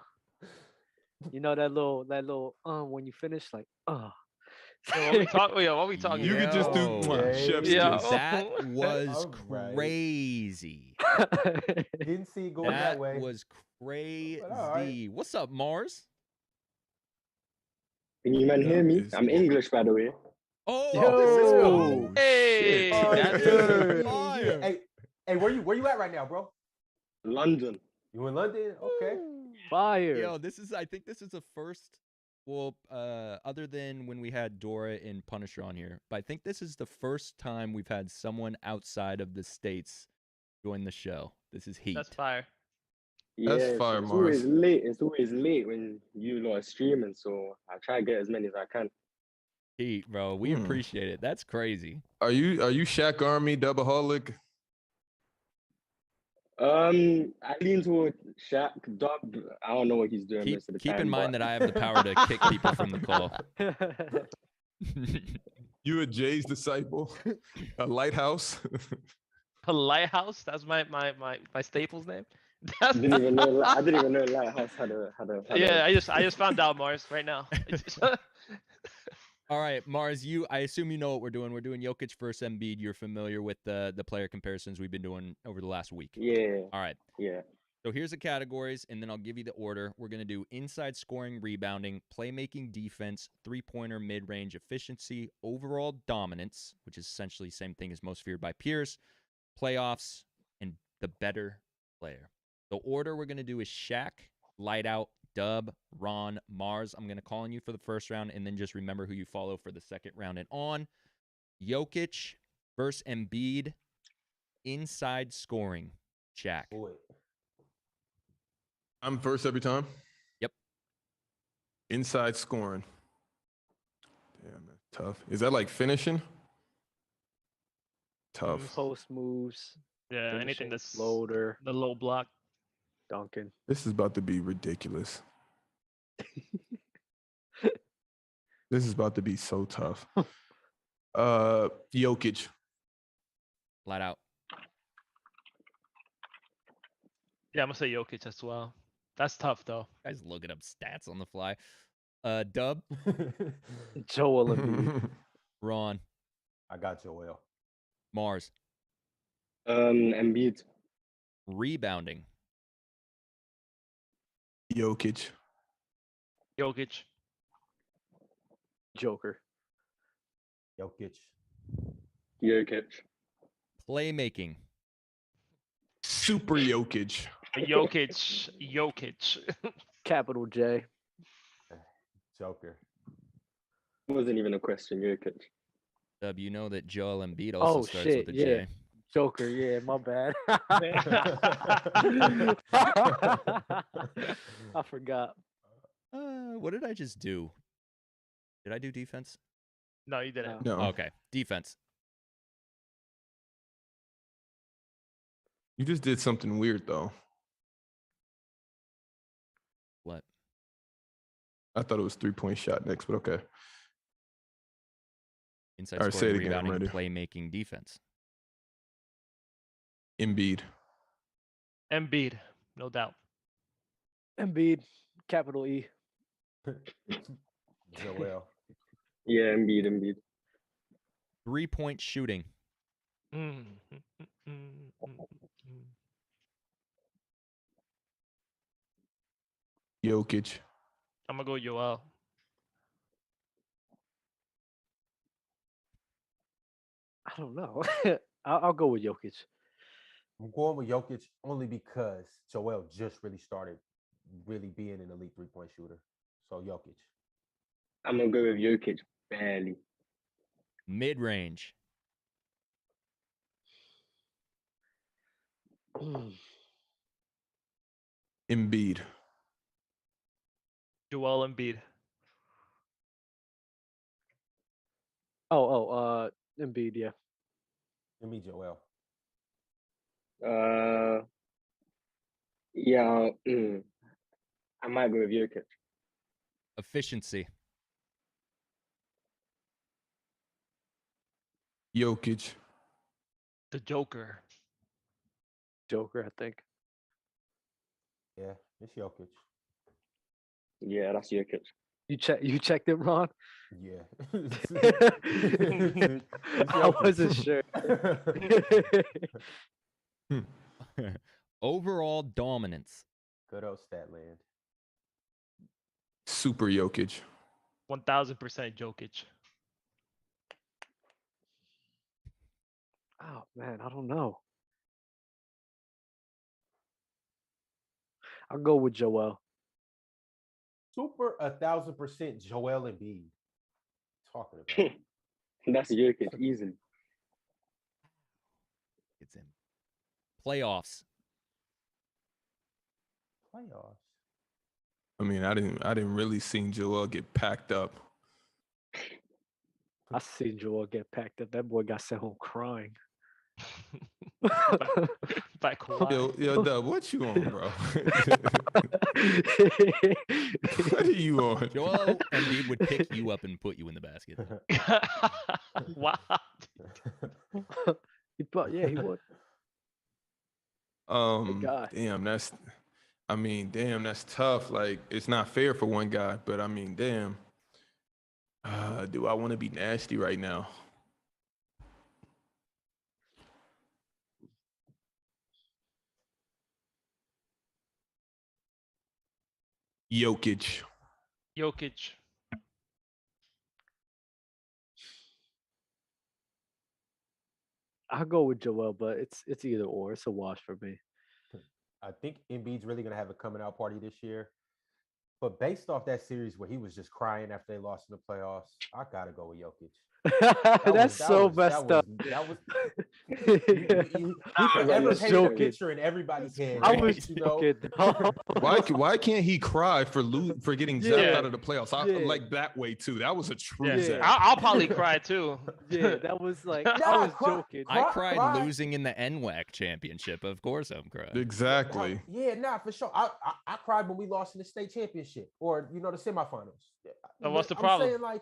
You know that little. When you finish, like. What we talking? You could just do Yo. chef's Yeah. kiss. That was Alright. crazy. Didn't see it going that That way. was crazy. alright. What's up, Mars? Can you man hear me? Is- I'm English, by the way. Oh, Yo. Hey, Oh, that's yeah. fire. Hey, where you at right now, bro? London. You in London? Okay. Fire. Yo, I think this is the first, well, other than when we had Dora and Punisher on here, but I think this is the first time we've had someone outside of the States join the show. This is heat. That's fire. Yeah, That's fire, it's always Mars. late. It's always late when you lot are streaming, so I try to get as many as I can. Heat, bro. We appreciate it. That's crazy. Are you Shaq Army doubleaholic? I lean toward Shaq. Dub, I don't know what he's doing most of the Keep time. in mind but that I have the power to kick people from the call. You a Jay's disciple? A lighthouse? A lighthouse. That's my staples name. I didn't even know. I didn't even know Lighthouse had a. Yeah, I just found out, Mars, right now. All right, Mars, I assume you know what we're doing. We're doing Jokic versus Embiid. You're familiar with the player comparisons we've been doing over the last week. Yeah. All right. Yeah. So here's the categories, and then I'll give you the order. We're going to do inside scoring, rebounding, playmaking, defense, three-pointer, mid-range efficiency, overall dominance, which is essentially the same thing as most feared by peers, playoffs, and the better player. The order we're going to do is Shaq, light out, Dub, Ron, Mars. I'm going to call on you for the first round, and then just remember who you follow for the second round and on. Jokic versus Embiid, inside scoring, Shaq. Boy. I'm first every time? Yep. Inside scoring. Damn, that's tough. Is that like finishing? Tough. Post moves, Yeah, anything finishing, that's floater, the low block. dunking. This is about to be ridiculous. This is about to be so tough. Jokic. Light out. Yeah, I'm gonna say Jokic as well. That's tough though. Guys looking up stats on the fly. Dub, Joel Embiid. Ron, I got Joel. Mars, Embiid. rebounding, Jokic. Jokic. Joker. Jokic. Jokic. playmaking, Super Jokic. Jokic. Capital J. Joker. Wasn't even a question. Jokic. Dub, you know that Joel Embiid also Oh, starts shit, with a yeah. J. Joker, yeah, my bad. I forgot. What did I just do? Did I do defense? No, you didn't. No. Okay, defense. You just did something weird though. What? I thought it was 3-point shot next, but okay. Inside All right, say scoring, it again, I'm rebounding, ready. playmaking, defense. Embiid. Embiid, no doubt. Embiid, capital E. Joel. Yeah, Embiid. 3-point shooting. Mm. Jokic. I'm gonna go Joel. I don't know. I'll go with Jokic. I'm going with Jokic only because Joel just really started really being an elite 3-point shooter. So Jokic. I'm gonna go with Jokic. Barely. Mid-range. Embiid. Joel Embiid. Embiid, yeah. Give me Joel. Yeah. I might go with Jokic. Efficiency. Jokic. The Joker. Joker, I think. Yeah, it's Jokic. Yeah, that's Jokic. You checked it, Ron? Yeah. I wasn't sure. Overall dominance. Good old Statland. Super Jokic. 1000% Jokic. Oh man, I don't know. I'll go with Joel. Super 1000% Joel Embiid. Talking about. That's Jokic, easily. It's in. Playoffs. playoffs. I mean, I didn't really see Joel get packed up. I seen Joel get packed up. That boy got sent home crying. By Kawhi. Yo, Dub, what you on, bro? What are you on? Joel Embiid would pick you up and put you in the basket. Wow. Yeah, he would. guy. Damn, that's tough. Like, it's not fair for one guy, but I mean, damn. Do I want to be nasty right now? Jokic. I'll go with Joel, but it's either or. It's a wash for me. I think Embiid's really gonna have a coming out party this year. But based off that series where he was just crying after they lost in the playoffs, I gotta go with Jokic. That's so messed up. That was he forever painted a picture in everybody's head. I was joking. Why can't he cry for getting zapped Yeah. out of the playoffs? I like that way too. That was a true Yeah. zap. I'll probably cry too. Yeah, that was like I was joking. I cried losing in the NWAC championship. Of course I'm crying. Exactly. For sure. I cried when we lost in the state championship or the semifinals. So what's the I'm problem? saying, like,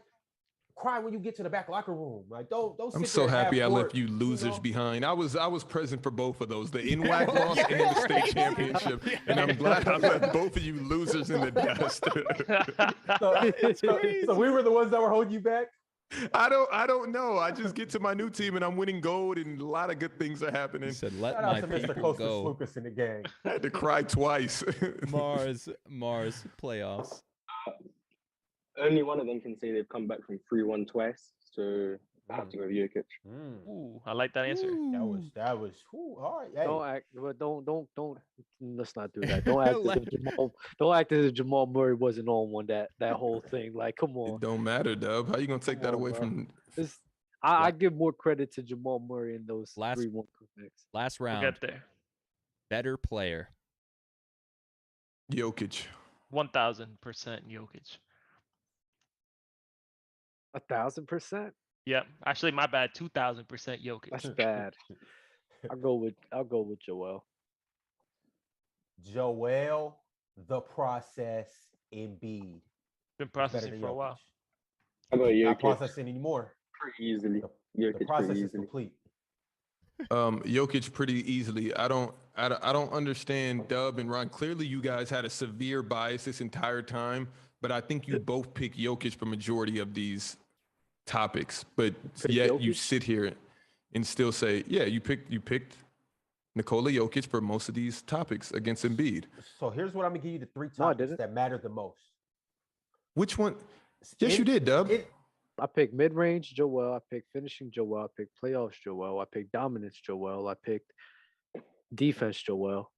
cry when you get to the back locker room. Like, don't. I'm sit so there happy I half-court, left you losers behind. I was present for both of those, the NWAC loss and the state championship, and I'm glad I left both of you losers in the dust. So we were the ones that were holding you back. I don't know. I just get to my new team and I'm winning gold, and a lot of good things are happening. He said, "Let Shout my out to Mr. people Costas go." Lucas in the game. I had to cry twice. Mars playoffs. Only one of them can say they've come back from 3-1 twice, so I have to go with Jokic. Ooh, I like that answer. That was all right. Hey. Don't act, but don't. Let's not do that. Don't act as if Jamal. Don't act as if Jamal Murray wasn't on one that whole thing. Like, come on. It don't matter, Dub. How you gonna take Come that on, away bro. from? I give more credit to Jamal Murray in those Last- 3-1 comebacks. Last We'll round. get there. Better player. Jokic. 1000% Jokic. 1,000%. Yeah, actually, my bad. 2000% Jokic. That's bad. I'll go with Joel. Joel, the process, Embiid. Been Better processing than for a while. How about Not Jokic? processing anymore. Pretty easily. The Jokic process pretty is easily. complete. Jokic pretty easily. I don't understand Dub and Ron. Clearly, you guys had a severe bias this entire time, but I think you both pick Jokic for majority of these topics. But yet you Jokic? sit here and still say, yeah, you picked Nikola Jokic for most of these topics against Embiid. So here's what I'm gonna give you the three No, I topics didn't. that matter the most. Which one? Yes, you did, Dub. I picked mid-range Joel. I picked finishing Joel. I picked playoffs Joel. I picked dominance Joel. I picked defense Joel.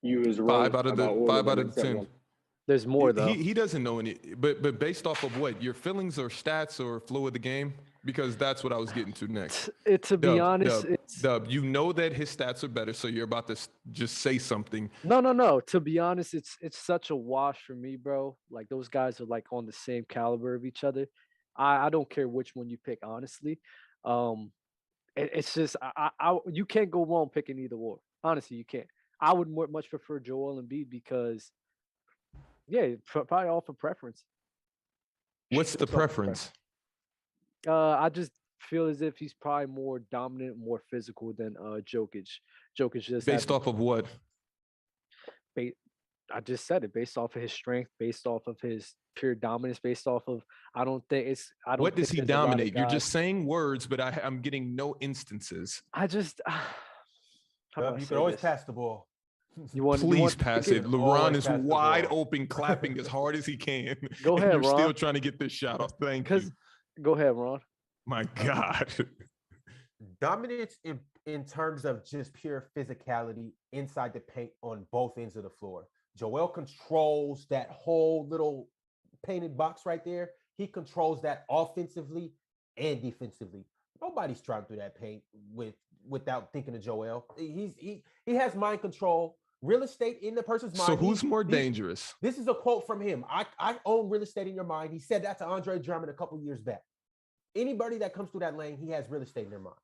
You was wrong. Five out of about all the them except 10. one. There's more though. He doesn't know any, but based off of what? Your feelings or stats or flow of the game? Because that's what I was getting to next. To be honest, Dub, you know that his stats are better, so you're about to just say something. No. To be honest, it's such a wash for me, bro. Like those guys are like on the same caliber of each other. I don't care which one you pick, honestly. It's just you can't go wrong picking either or. Honestly, you can't. I would much prefer Joel Embiid because, yeah, probably all for preference. What's the It's all for preference? I just feel as if he's probably more dominant, more physical than Jokic. Jokic just Based off of what? I just said it, based off of his strength, based off of his pure dominance, based off of I don't What does think he there's a lot of dominate? You're guys- just saying words, but I'm getting no instances. I just how do I You say can always this? pass the ball. Please pass it. LeBron always is pass the wide ball. open, clapping as hard as he can. Go and ahead, You're still Ron. trying to get this shot off. Thank you. Because go ahead, Ron. My God. Dominance in terms of just pure physicality inside the paint on both ends of the floor. Joel controls that whole little painted box right there. He controls that offensively and defensively. Nobody's trying through that paint without thinking of Joel. He has mind control. real estate in the person's mind. So who's more dangerous? This is a quote from him. I own real estate in your mind. He said that to Andre Drummond a couple years back. Anybody that comes through that lane, he has real estate in their mind.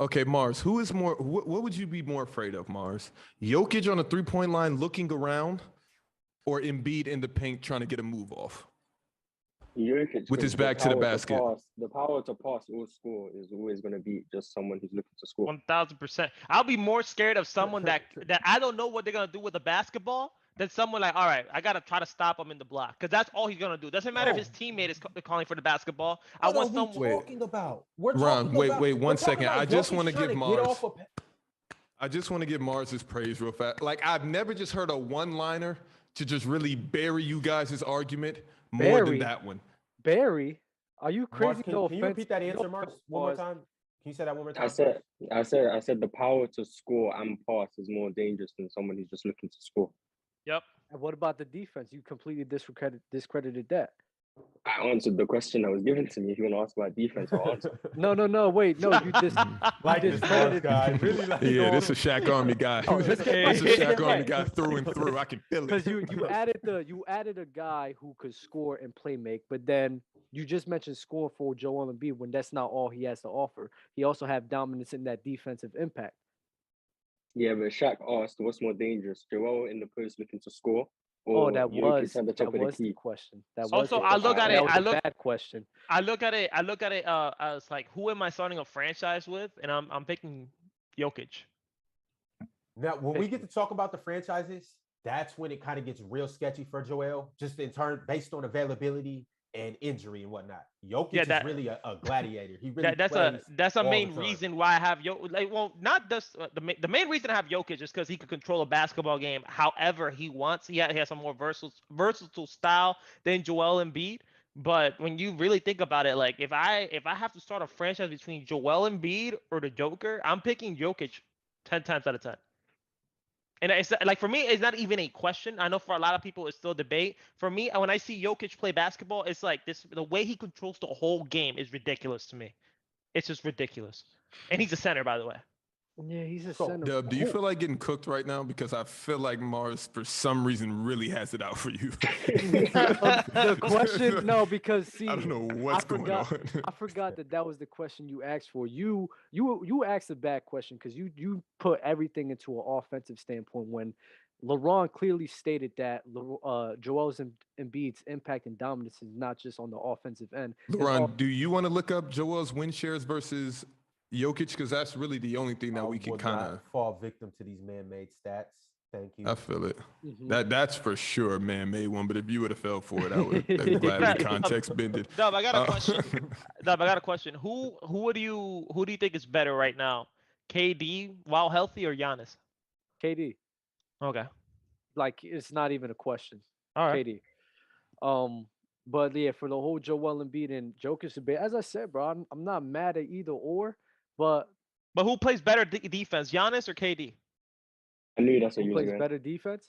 Okay, Mars, who is more, what would you be more afraid of, Mars? Jokic on a three-point line looking around, or Embiid in the paint trying to get a move off? Jokic, With his back to the basket. The power to pass or score is always going to beat just someone who's looking to score. 1000%. I'll be more scared of someone that I don't know what they're gonna do with the basketball than someone like, all right, I gotta try to stop him in the block, because that's all he's gonna do. Doesn't matter if his teammate is calling for the basketball. I want someone. What are we talking about? We're Ron, talking about, wait 1 second. I just want to Jokic give trying to get Mars. off of- I just want to give Mars his praise real fast. Like, I've never just heard a one-liner to just really bury you guys' argument more than Bury? that one. Barry, are you Mars, crazy? can No you offense. repeat that No answer, Mars, offense, one more Mars. time? Can you say that one more time? I said the power to score and pass is more dangerous than someone who's just looking to score. Yep. And what about the defense? You completely discredited that. I answered the question that was given to me. If you want to ask about defense, I'll answer. No. Wait, no. You just Like this Mars guy. Really like Yeah, this is Shaq Army guy. Oh, This this is guy- Shaq Army right. guy through and through. I can feel because it. you added a guy who could score and play make, but then you just mentioned score for Joel Embiid when that's not all he has to offer. He also have dominance in that defensive impact. Yeah, but Shaq asked, what's more dangerous, Joel in the post looking to score, Oh, or that Jokic was at the top that of the was the key? question. That was Also, the I look question. at it- That was I a look- bad question. I look at it as like, who am I starting a franchise with? And I'm picking Jokic. Now, when we get to talk about the franchises, that's when it kind of gets real sketchy for Joel, just in turn based on availability and injury and whatnot. Jokic is really a gladiator. He really That's plays a all main the time. reason why I have not just the main reason I have Jokic is because he could control a basketball game however he wants. He has a more versatile style than Joel Embiid. But when you really think about it, like if I have to start a franchise between Joel Embiid or the Joker, I'm picking Jokic 10 times out of 10. And it's like, for me, it's not even a question. I know for a lot of people, it's still debate. For me, when I see Jokic play basketball, it's like this: the way he controls the whole game is ridiculous to me. It's just ridiculous. And he's a center, by the way. Yeah, he's a So, center. Dub, do you feel like getting cooked right now? Because I feel like Mars, for some reason, really has it out for you. The question, no, because see, I don't know what's going on. I forgot that was the question you asked for. You asked a bad question because you put everything into an offensive standpoint when LeBron clearly stated that Joel Embiid's impact and dominance is not just on the offensive end. LeBron, do you want to look up Joel's win shares versus Jokic? Because that's really the only thing that we can will kind not of fall victim to these man-made stats. Thank you. I feel it. Mhm. That's for sure a man-made one. But if you would have fell for it, I would have gladly context bended. Dub, I got a question. Dub, I got a question. Who do you think is better right now? KD while healthy or Giannis? KD, Okay. like it's not even a question. All right. KD. But yeah, for the whole Joel Embiid and Jokic debate, as I said, bro, I'm not mad at either or, but But who plays better defense, Giannis or KD? I knew that's what who you was plays going. better defense?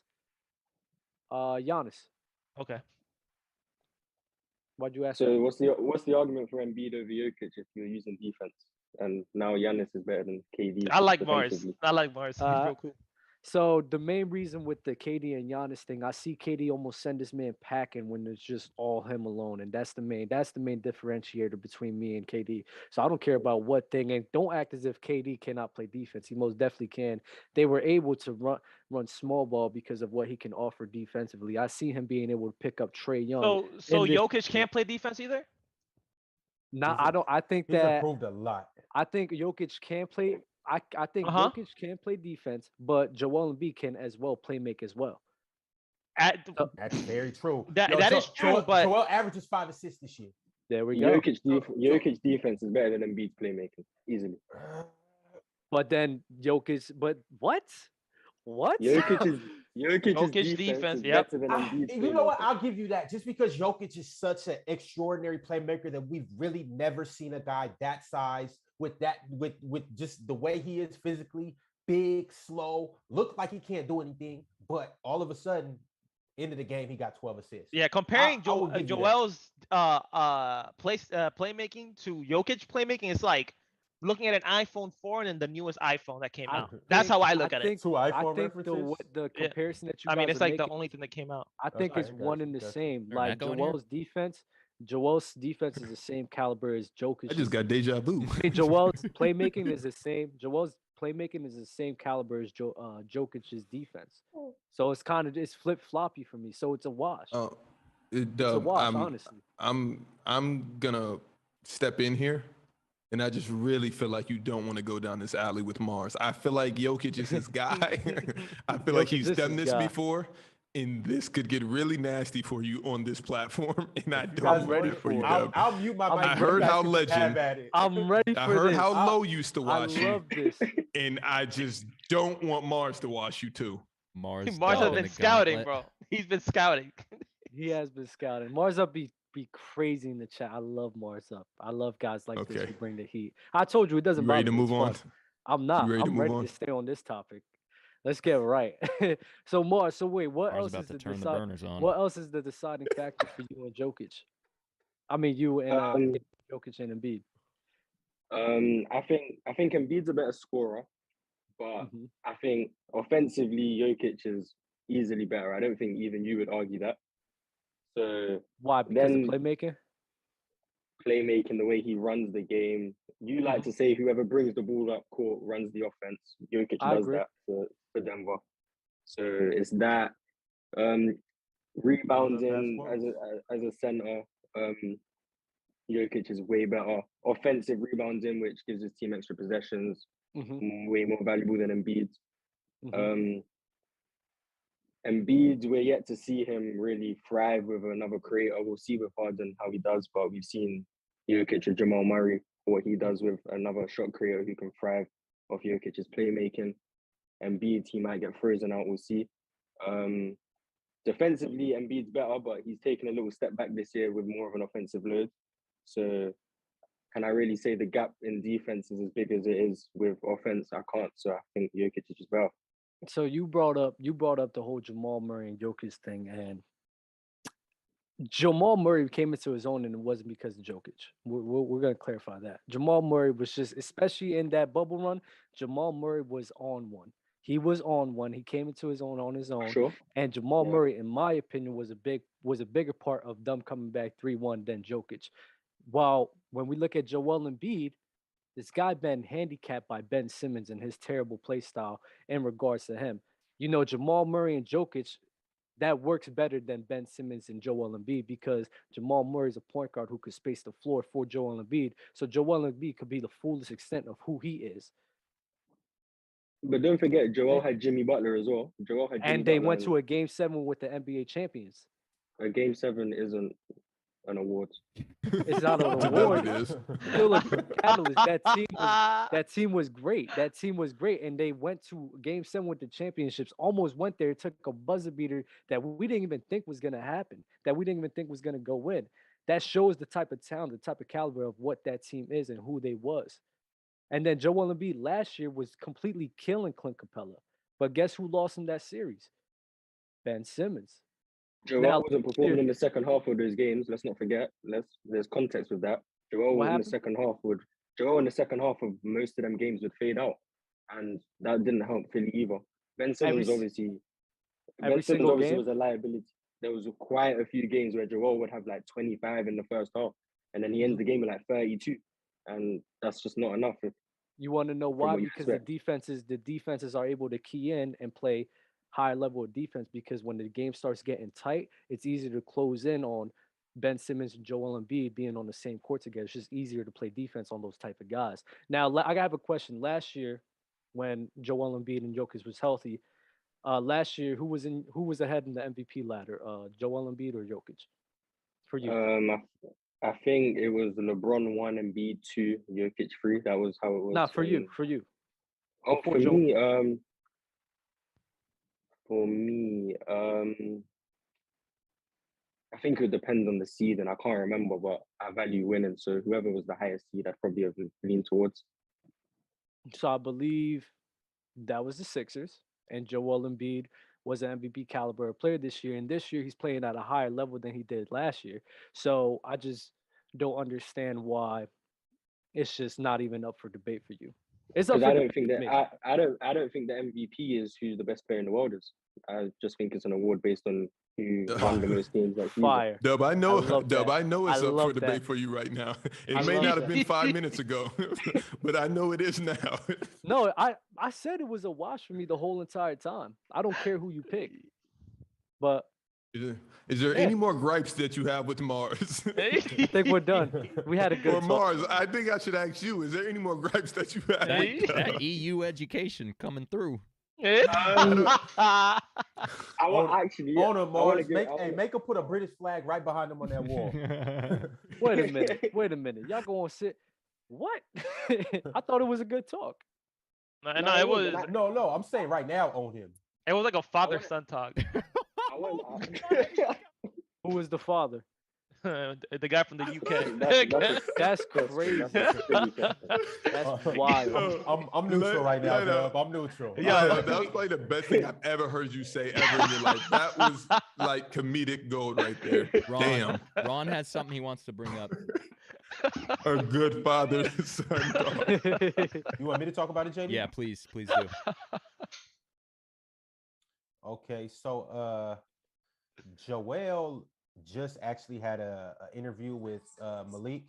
Giannis. Okay. Why'd you ask? So what's the argument for Embiid over Jokic if you're using defense? And now Giannis is better than KD. I like Mars. defensively. I like Mars. He's real cool. So the main reason with the KD and Giannis thing, I see KD almost send this man packing when it's just all him alone, and that's the main differentiator between me and KD. So I don't care about what thing, and don't act as if KD cannot play defense. He most definitely can. They were able to run small ball because of what he can offer defensively. I see him being able to pick up Trae Young. So in this- Jokic can't play defense either? I think He's that improved a lot. I think Jokic can play. I think Jokic can play defense, but Joel Embiid can as well play make as well. That's very true. That is true, but Joel averages 5 assists this year. There we go. Jokic defense is better than Embiid's playmaking easily. But then Jokic, but what? Jokic's Jokic defense defense, is yep. better than Embiid's You know what? playmaking. I'll give you that. Just because Jokic is such an extraordinary playmaker that we've really never seen a guy that size with just the way he is physically, big, slow, look like he can't do anything, but all of a sudden, end of the game, he got 12 assists. yeah, comparing I will give you that. Joel's playmaking to Jokic playmaking, it's like looking at an iPhone 4 and then the newest iPhone that came I out. That's how I think- look at it. think- Two I iPhone think references. the Yeah. comparison that you I mean, guys it's are like the making, only thing that came out. I think Okay, it's one and the gotcha. same. There an Like echo in here? Joel's defense is the same caliber as Jokic. I just got deja vu. Joel's playmaking is the same. Joel's playmaking is the same caliber as Jokic's defense. So it's kind of flip floppy for me. So it's a wash. It's a wash, honestly. I'm gonna step in here, and I just really feel like you don't want to go down this alley with Mars. I feel like Jokic is his guy. I feel like Jokic he's is done his this guy. before, and this could get really nasty for you on this platform. And I You don't guys want ready it want for you, for it. Dub. I'll mute my I'm mic. I You heard guys how can legend- have at it. I'm ready I for heard this. how Low used to I watch you, love this. and I just don't want Mars to watch you too. Mars Mars has dug in been the scouting, gauntlet. bro. He's been scouting. He has been scouting. Mars Up be crazy in the chat. I love Mars Up. I love guys like this Okay. who bring the heat. I told you it doesn't You bother ready to me. move It's on? fun. I'm not. ready to I'm move ready on? to stay on this topic. Let's get right. So Mars. So wait, what Mars else about is to the turn the decide? burners on. What else is the deciding factor for you and Jokic? I mean, you and Jokic and Embiid. I think Embiid's a better scorer, but Mhm. I think offensively Jokic is easily better. I don't think even you would argue that. So Why? Because then of playmaking. playmaking, the way he runs the game, you like to say whoever brings the ball up court runs the offense. Jokic I does agree. that for Denver. So it's that rebounding as a center. Jokic is way better. Offensive rebounding, which gives his team extra possessions, way more valuable than Embiid. Embiid, we're yet to see him really thrive with another creator. We'll see with Harden how he does, but we've seen Jokic and Jamal Murray, what he does with another shot creator who can thrive off Jokic's playmaking. Embiid, he might get frozen out, we'll see. Defensively, Embiid's better, but he's taken a little step back this year with more of an offensive load. So can I really say the gap in defense is as big as it is with offense? I can't. So I think Jokic is just better. So you brought up the whole Jamal Murray and Jokic thing, and Jamal Murray came into his own, and it wasn't because of Jokic. We're gonna clarify that. Jamal Murray was just, especially in that bubble run, Jamal Murray was on one. He was on one. He came into his own on his own. Sure. And Jamal Murray, in my opinion, was a bigger part of them coming back 3-1 than Jokic. While when we look at Joel Embiid, this guy been handicapped by Ben Simmons and his terrible play style in regards to him. You know, Jamal Murray and Jokic, that works better than Ben Simmons and Joel Embiid because Jamal Murray is a point guard who could space the floor for Joel Embiid. So Joel Embiid could be the fullest extent of who he is. But don't forget, Joel had Jimmy Butler as well. And they went to a Game 7 with the NBA champions. A Game 7 isn't an award. It's not an To award. Doug it is. Still a catalyst. That team was great. That team was great, and they went to Game 7 with the championships. Almost went there. Took a buzzer beater that we didn't even think was gonna happen. That we didn't even think was gonna go in. That shows the type of talent, the type of caliber of what that team is and who they was. And then Joel Embiid last year was completely killing Clint Capella. But guess who lost in that series? Ben Simmons. Joel wasn't performing in the second half of those games. Let's not forget. There's context with that. Joel in the second half of most of them games would fade out, and that didn't help Philly either. Ben Simmons obviously was a liability. There was quite a few games where Joel would have like 25 in the first half, and then he ends the game with like 32, and that's just not enough. You want to know why? Because the defenses are able to key in and play higher level of defense, because when the game starts getting tight, it's easier to close in on Ben Simmons and Joel Embiid being on the same court together. It's just easier to play defense on those type of guys. Now, I have a question. Last year, when Joel Embiid and Jokic was healthy, last year, who was ahead in the MVP ladder? Joel Embiid or Jokic? For you? I think it was LeBron 1 and Embiid 2, Jokic 3. That was how it was. Not for you. For you. Oh, for me. For me, I think it would depend on the seed, and I can't remember, but I value winning. So whoever was the highest seed, I'd probably have leaned towards. So I believe that was the Sixers, and Joel Embiid was an MVP caliber player this year. And this year he's playing at a higher level than he did last year. So I just don't understand why it's just not even up for debate for you. It's up Because for I don't debate think for me. that I don't think the MVP is who the best player in the world is. I just think it's an award based on who won the most games that season. Fire. Dub, I know that. I know it's I up for love debate that. for you right now. It I may love not have that. been 5 minutes ago, but I know it is now. No, I said it was a wash for me the whole entire time. I don't care who you pick. But Is there Yeah. any more gripes that you have with Mars? I think we're done. We had a good Or talk. Mars, I think I should ask you, is there any more gripes that you have? That EU education coming through. I want Owner- actually. Owner I wanna Mars, give- make him put a British flag right behind him on that wall. Wait a minute. Y'all going to sit. What? I thought it was a good talk. No, No, it it was. wasn't. No, I'm saying right now own him. It was like a father-son talk. I want. Who was the father? The guy from the UK. That's crazy. That's wild. I'm neutral right now, let, Dub. I'm neutral. Yeah, that was probably the best thing I've ever heard you say ever in your life. That was like comedic gold right there. Damn. Ron has something he wants to bring up. A good father son talk. You want me to talk about it, JD? Yeah, please do. Okay, so Joel just actually had a interview with Malik,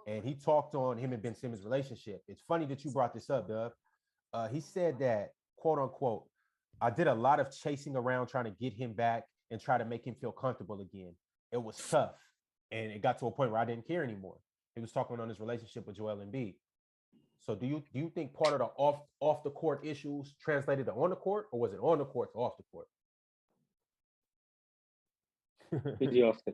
and he talked on him and Ben Simmons' relationship. It's funny that you brought this up, Dub. He said that, quote unquote, I did a lot of chasing around trying to get him back and try to make him feel comfortable again. It was tough, and it got to a point where I didn't care anymore. He was talking on his relationship with Joel Embiid. So do you think part of the off the court issues translated to on the court, or was it on the court to off the court? Who'd you ask him?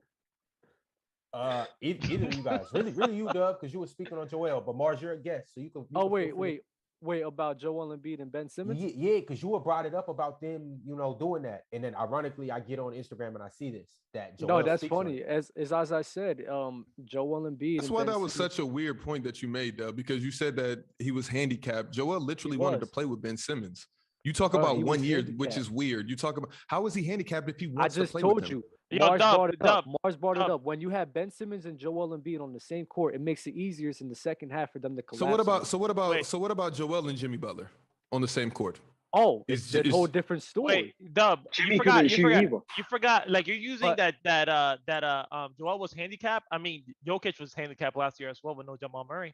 Either of you guys, really you, Dub, because you were speaking on Joel, but Mars, you're a guest, so you can. Oh, wait, about Joel Embiid and Ben Simmons? Yeah, because you were brought it up about them, doing that, and then ironically, I get on Instagram and I see this that Joel. No, that's speaks on funny. it. As I said, Joel Embiid. That's and why Ben that was Simmons, such a weird point that you made, Dub, because you said that he was handicapped. Joel literally He wanted to was. play with Ben Simmons. You talk Bro, about he 1 was year, which handicapped. is weird. You talk about how is he handicapped if he I wants to just play told with him? you. Yo, Mars brought it up. Dub, Mars brought it Dub. up. When you have Ben Simmons and Joel Embiid on the same court, it makes it easier in the second half for them to collapse. So what about Joel and Jimmy Butler on the same court? Oh, It's- it's a whole it's- different story. Wait, Dub, Jimmy couldn't shoot either. you forgot. Like you're using But- that Joel was handicapped. I mean, Jokic was handicapped last year as well with no Jamal Murray.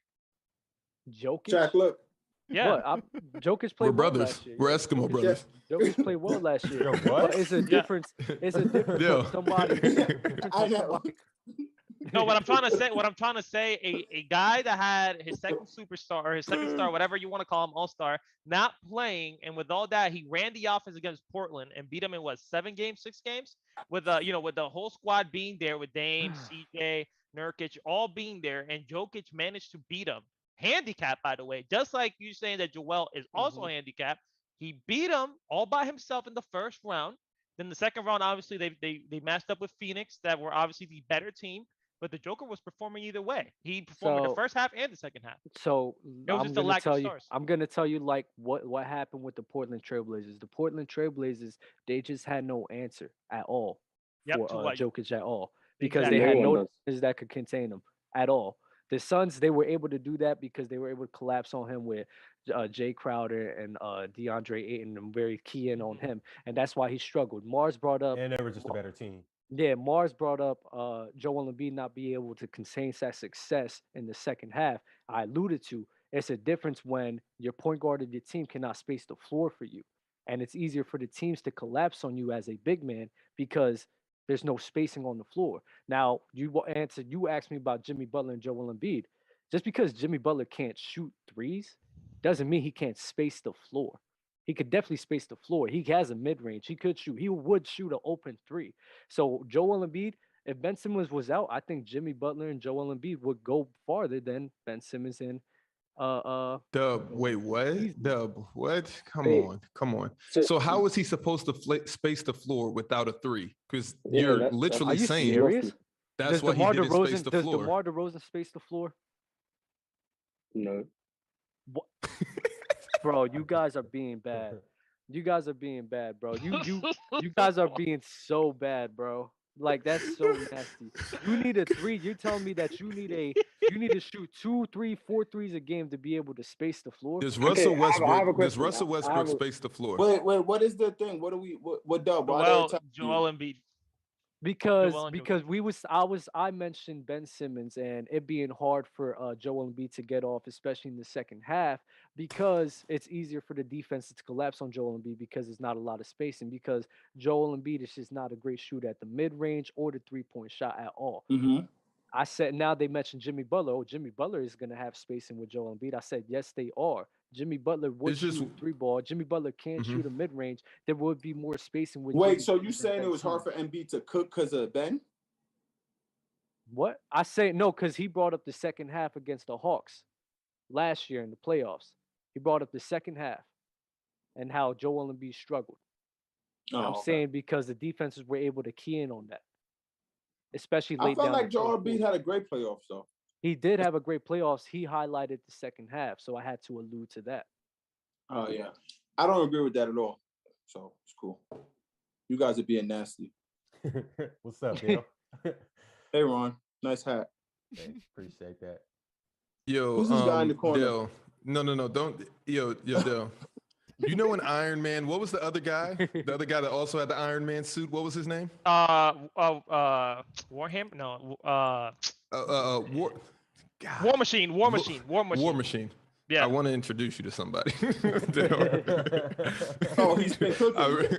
Jokic. Jack, look. Yeah. What? Jokic played We're well brothers. last year. We're Eskimo Jokic- brothers. Jokic played well last year. Yo, what? But it's a difference. It's a difference Yo. of somebody. I know. No, what I'm trying to say, a guy that had his second superstar or his second star, whatever you want to call him, all-star, not playing, and with all that, he ran the offense against Portland and beat them in what, 7 games, 6 games, with with the whole squad being there, with Dame, CJ, Nurkic, all being there, and Jokic managed to beat him. Handicapped, by the way, just like you saying that Joel is also handicapped. He beat him all by himself in the first round. Then the second round, obviously, they matched up with Phoenix, that were obviously the better team. But the Joker was performing either way. He performed in the So- first half and the second half. So It was I'm just a gonna lack of tell you. stars. I'm gonna tell you like what happened with the Portland Trailblazers. The Portland Trailblazers, they just had no answer at all Yep, for to what? Jokic at all because Exactly. they had No no one does. defenders that could contain him at all. The Suns, they were able to do that because they were able to collapse on him with Jay Crowder and DeAndre Ayton and very key in on him, and that's why he struggled. Mars brought up. And they were just a better team. Yeah, Mars brought up Joel Embiid not be able to contain that success in the second half. I alluded to it's a difference when your point guard of your team cannot space the floor for you, and it's easier for the teams to collapse on you as a big man because there's no spacing on the floor. Now you asked me about Jimmy Butler and Joel Embiid. Just because Jimmy Butler can't shoot threes doesn't mean he can't space the floor. He could definitely space the floor. He has a mid-range. He could shoot. He would shoot an open 3. So Joel Embiid, if Ben Simmons was out, I think Jimmy Butler and Joel Embiid would go farther than Ben Simmons and Dub, wait, what? Dub, what? Come Wait. on. So- So how is he supposed to space the floor without a 3? Because Yeah, you're that's- literally Are you saying serious? that's does what he DeMar did is space DeRozan the does floor. DeMar DeRozan space the floor? No. Bro, you guys are being bad. You guys are being bad, bro. You guys are being so bad, bro. Like that's so nasty. You need a three. You're telling me that you need to shoot 2, 3, 4 threes a game to be able to space the floor. Does Okay, Russell I have a Westbrook? Does question. Russell I Westbrook have a, space the floor? Wait, what is the thing? What do we what dub? Why they Joel, attacking you? Joel Embiid. Because Joel and because Jokic. I mentioned Ben Simmons and it being hard for Joel Embiid to get off, especially in the second half, because it's easier for the defense to collapse on Joel Embiid because there's not a lot of spacing. Because Joel Embiid is just not a great shooter at the mid range or the 3-point shot at all. Mm-hmm. I said now they mentioned Jimmy Butler. Oh, Jimmy Butler is going to have spacing with Joel Embiid. I said yes, they are. Jimmy Butler would It's just- shoot a 3-ball. Jimmy Butler can't Mhm. shoot a mid range. There would be more spacing with. Wait, Jimmy so Butler you than saying Ben it was hard for Simmons. Embiid to cook because of Ben? What? I say no, because he brought up the second half against the Hawks last year in the playoffs. He brought up the second half and how Joel Embiid struggled. And I'm okay. saying because the defenses were able to key in on that, especially I late felt down like the Joel fourth Embiid quarter. had a great playoffs though. He did have a great playoffs. He highlighted the second half, so I had to allude to that. Oh yeah, I don't agree with that at all. So it's cool. You guys are being nasty. What's up, Dale? Hey Ron, nice hat. Hey, appreciate that. Yo, Who's this guy in the corner? Dale. No, don't. Yo, Dale. You know an Iron Man? What was the other guy? The other guy that also had the Iron Man suit. What was his name? Warhammer? No. War. God. War Machine. War Lo- Machine. War Machine. War Machine. Yeah. I want to introduce you to somebody. Oh, he's been cooking.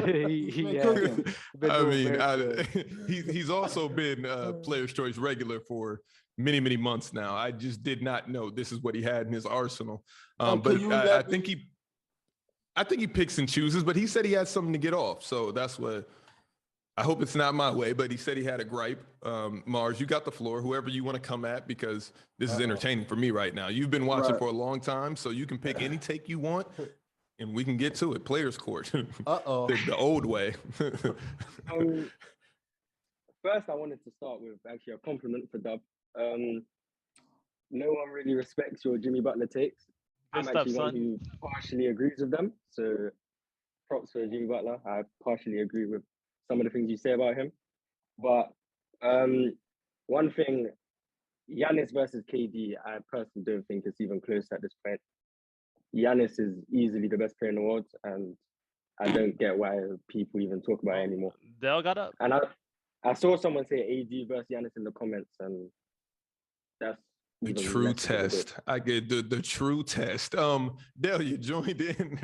He He's been has cooking. been I doing mean, very good. he's also been Player's Choice regular for many months now. I just did not know this is what he had in his arsenal. Can But you I let think he picks and chooses. But he said he had something to get off, so that's what. I hope it's not my way, but he said he had a gripe. Mars, you got the floor. Whoever you want to come at, because this is entertaining for me right now. You've been watching Right. for a long time, so you can pick any take you want, and we can get to it. Players Court, the old way. First, I wanted to start with actually a compliment for Dub. No one really respects your Jimmy Butler takes. Good I'm stuff, actually one son. who partially agrees with them. So props for Jimmy Butler. I partially agree with some of the things you say about him. But one thing, Giannis versus KD, I personally don't think it's even close at this point. Giannis is easily the best player in the world, and I don't get why people even talk about it anymore. Dale got up. And I saw someone say AD versus Giannis in the comments, and that's The even true less of a debate. test. I get the true test. Dale, you joined in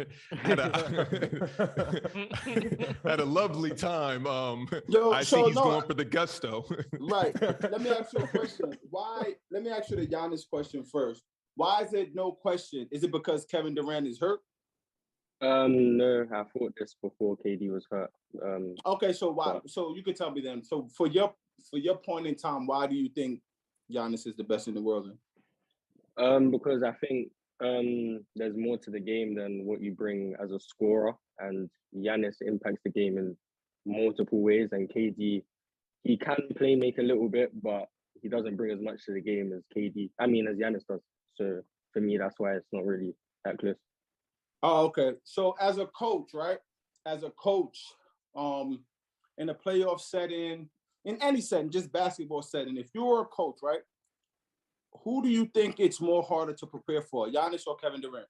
at a lovely time. Yo, I see so he's no, going for the gusto. Right. Let me ask you a question. Let me ask you the Giannis question first. Why is it no question? Is it because Kevin Durant is hurt? No, I thought this before KD was hurt. Okay, so why? But- So you can tell me then. So for your point in time, why do you think Giannis is the best in the world? Then? Because I think there's more to the game than what you bring as a scorer, and Giannis impacts the game in multiple ways. And KD, he can play make a little bit, but he doesn't bring as much to the game as as Giannis does. So for me, that's why it's not really that close. Oh, okay. So as a coach, right? As a coach, in a playoff setting, in any setting, just basketball setting, if you were a coach, right? Who do you think it's more harder to prepare for, Giannis or Kevin Durant?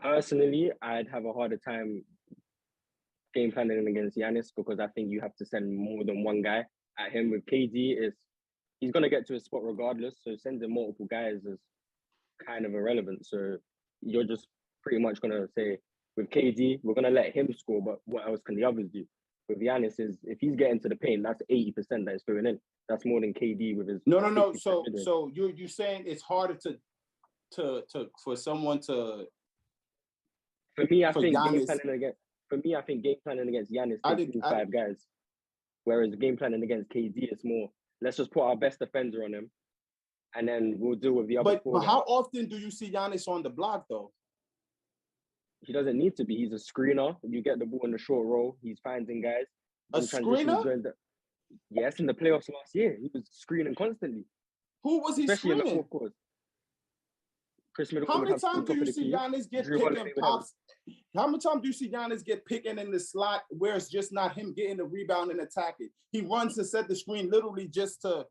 Personally, I'd have a harder time game planning against Giannis because I think you have to send more than one guy at him. With KD, he's gonna get to his spot regardless. So sending multiple guys is kind of irrelevant. So you're just pretty much gonna say with KD, we're gonna let him score, but what else can the others do? With Giannis, is if he's getting to the paint, that's 80% that is going in. That's more than KD with his. No. 60% mid-range. So you're saying it's harder to for someone to. For me, I for think Giannis- game planning against Giannis takes 5 guys. Whereas game planning against KD is more, let's just put our best defender on him, and then we'll deal with the other four. But how often do you see Giannis on the block though? He doesn't need to be. He's a screener. You get the ball in the short roll. He's finding guys. A In transition, he's screener? doing yes, in the playoffs last year, he was screening constantly, Who was he especially in the screening? fourth quarter. Chris Middleton How would many have the ball times do top you of the see key. Giannis get Drew picking Holiday would have pops? How many times do you see Giannis get picking in the slot where it's just not him getting the rebound and attacking? He runs to set the screen literally just to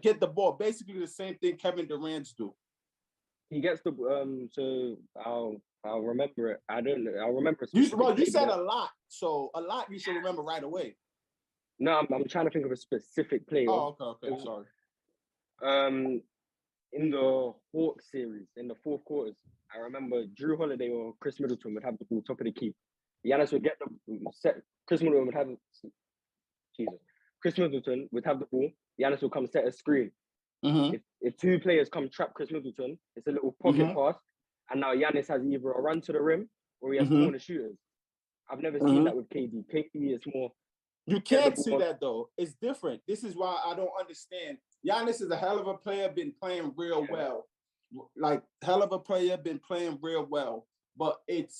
get the ball. Basically the same thing Kevin Durant's do. He gets the so I'll remember it. I'll remember. You said a lot, so a lot you should remember right away. No, I'm trying to think of a specific player. Oh, okay, sorry. In the Hawks series, in the fourth quarters, I remember Drew Holiday or Chris Middleton would have the ball top of the key. Giannis would get the set. Chris Middleton would have the ball. Giannis would come set a screen. Mm-hmm. If two players come trap Chris Middleton, it's a little pocket pass, and now Giannis has either a run to the rim or he has corner shooters. I've never seen that with KD. KD is more. You can't see that though. It's different. This is why I don't understand. Giannis is a hell of a player, been playing real well. Like hell of a player, been playing real well. But it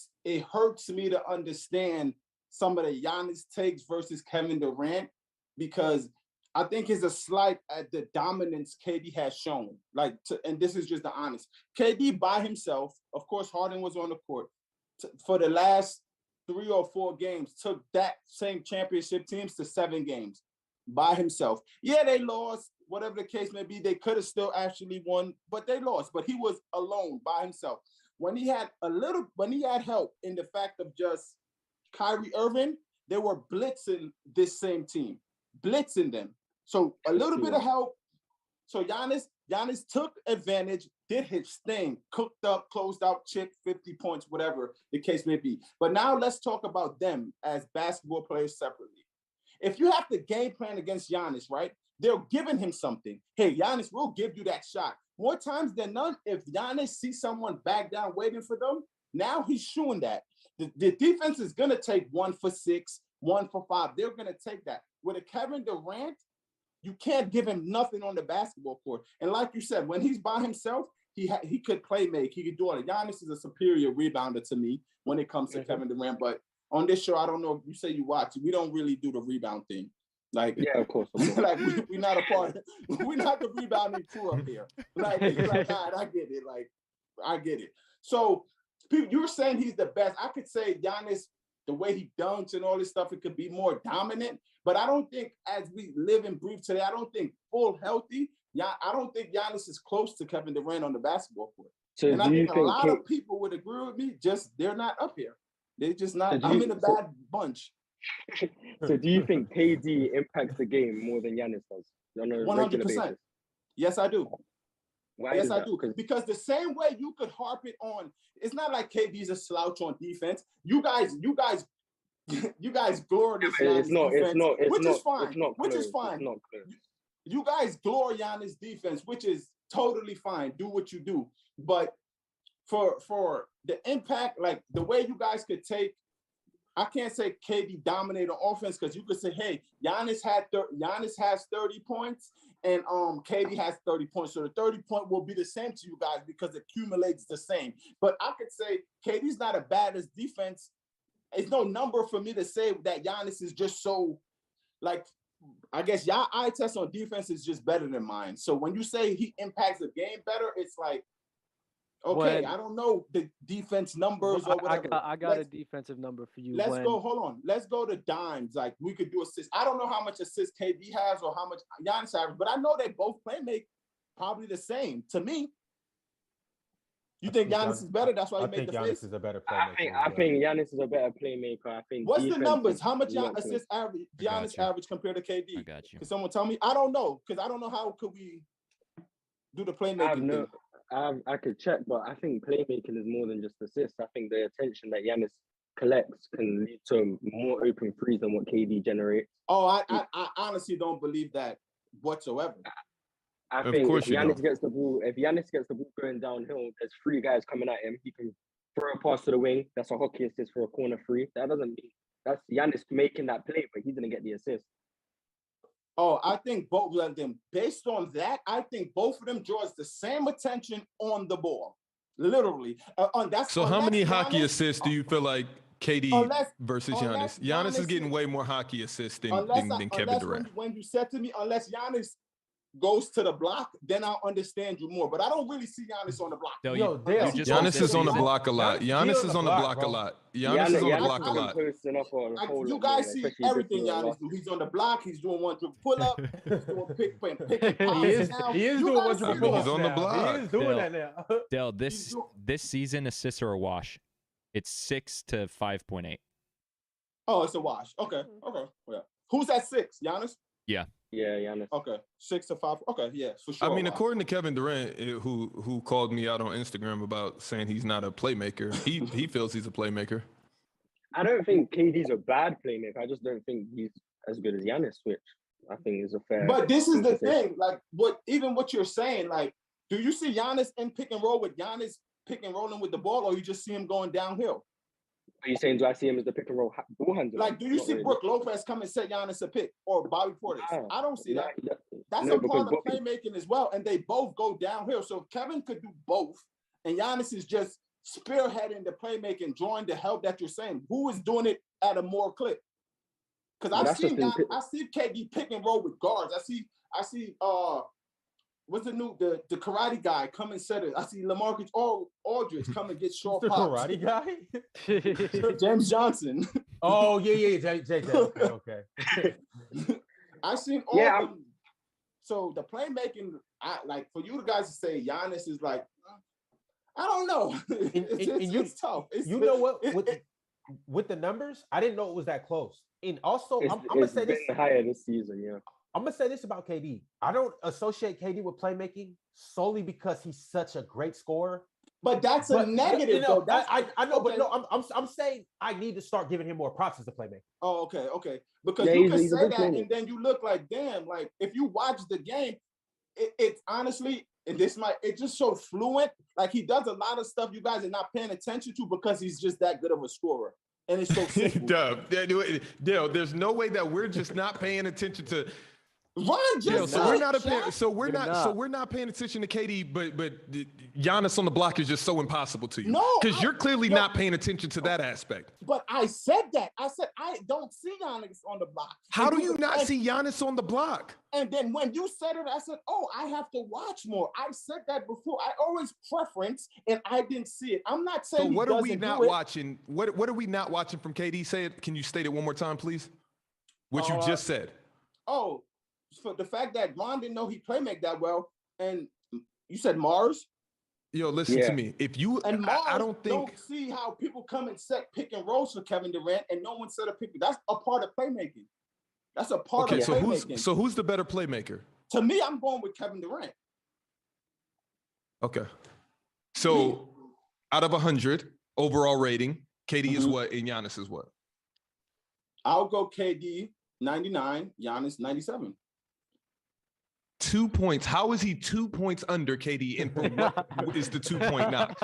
hurts me to understand some of the Giannis takes versus Kevin Durant, because I think it's a slight at the dominance KD has shown. And this is just the honest. KD by himself, of course, Harden was on the court for the last 3 or 4 games, took that same championship teams to 7 games by himself. Yeah, they lost, whatever the case may be. They could have still actually won, but they lost. But he was alone by himself. When he had help in the fact of just Kyrie Irving, they were blitzing this same team, blitzing them. So a little bit of help. So Giannis took advantage, did his thing, cooked up, closed out, chick, 50 points, whatever the case may be. But now let's talk about them as basketball players separately. If you have to game plan against Giannis, right, they're giving him something. Hey, Giannis, we'll give you that shot. More times than none, if Giannis sees someone back down waiting for them, now he's showing that. The defense is going to take 1 for 6, 1 for 5. They're going to take that. With a Kevin Durant, you can't give him nothing on the basketball court. And like you said, when he's by himself, he could play make. He could do it. Giannis is a superior rebounder to me when it comes to Kevin Durant. But on this show, I don't know if you say you watch, we don't really do the rebound thing. Like, yeah, of course. Like we're not a part of, we're not the rebounding crew up here. Like, God, I get it. Like, I get it. So you were saying he's the best. I could say Giannis, the way he dunks and all this stuff, it could be more dominant. But I don't think, as we live and breathe today, I don't think full healthy. I don't think Giannis is close to Kevin Durant on the basketball court. So and I think a lot of people would agree with me. Just they're not up here. They're just not. I'm in a bad bunch. So do you think KD impacts the game more than Giannis does on a 100%? Yes, I do. Why yes, I do. Because the same way you could harp it on, it's not like KD's a slouch on defense. You guys glory this Giannis defense, which is fine. You guys glory Giannis defense, which is totally fine. Do what you do. But for the impact, like the way you guys could take, I can't say KD dominated on offense, because you could say, hey, Giannis has 30 points and KD has 30 points. So the 30-point will be the same to you guys because it accumulates the same. But I could say KD's not as bad as defense. It's no number for me to say that Giannis is just so, like, I guess y'all eye test on defense is just better than mine. So when you say he impacts the game better, it's like, okay, I don't know the defense numbers or whatever. I got a defensive number for you. Let's go to dimes. Like, we could do assists. I don't know how much assists KD has or how much Giannis has, but I know they both make probably the same to me. You think Giannis is better? That's why you make the face? Giannis is a better playmaker. I think Giannis is a better playmaker. I think. What's the numbers? How much assists average Giannis average compared to KD? I got you. Can someone tell me? I don't know, because I don't know how could we do the playmaking thing. I could check, but I think playmaking is more than just assists. I think the attention that Giannis collects can lead to more open threes than what KD generates. Oh, I honestly don't believe that whatsoever. I think if Giannis gets the ball going downhill, there's 3 guys coming at him. He can throw a pass to the wing. That's a hockey assist for a corner 3. That doesn't mean that's Giannis making that play, but he didn't get the assist. Oh, I think both of them, based on that, I think both of them draws the same attention on the ball. Literally. So how many hockey assists do you feel like KD versus Giannis? Giannis is getting way more hockey assists than Kevin Durant. When you said to me, unless Giannis goes to the block, then I'll understand you more. But I don't really see Giannis on the block. Dale, Yo, Dale, Giannis is on the block a lot. Giannis is on the block a lot. Giannis is on the block a lot. You guys see everything Giannis do. He's on the block. He's doing one dribble pull up. He's doing pick and pop. He is doing one dribble pull up. He's on the block. He is doing that now. Dale, this season assists are a wash. It's 6 to 5.8. Oh, it's a wash. Okay. Yeah. Who's at 6? Giannis? Yeah. Yeah, Giannis. Okay, 6 to 5. Okay, yeah, for sure. I mean, according to Kevin Durant, who called me out on Instagram about saying he's not a playmaker, he feels he's a playmaker. I don't think KD's a bad playmaker. I just don't think he's as good as Giannis, which I think is a fair. But this is the thing, like what you're saying, like, do you see Giannis in pick and roll with Giannis pick and rolling with the ball, or you just see him going downhill? Are you saying, do I see him as the pick and roll ball handler? Like, do you see Brook Lopez come and set Giannis a pick, or Bobby Portis? I don't see that. That's a part of playmaking as well, and they both go downhill. So Kevin could do both, and Giannis is just spearheading the playmaking, drawing the help that you're saying. Who is doing it at a more clip? Because I see KD pick and roll with guards. I see what's the karate guy come and set it. I see LaMarcus Aldridge come and get short pops. The karate guy? James Johnson. Oh, yeah. Okay. I've seen all of them. So the playmaking, like for you guys to say Giannis is like, I don't know. It's tough. You know what? With the numbers, I didn't know it was that close. And also, I'm gonna say this higher this season, yeah. I'm gonna say this about KD. I don't associate KD with playmaking solely because he's such a great scorer. But that's a negative. You know, I know, okay. But no, I'm saying I need to start giving him more props as a playmaker. Oh, okay. Because you can say that, and then you look like, damn. Like if you watch the game, it's honestly, and it just so fluent. Like he does a lot of stuff you guys are not paying attention to because he's just that good of a scorer. And it's so simple. Dale, there's no way that we're just not paying attention to. We're not paying attention to KD, but Giannis on the block is just so impossible to you. No, because you're clearly not paying attention to that aspect. But I said that. I said I don't see Giannis on the block. How do you not see Giannis on the block? And then when you said it, I said, "Oh, I have to watch more." I said that before. I always preference, and I didn't see it. I'm not saying. So what are we not watching? What are we not watching from KD? Say it. Can you state it one more time, please? What you just said. Oh. For the fact that Ron didn't know he playmake that well, and you said Mars. Yo, listen to me. If you and Mars I don't see how people come and set pick and rolls for Kevin Durant, and no one set a pick. That's a part of playmaking. That's a part of playmaking. So who's the better playmaker? To me, I'm going with Kevin Durant. Okay. So out of 100 overall rating, KD is what, and Giannis is what? I'll go KD 99, Giannis 97. 2 points. How is he 2 points under KD? And for what is the 2 point knock?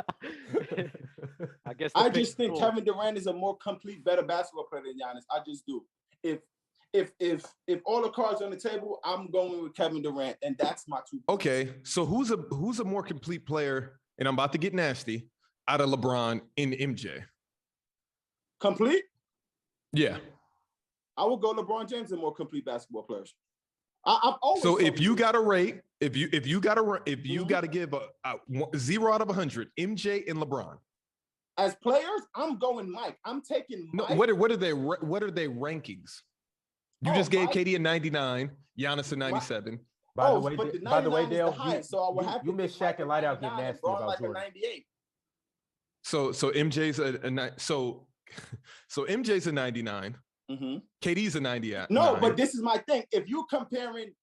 I just think Kevin Durant is a more complete, better basketball player than Giannis. I just do. If all the cards are on the table, I'm going with Kevin Durant, and that's my 2 points. Okay, so who's a more complete player? And I'm about to get nasty. Out of LeBron and MJ. Complete? Yeah. I will go LeBron James and more complete basketball players. I'm always so if you got to rate, if you got to give a 0 out of 100, MJ and LeBron. As players, I'm going Mike. I'm taking Mike. No, what are they rankings? You just gave KD a 99, Giannis a 97. By the way, Dale, you missed Shaq and Lightout getting nasty about like Jordan. A 98. So MJ's so MJ's a 99. Mm-hmm. KD's a 98. No, but this is my thing. If you're comparing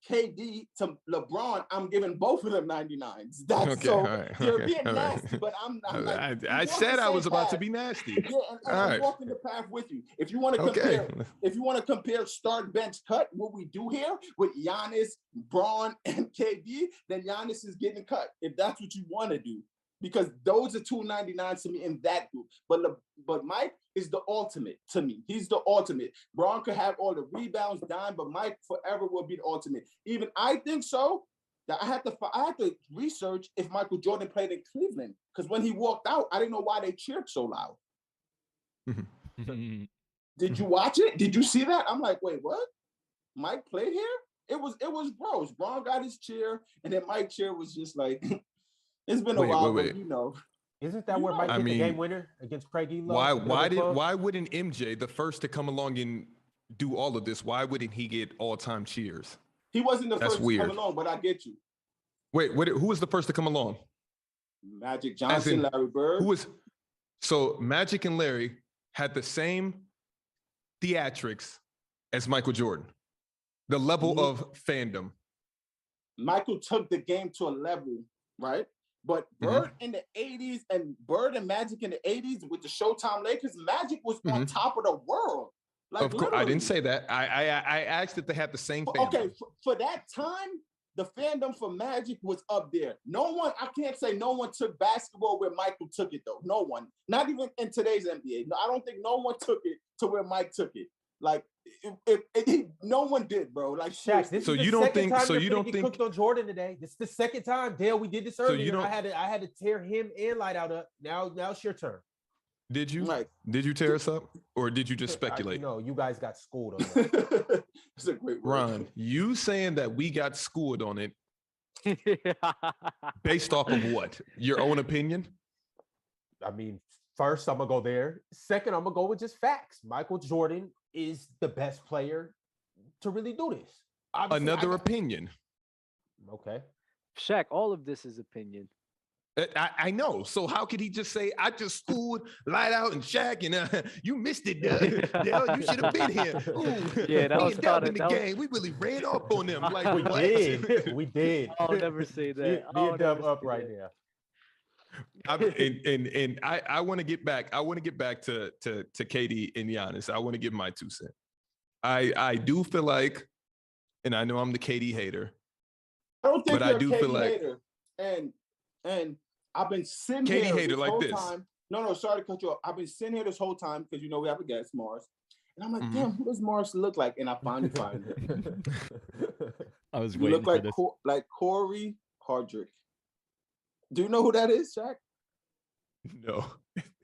KD to LeBron, I'm giving both of them 99s. That's okay, so right, you're being nasty, but I'm like, I said I was about to be nasty. Yeah, and I'm walking the path with you. If you want to compare start bench cut, what we do here with Giannis, Bron, and KD, then Giannis is getting cut. If that's what you want to do. Because those are 299s to me in that group. But Mike is the ultimate to me. He's the ultimate. Bron could have all the rebounds, but Mike forever will be the ultimate. Even I think so. That I had to research if Michael Jordan played in Cleveland. Because when he walked out, I didn't know why they cheered so loud. Did you watch it? Did you see that? I'm like, wait, what? Mike played here? It was gross. Bron got his chair, and then Mike's chair was just like, it's been a while, but you know. Isn't that where Mike hit the game winner against Craig Elo? Why wouldn't MJ, the first to come along and do all of this, why wouldn't he get all-time cheers? He wasn't the first to come along, but I get you. Wait, who was the first to come along? Magic Johnson, Larry Bird. So Magic and Larry had the same theatrics as Michael Jordan. The level of fandom. Michael took the game to a level, right? But Bird in the 80s and Bird and Magic in the 80s with the Showtime Lakers, Magic was on top of the world. Like, of course, I didn't say that. I asked if they had the same fandom. Okay, for that time, the fandom for Magic was up there. I can't say no one took basketball where Michael took it, though. No one. Not even in today's NBA. No, I don't think no one took it to where Mike took it. Like, no one did, bro. Like, Shaq, this is the second time you're getting cooked on Jordan today. This is the second time. Dale, we did this earlier. I had to tear him and Light out up. Now it's your turn. Did you? Right. Did you tear us up, or did you just speculate? No, you guys got schooled on that. It's a great word. Ron, you saying that we got schooled on it based off of what? Your own opinion? I mean, first, I'm going to go there. Second, I'm going to go with just facts. Michael Jordan is the best player to really do this. Obviously, another opinion. Okay. Shaq, all of this is opinion. I know. So how could he just say, I just schooled Light Out and Shaq and you missed it, Dale. You should have been here. Ooh, yeah, that was kind in the game. We really ran up on them. Like we did. We did. I'll never say that. I'll never up right now. I want to get back. I want to get back to KD and Giannis. I want to give my 2 cents. I do feel like, and I know I'm the KD hater. I don't think you're a KD hater. And I've been sitting KD here hater this like whole this. time. No, sorry to cut you off. I've been sitting here this whole time because we have a guest, Mars. And I'm like, damn, who does Mars look like? And I finally find him. I was you waiting look for this. like Corey Hardrick. Do you know who that is, Shaq? No.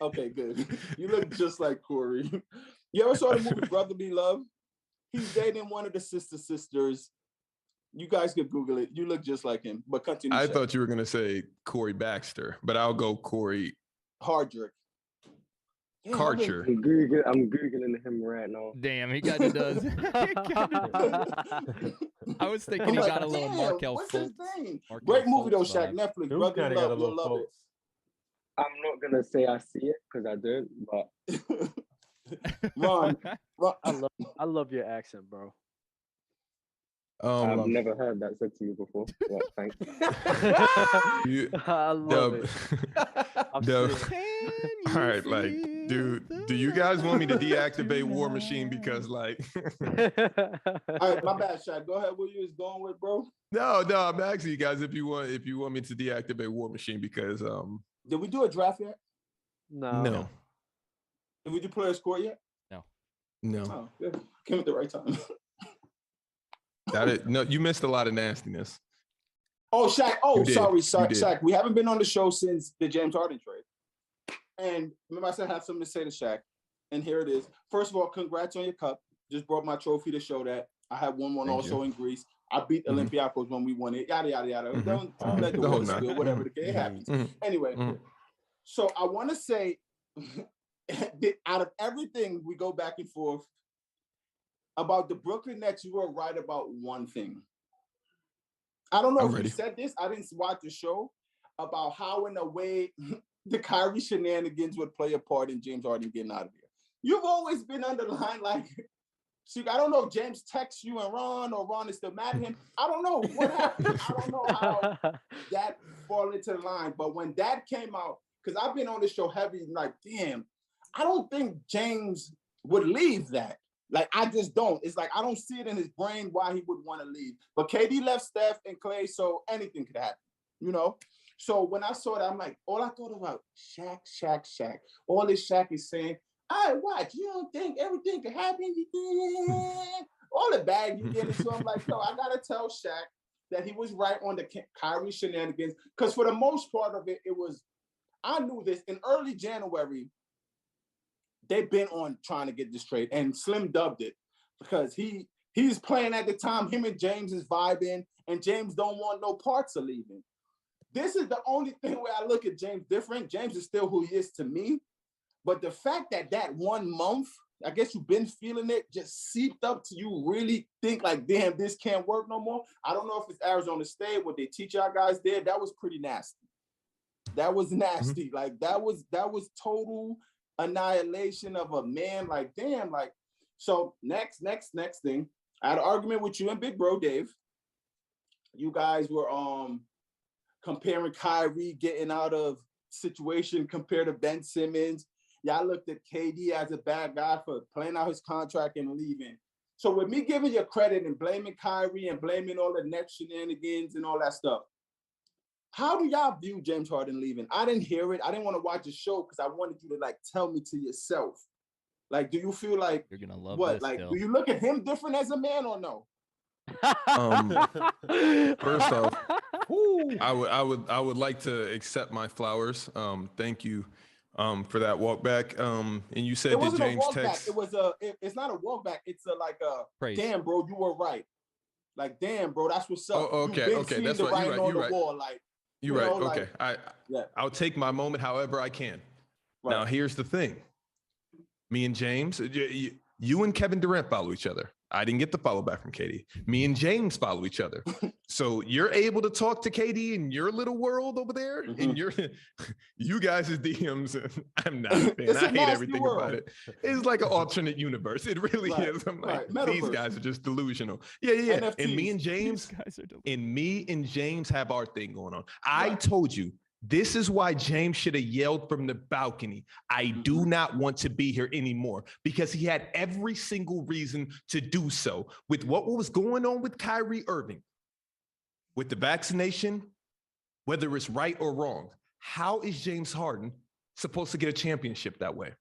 Okay, good. You look just like Corey. You ever saw the movie Brotherly Love? He's dating one of the sisters. You guys could Google it. You look just like him. But continue. I thought you were going to say Corey Baxter, but I'll go Corey Hardrick. Karcher. I'm Googling him right now. Damn, he kind of does. I was thinking he got a little Markel what's Fultz. His name? Great movie though, Shaq. Netflix. Brotherly Love, you'll love it. I'm not going to say I see it because I don't, but... Ron, I love your accent, bro. I've never heard that said to you before. Yeah, thanks. I love it. All right, like, do you guys want me to deactivate War Machine because, like? All right, my bad, Shaq. Go ahead. What you was going with, bro? No, I'm asking you guys if you want me to deactivate War Machine because Did we do a draft yet? No. Did we do player score yet? No. Oh, yeah. Came at the right time. No, you missed a lot of nastiness. Oh, Shaq. Oh, sorry, did. Shaq. We haven't been on the show since the James Harden trade. And remember I said I have something to say to Shaq. And here it is. First of all, congrats on your cup. Just brought my trophy to show that. I had won one also in Greece. I beat Olympiacos when we won it. Yada, yada, yada. Don't let the water spill, whatever the case happens. Anyway, so I want to say, out of everything, we go back and forth. About the Brooklyn Nets, you were right about one thing. I don't know if you said this. I didn't watch the show about how, in a way, the Kyrie shenanigans would play a part in James Harden getting out of here. You've always been underlined like, see, I don't know if James texts you and Ron or Ron is still mad at him. I don't know what happened. I don't know how that fall into the line. But when that came out, because I've been on the show heavy, like, damn, I don't think James would leave that. Like, I just don't. It's like, I don't see it in his brain why he would want to leave. But KD left Steph and Clay, so anything could happen, you know? So when I saw that, I'm like, all I thought about, Shaq. All this Shaq is saying, all right, watch. You don't think everything could happen? All the bag you get into. I'm like, no, I got to tell Shaq that he was right on the Kyrie shenanigans. Because for the most part of it, I knew this. In early January, they've been on trying to get this trade, and Slim dubbed it because he He's playing at the time. Him and James is vibing, and James don't want no parts of leaving. This is the only thing where I look at James different. James is still who he is to me. But the fact that 1 month, I guess you've been feeling it, just seeped up to you really think like, damn, this can't work no more. I don't know if it's Arizona State, what they teach y'all guys there. That was pretty nasty. That was nasty. Like that was total annihilation of a man. Like, damn, like, so next thing. I had an argument with you and Big Bro Dave. You guys were comparing Kyrie getting out of situation compared to Ben Simmons. Y'all looked at KD as a bad guy for playing out his contract and leaving. So with me giving you credit and blaming Kyrie and blaming all the net shenanigans and all that stuff, how do y'all view James Harden leaving? I didn't hear it. I didn't want to watch the show because I wanted you to like tell me to yourself. Like, do you feel like you're gonna love what? this Like, still. do you look at him different as a man or no? First off, I would like to accept my flowers. Thank you for that walk back. And you said It wasn't that James a walk text. back. It was it's not a walk back. It's a like a Praise. damn, bro, you were right. Like, damn, bro, that's what's up. Oh, okay, You've been that's seeing the right. writing on the wall. Like, You're right. know, Okay, like, I'll take my moment however I can. Right. Now here's the thing. Me and James, you and Kevin Durant follow each other. I didn't get the follow back from KD. Me and James follow each other. So you're able to talk to KD in your little world over there, and you guys' DMs. I'm not a fan. I hate everything about it. It's like an alternate universe. It really is. I'm like, these guys are just delusional. Yeah. NFTs. And me and James, have our thing going on. I told you. This is why James should have yelled from the balcony, I do not want to be here anymore, because he had every single reason to do so. With what was going on with Kyrie Irving, with the vaccination, whether it's right or wrong, how is James Harden supposed to get a championship that way?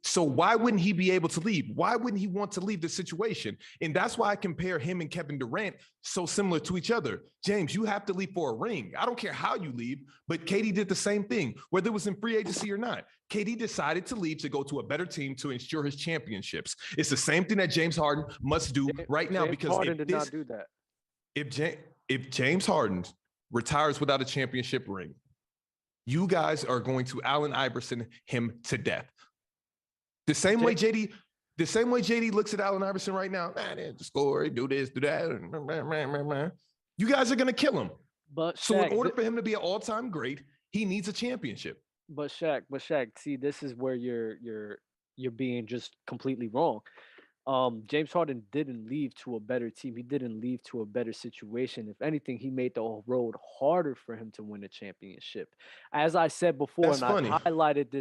So why wouldn't he be able to leave? Why wouldn't he want to leave the situation? And that's why I compare him and Kevin Durant so similar to each other. James, you have to leave for a ring. I don't care how you leave, but KD did the same thing, whether it was in free agency or not. KD decided to leave to go to a better team to ensure his championships. It's the same thing that James Harden must do right now. James Because Harden did not do that. If James Harden retires without a championship ring, you guys are going to Allen Iverson him to death. The same way JD looks at Allen Iverson right now, man, score, do this, do that. You guys are gonna kill him. But so Shaq, in order for him to be an all-time great, he needs a championship. But Shaq, see, this is where you're being just completely wrong. James Harden didn't leave to a better team. He didn't leave to a better situation. If anything, he made the road harder for him to win a championship. As I said before, That's funny. I've highlighted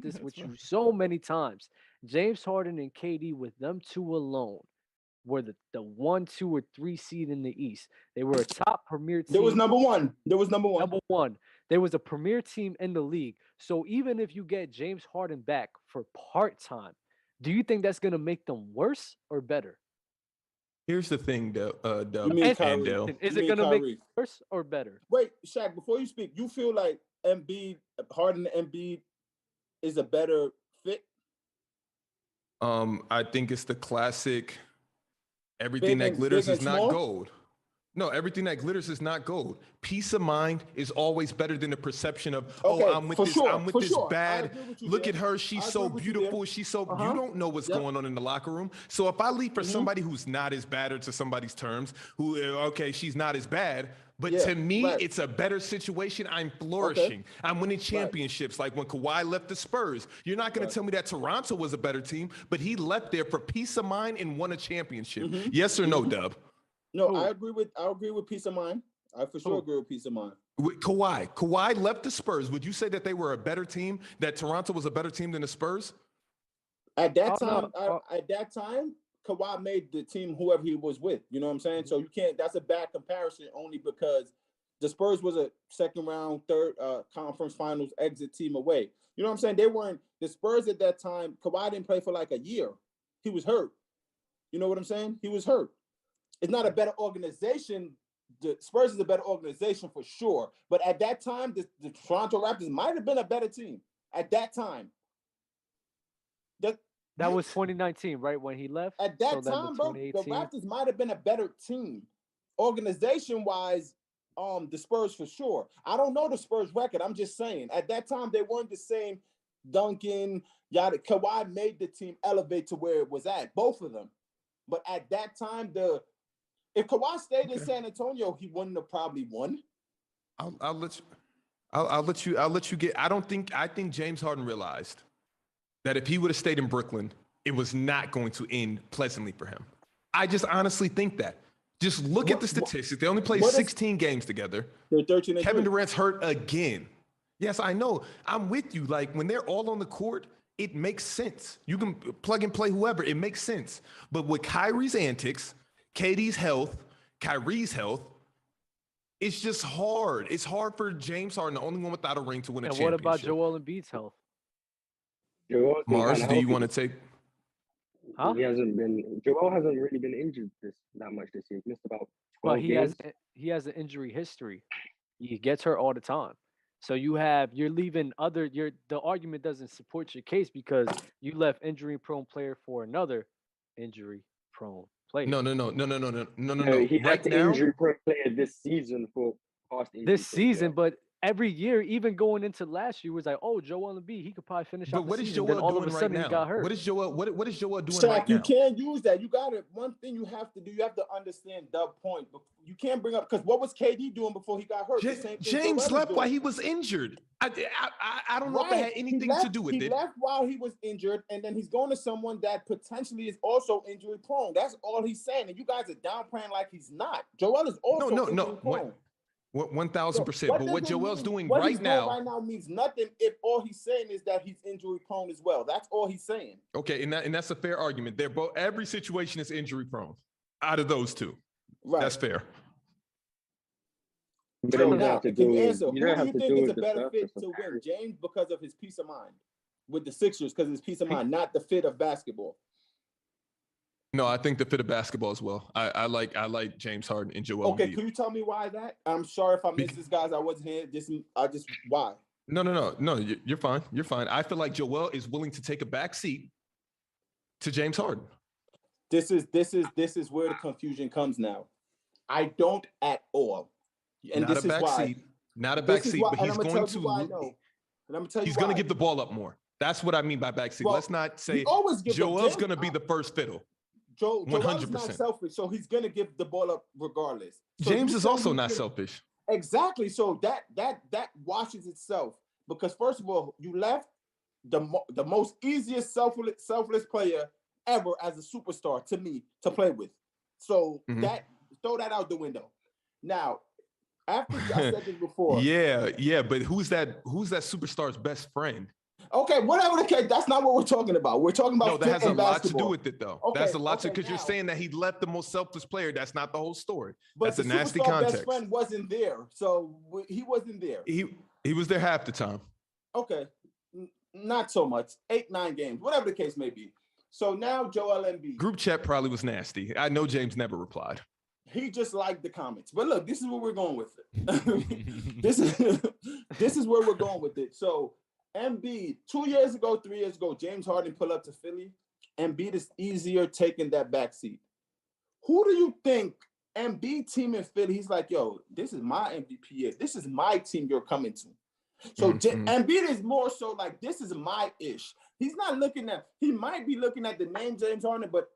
this with you so many times. James Harden and KD, with them two alone, were the 1, 2, or 3 seed in the East. They were a top premier team. There was number one. Number one. There was a premier team in the league. So even if you get James Harden back for part-time, do you think that's going to make them worse or better? Here's the thing, Dell. Is it going to make them worse or better? Wait, Shaq, before you speak, you feel like Harden and Embiid is a better fit? I think it's the classic, everything that glitters is not gold. No, everything that glitters is not gold. Peace of mind is always better than the perception of, I'm with this bad. Look at her, she's so beautiful. She's so, you don't know what's going on in the locker room. So if I leave for somebody who's not as bad, or to somebody's terms, she's not as bad, but to me, it's a better situation. I'm flourishing. I'm winning championships. Like when Kawhi left the Spurs, you're not going to tell me that Toronto was a better team, but he left there for peace of mind and won a championship. Yes or no, Dub? No, I agree with peace of mind. I for sure agree with peace of mind. With Kawhi left the Spurs. Would you say that they were a better team, that Toronto was a better team than the Spurs? At that time, Kawhi made the team whoever he was with. You know what I'm saying? So you can't. That's a bad comparison only because the Spurs was a second round, third conference finals exit team away. You know what I'm saying? They weren't the Spurs at that time. Kawhi didn't play for like a year. He was hurt. You know what I'm saying? He was hurt. It's not a better organization. The Spurs is a better organization for sure. But at that time, the Toronto Raptors might have been a better team at that time. That was 2019, right, when he left? At that So then time, bro, the Raptors might have been a better team. Organization-wise, the Spurs for sure. I don't know the Spurs record. I'm just saying. At that time, they weren't the same. Duncan, yada. Kawhi made the team elevate to where it was at, both of them. But at that time, if Kawhi stayed in San Antonio, he wouldn't have probably won. I'll let you get. I think James Harden realized that if he would have stayed in Brooklyn, it was not going to end pleasantly for him. I just honestly think that. Just look at the statistics. They only played 16 games together. They're 13 and Kevin 3. Durant's hurt again. Yes, I know. I'm with you. Like, when they're all on the court, it makes sense. You can plug and play whoever. It makes sense. But with Kyrie's antics, KD's health, Kyrie's health, it's just hard. It's hard for James Harden, the only one without a ring, to win a championship. And what about Joel Embiid's health? Mars, do you want to take? Huh? Joel hasn't really been injured that much this year. He missed about 12 But games. he has an injury history. He gets hurt all the time. So you're leaving the argument doesn't support your case because you left injury-prone player for another injury-prone player. No. He had the injury-prone player this season for past injury. This season, but every year, even going into last year, was like, oh, Joel Embiid, he could probably finish out the season. Then all of a sudden, he got hurt. What is Joel doing Shaq, right now? you can't use that. You got it. One thing you have to do, you have to understand the point. You can't bring up, because what was KD doing before he got hurt? James left while he was injured. I don't know if it had anything to do with it. He left while he was injured, and then he's going to someone that potentially is also injury prone. That's all he's saying. And you guys are downplaying like he's not. Joel is also injury prone. 1,000%. But what Joel's doing what right he's now, doing right now means nothing if all he's saying is that he's injury prone as well. That's all he's saying. okay, and that's a fair argument. They're both. Every situation is injury prone. Out of those two, Right. that's fair. But So then you don't now, have to can do you it. answer? Who You do don't have you to think do is a it the better surface fit of to win? Kyrie. James, because of his peace of mind with the Sixers, because of his peace of mind, not the fit of basketball. No, I think the fit of basketball as well. I like James Harden and Joel Okay, Embiid. can you tell me why that? I'm sorry if I missed this, guys. I wasn't here. Why? No. You're fine. You're fine. I feel like Joel is willing to take a back seat to James Harden. This is where the confusion comes now. I don't at all. And Not this a is back why. seat. Not a back seat, but he's going to. And I'm gonna tell you He's why. going to give the ball up more. That's what I mean by back seat. Well, Let's not say he always gives Joel's the going to be the first fiddle. Joel's not 100%. selfish, so he's gonna give the ball up regardless. So James you is say also he's not gonna- selfish. Exactly. So that washes itself because first of all, you left the most easiest selfless player ever as a superstar to me to play with. So that throw that out the window. Now, after I said this before. Yeah, but who's that superstar's best friend? Okay, whatever the case, that's not what we're talking about. We're talking about No, that has a lot to do basketball. with it, though. Okay, That's a lot to okay, because you're now- saying that he left the most selfless player. That's not the whole story. But That's a the nasty superstar context. best friend wasn't there, so he wasn't there. He was there half the time. Okay, not so much. 8-9 games, whatever the case may be. So now Joel Embiid. Group chat probably was nasty. I know James never replied. He just liked the comments. But look, this is where we're going with it. this is where we're going with it. So Embiid, 2 years ago, 3 years ago, James Harden pulled up to Philly. Embiid is easier taking that backseat. Who do you think Embiid team in Philly? He's like, yo, this is my MVP year. This is my team you're coming to. So Embiid is more so like, this is my ish. He's not looking at, he might be looking at the name James Harden, but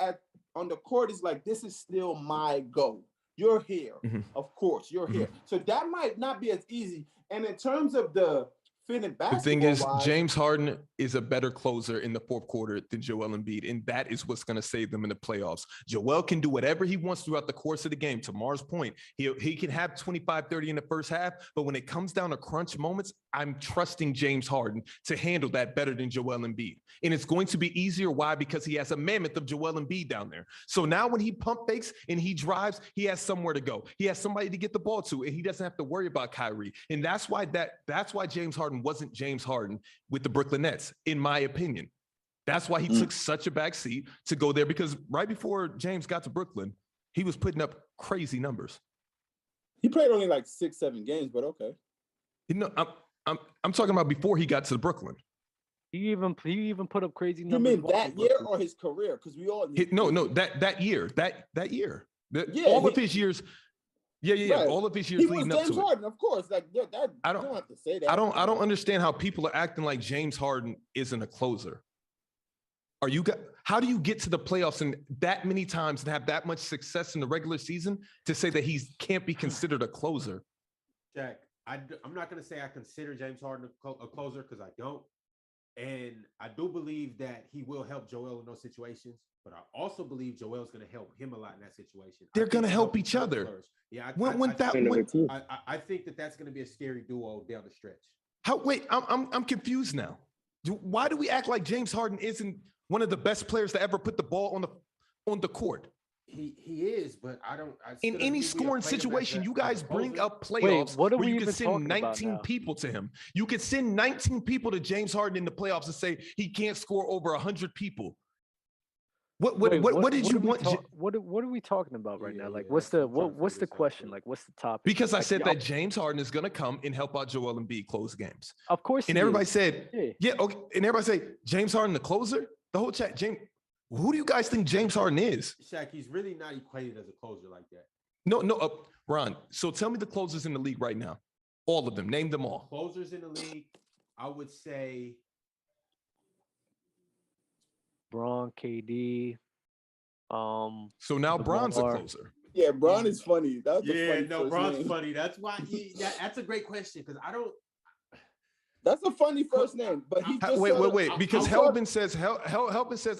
on the court, it's like, this is still my go. You're here. Of course, you're here. So that might not be as easy. And in terms of the fit in basketball, the thing is, James Harden is a better closer in the fourth quarter than Joel Embiid, and that is what's going to save them in the playoffs. Joel can do whatever he wants throughout the course of the game. To Mars' point, he can have 25, 30 in the first half, but when it comes down to crunch moments, I'm trusting James Harden to handle that better than Joel Embiid. And it's going to be easier. Why? Because he has a mammoth of Joel Embiid down there. So now when he pump fakes and he drives, he has somewhere to go. He has somebody to get the ball to, and he doesn't have to worry about Kyrie. And that's why James Harden wasn't James Harden with the Brooklyn Nets, in my opinion. That's why he took such a backseat to go there, because right before James got to Brooklyn, he was putting up crazy numbers. He played only like 6-7 games, but okay. You know, I'm talking about before he got to Brooklyn. He even put up crazy You numbers. mean that year or his career? Because we all No, that year. Yeah, All of his years. Yeah. Right. All of his years he was leading up James to it. Harden, of course. Like that, I you don't have to say that. I don't understand how people are acting like James Harden isn't a closer. How do you get to the playoffs and that many times and have that much success in the regular season to say that he can't be considered a closer? Jack, I'm not going to say I consider James Harden a closer because I don't. And I do believe that he will help Joel in those situations, but I also believe Joel's going to help him a lot in that situation. They're going to help each other. Yeah, I think that's going to be a scary duo down the stretch. Wait, I'm confused now. Why do we act like James Harden isn't one of the best players to ever put the ball on the court? He is, but in any scoring situation, you guys bring up playoffs where you can send 19 people to him. You could send 19 people to James Harden in the playoffs and say he can't score over 100 people. What did you want? What are we talking about right now? Like, what's the question? Like, what's the topic? Because I said that James Harden is going to come and help out Joel Embiid close games. Of course, and everybody said, yeah, okay. And everybody said James Harden the closer. The whole chat, James. Who do you guys think James Harden is? Shaq, he's really not equated as a closer like that. No, Ron. So tell me the closers in the league right now. All of them. Name them all. Closers in the league, I would say Bron, KD. So now Bron's a closer. Yeah, Bron is funny. That's Bron's funny. That's why. That's a great question because I don't. That's a funny first name, but he just wait. Because Helbin says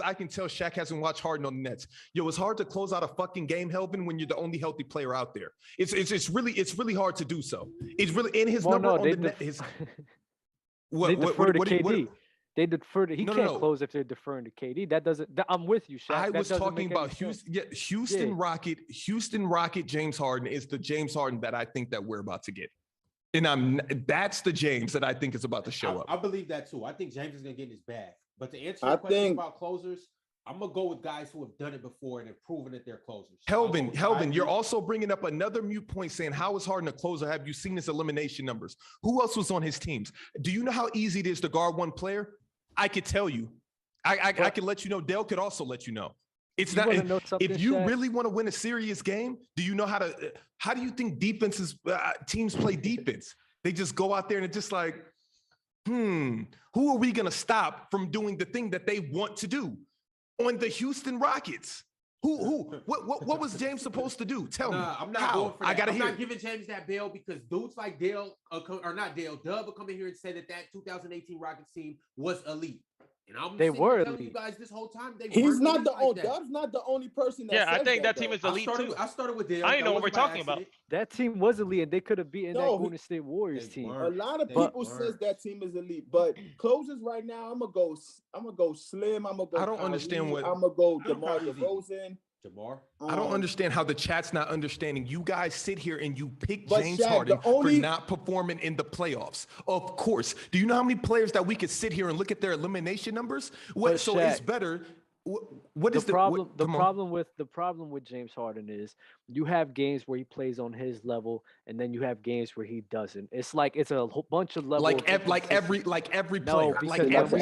I can tell Shaq hasn't watched Harden on the Nets. Yo, it's hard to close out a fucking game, Helbin, when you're the only healthy player out there. It's really hard to do so. It's really in his number on the net. They defer to KD. They defer to. He can't close if they're deferring to KD. That doesn't. I'm with you, Shaq. I was talking about Houston Rocket. James Harden is the James Harden that I think that we're about to get. And that's the James that I think is about to show up. I believe that too. I think James is going to get in his bag. But to answer your question about closers, I'm going to go with guys who have done it before and have proven that they're closers. Helvin, you're also bringing up another mute point saying, how is Harden a closer? Have you seen his elimination numbers? Who else was on his teams? Do you know how easy it is to guard one player? I could tell you. I could let you know. Dale could also let you know. It's not. If you really want to win a serious game, do you know how to? How do you think teams play defense? They just go out there and it's just like, who are we gonna stop from doing the thing that they want to do? On the Houston Rockets, what was James supposed to do? Tell me. I'm not going for that. I'm not giving James that bail because dudes like Dale, or not Dale, Dub will come in here and say that 2018 Rockets team was elite. And they were telling you guys this whole time. He's not the only. That's not the only person. That I think that team is elite too. I started with Dale. I didn't know what we're talking about. That team was elite, and they could have beaten that Golden State Warriors team. A lot of people says that team is elite, but closers right now, I'm gonna go Slim. I'm gonna go. I don't understand what. I'm gonna go Demar DeRozan. Jamar. I don't understand how the chat's not understanding. You guys sit here and you pick James Harden for not performing in the playoffs. Of course. Do you know how many players that we could sit here and look at their elimination numbers? So it's better. What is the problem? The problem with James Harden is you have games where he plays on his level, and then you have games where he doesn't. It's like it's a whole bunch of levels. Like every player, like every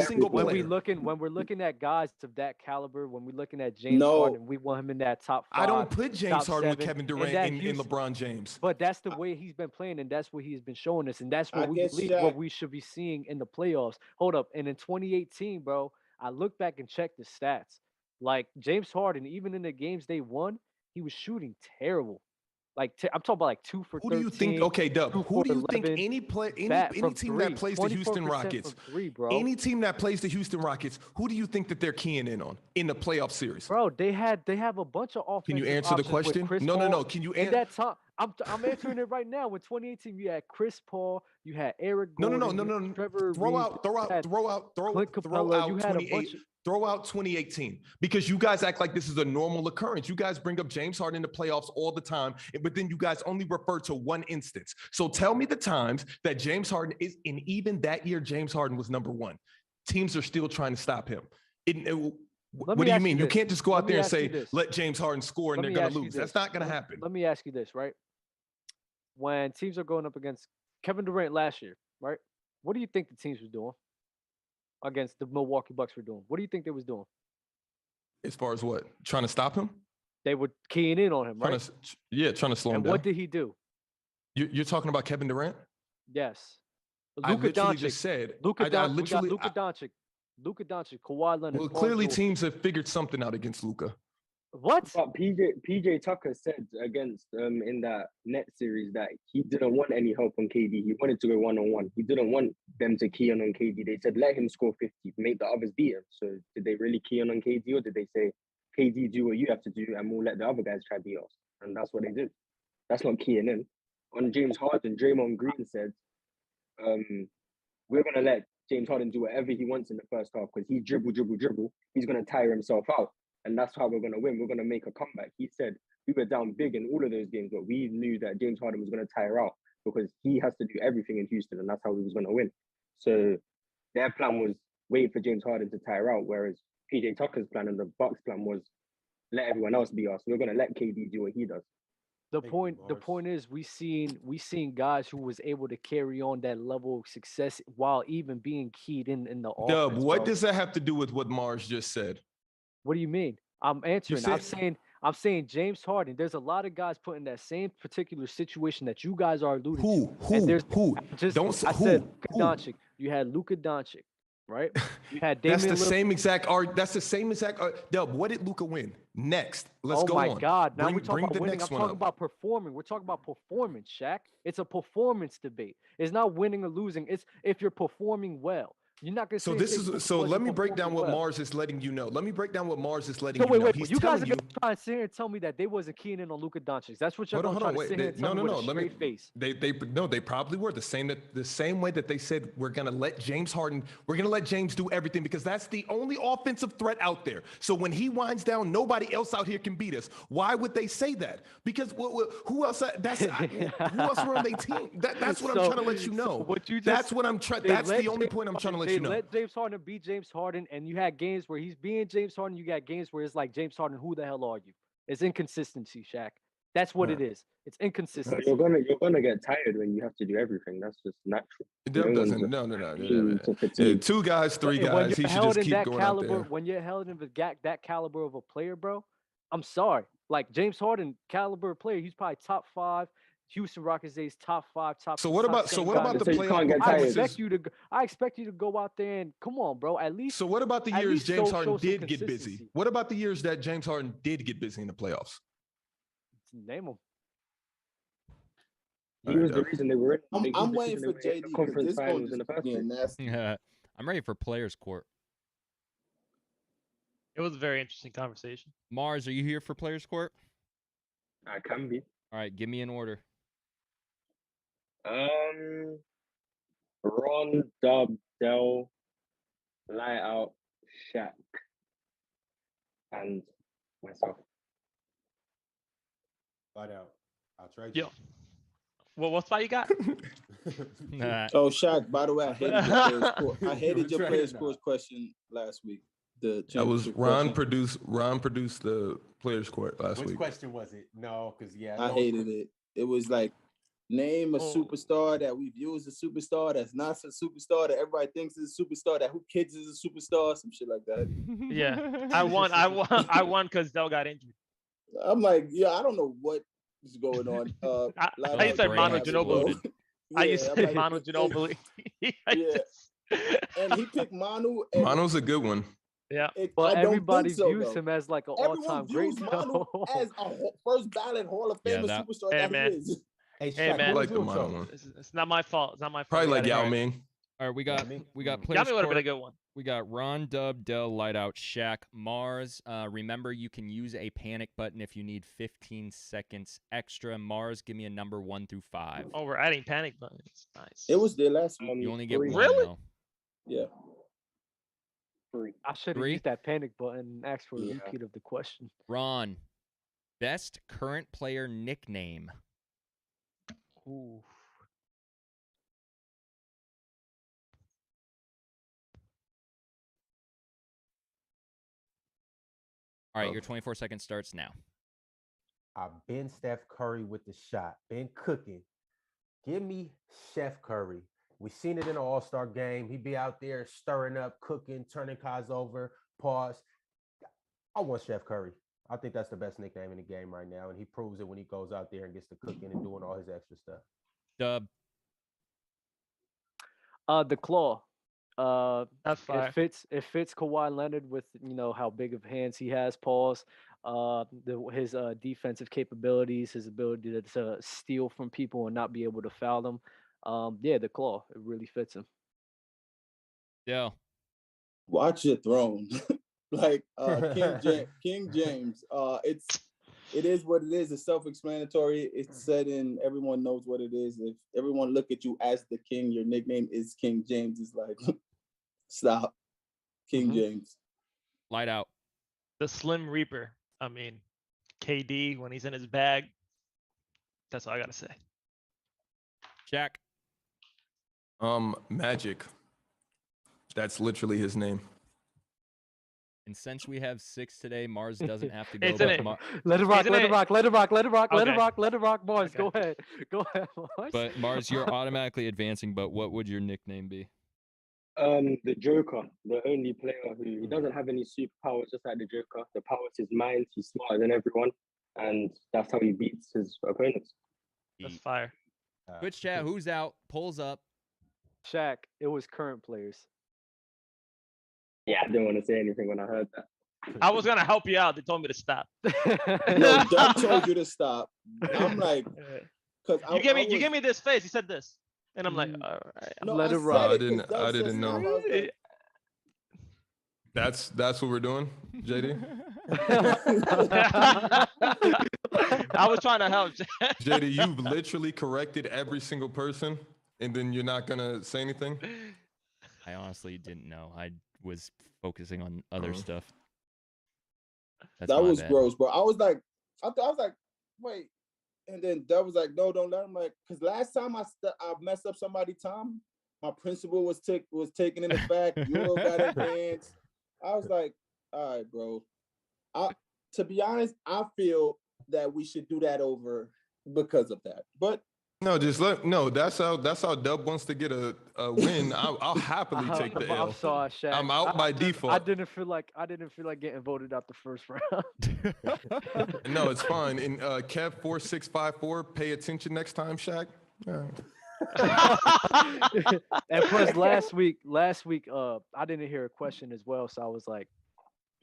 single player. When we're looking at guys of that caliber, when we're looking at James Harden, we want him in that top 5. I don't put James Harden with Kevin Durant and LeBron James. But that's the way he's been playing, and that's what he's been showing us, and that's what we believe what we should be seeing in the playoffs. Hold up, and in 2018, bro. I look back and check the stats. Like James Harden, even in the games they won, he was shooting terrible. Like I'm talking about like 2 for 13. Who do you think? Okay, Dub. Who do you think any team that plays the Houston Rockets, any team that plays the Houston Rockets, who do you think that they're keying in on in the playoff series? Bro, they have a bunch of offensive. Can you answer the question? No. Can you answer that time? I'm answering it right now. With 2018, you had Chris Paul, you had Eric Gordon, no. Trevor throw out 2018 because you guys act like this is a normal occurrence. You guys bring up James Harden in the playoffs all the time, but then you guys only refer to one instance. So tell me the times that James Harden is, and even that year, James Harden was number 1. Teams are still trying to stop him. What do you mean? You can't just go out there and say, let James Harden score and they're going to lose. That's not going to happen. Let me ask you this, right? When teams are going up against Kevin Durant last year, right? What do you think the teams were doing? against the Milwaukee Bucks were doing? What do you think they was doing? As far as what? Trying to stop him? They were keying in on him, right? Trying to slow him And down. what did he do? You're talking about Kevin Durant? Yes. I Luka literally Doncic. just said. Luka I Doncic. literally. Luka Doncic. Luka Doncic. Kawhi Leonard. Well, Paul clearly George. teams have figured something out against Luka. What? But PJ Tucker said against in that net series that he didn't want any help on KD. He wanted to go 1-on-1. He didn't want them to key on KD. They said let him score 50, make the others beat him. So did they really key on KD, or did they say KD do what you have to do and we'll let the other guys try beat us? And that's what they did. That's not keying in. On James Harden, Draymond Green said, we're gonna let James Harden do whatever he wants in the first half because he dribble. He's gonna tire himself out. And that's how we're going to win. We're going to make a comeback. He said we were down big in all of those games, but we knew that James Harden was going to tire out because he has to do everything in Houston, and that's how he was going to win. So their plan was wait for James Harden to tire out, whereas PJ Tucker's plan and the Bucks plan was let everyone else be us. We're going to let KD do what he does. The point is we seen guys who was able to carry on that level of success while even being keyed in the offense. Dub, what bro. does that have to do with what Mars just said? What do you mean? I'm answering. I'm saying James Harden. There's a lot of guys put in that same particular situation that you guys are alluding to. Who? Just Don't say I who. said Luka Doncic. You had Luka Doncic, right? You had Damian That's the Lillard. same exact art. That's the same exact art. Dub, what did Luka win? Next. Let's go on. Oh my God. Now we're talking bring about the winning. next I'm one talking up. about performing. We're talking about performance, Shaq. It's a performance debate. It's not winning or losing. It's if you're performing well. You're not gonna So say this Luka is so wasn't let me break down performing what well. Mars is letting you know. Let me break down what Mars is letting So you wait, know. wait, He's you guys telling are you. gonna try and sit here and tell me that they wasn't keying in on Luka Doncic. That's what you're Hold gonna on, try to sit here and tell me with a straight face. They probably were the same way that they said we're gonna let James Harden, we're gonna let James do everything because that's the only offensive threat out there. So when he winds down, nobody else out here can beat us. Why would they say that? Because who else? Who else are on their team? That's what I'm trying to let you know. That's what I'm trying. That's the only point I'm trying to let you know. They let James Harden be James Harden, and you had games where he's being James Harden. You got games where it's like James Harden. Who the hell are you? It's inconsistency, Shaq. That's what it is. It's inconsistency. You're gonna get tired when you have to do everything. That's just natural. No. 2 guys, 3 guys. He should just keep going out there. When you're held in that caliber of a player, bro, I'm sorry. Like James Harden, caliber player, he's probably top 5. Houston Rockets days top 5, top. So what about the playoff performances? I expect you to go out there and come on, bro. At least. So what about the years James Harden did get busy? What about the years that James Harden did get busy in the playoffs? Name them. He was the reason they were in. I'm waiting for JD conference finals in the first place. Yeah, I'm ready for Players Court. It was a very interesting conversation. Mars, are you here for Players Court? I can be. All right, give me an order. Ron, Dub, Del, Light Out, Shaq, and myself. Light Out. I'll trade you. Yo. Well, what spot you got? Oh, Shaq, by the way, I hated your players course question last week. That was Ron produced the Players Court last week. Which question was it? No, because I hated it. It was like name a superstar that we view as a superstar that's not a superstar that everybody thinks is a superstar that who kids is a superstar, some shit like that. Yeah, I won because Del got injured. I'm like, yeah, I don't know what is going on. I used to say Manu Ginobili. I used to say Manu Ginobili. And he picked Manu. Manu's a good one. Yeah, but everybody views him as like an all-time great. Manu as a first ballot Hall of Famer superstar. Hey, man. He is. Hey, man. I like the Manu one. It's not my fault. It's not my fault. Probably like Yao Ming. All right, we got Players Yao would have been a good one. We got Ron, Dub, Del, Light Out, Shaq, Mars. Remember, you can use a panic button if you need 15 seconds extra. Mars, give me a number 1 through 5. Oh, we're adding panic buttons. Nice. It was there last one. You only get 3. one. Really? Though. Yeah. 3. I should have used that panic button and asked for a repeat of the question. Ron, best current player nickname. Ooh. All right, your 24 seconds starts now. I've been Steph Curry with the shot. Been cooking. Give me Chef Curry. We seen it in an All-Star game. He be out there stirring up, cooking, turning guys over. Pause. I want Steph Curry. I think that's the best nickname in the game right now, and he proves it when he goes out there and gets to cooking and doing all his extra stuff. Dub. The claw. That's fire. It fits Kawhi Leonard with how big of hands he has. Pause. His defensive capabilities, his ability to steal from people and not be able to foul them. Yeah, the claw. It really fits him. Yeah. Watch your throne. Like King James. It is what it is. It's self-explanatory. It's said in everyone knows what it is. If everyone look at you as the king, your nickname is King James. It's like stop. King James. Light out. The Slim Reaper. I mean, KD when he's in his bag. That's all I gotta say. Shaq. Magic. That's literally his name. And since we have 6 today, Mars doesn't have to go. It's in but it. Let it rock, Isn't let it it- rock, let it rock, let it rock, let it Okay. rock, let it rock, boys. Okay. Go ahead. Go ahead, Mars. But Mars, you're automatically advancing. But what would your nickname be? The Joker, the only player who doesn't have any superpowers, just like the Joker. The power is his mind. He's smarter than everyone, and that's how he beats his opponents. That's fire. Twitch chat. Who's out? Polls up. Shaq, it was current players. Yeah, I didn't want to say anything when I heard that. I was gonna help you out. They told me to stop. No, Doug told you to stop. I'm like, because You gave me this face. He said this, and I'm like, all right. No, Let I it rock. said I it 'cause didn't- Doug I said didn't stop. know. I was like, That's what we're doing, JD. I was trying to help. JD, you've literally corrected every single person, and then you're not gonna say anything. I honestly didn't know. I was focusing on other stuff. That's that my was bad. gross, bro. I was like, I was like, wait. And then Doug was like, no, don't let him. Like, because last time I messed up somebody, Tom, my principal was taken in the back. Euro got in hands. I was like, all right, bro. To be honest, I feel that we should do that over because of that. But No, that's how Dub wants to get a win. I'll happily take the L. I'm sorry, Shaq. I'm out by default. I didn't feel like getting voted out the first round. No, it's fine. And Kev 4654, pay attention next time, Shaq. All right. And plus, last week, I didn't hear a question as well, so I was like,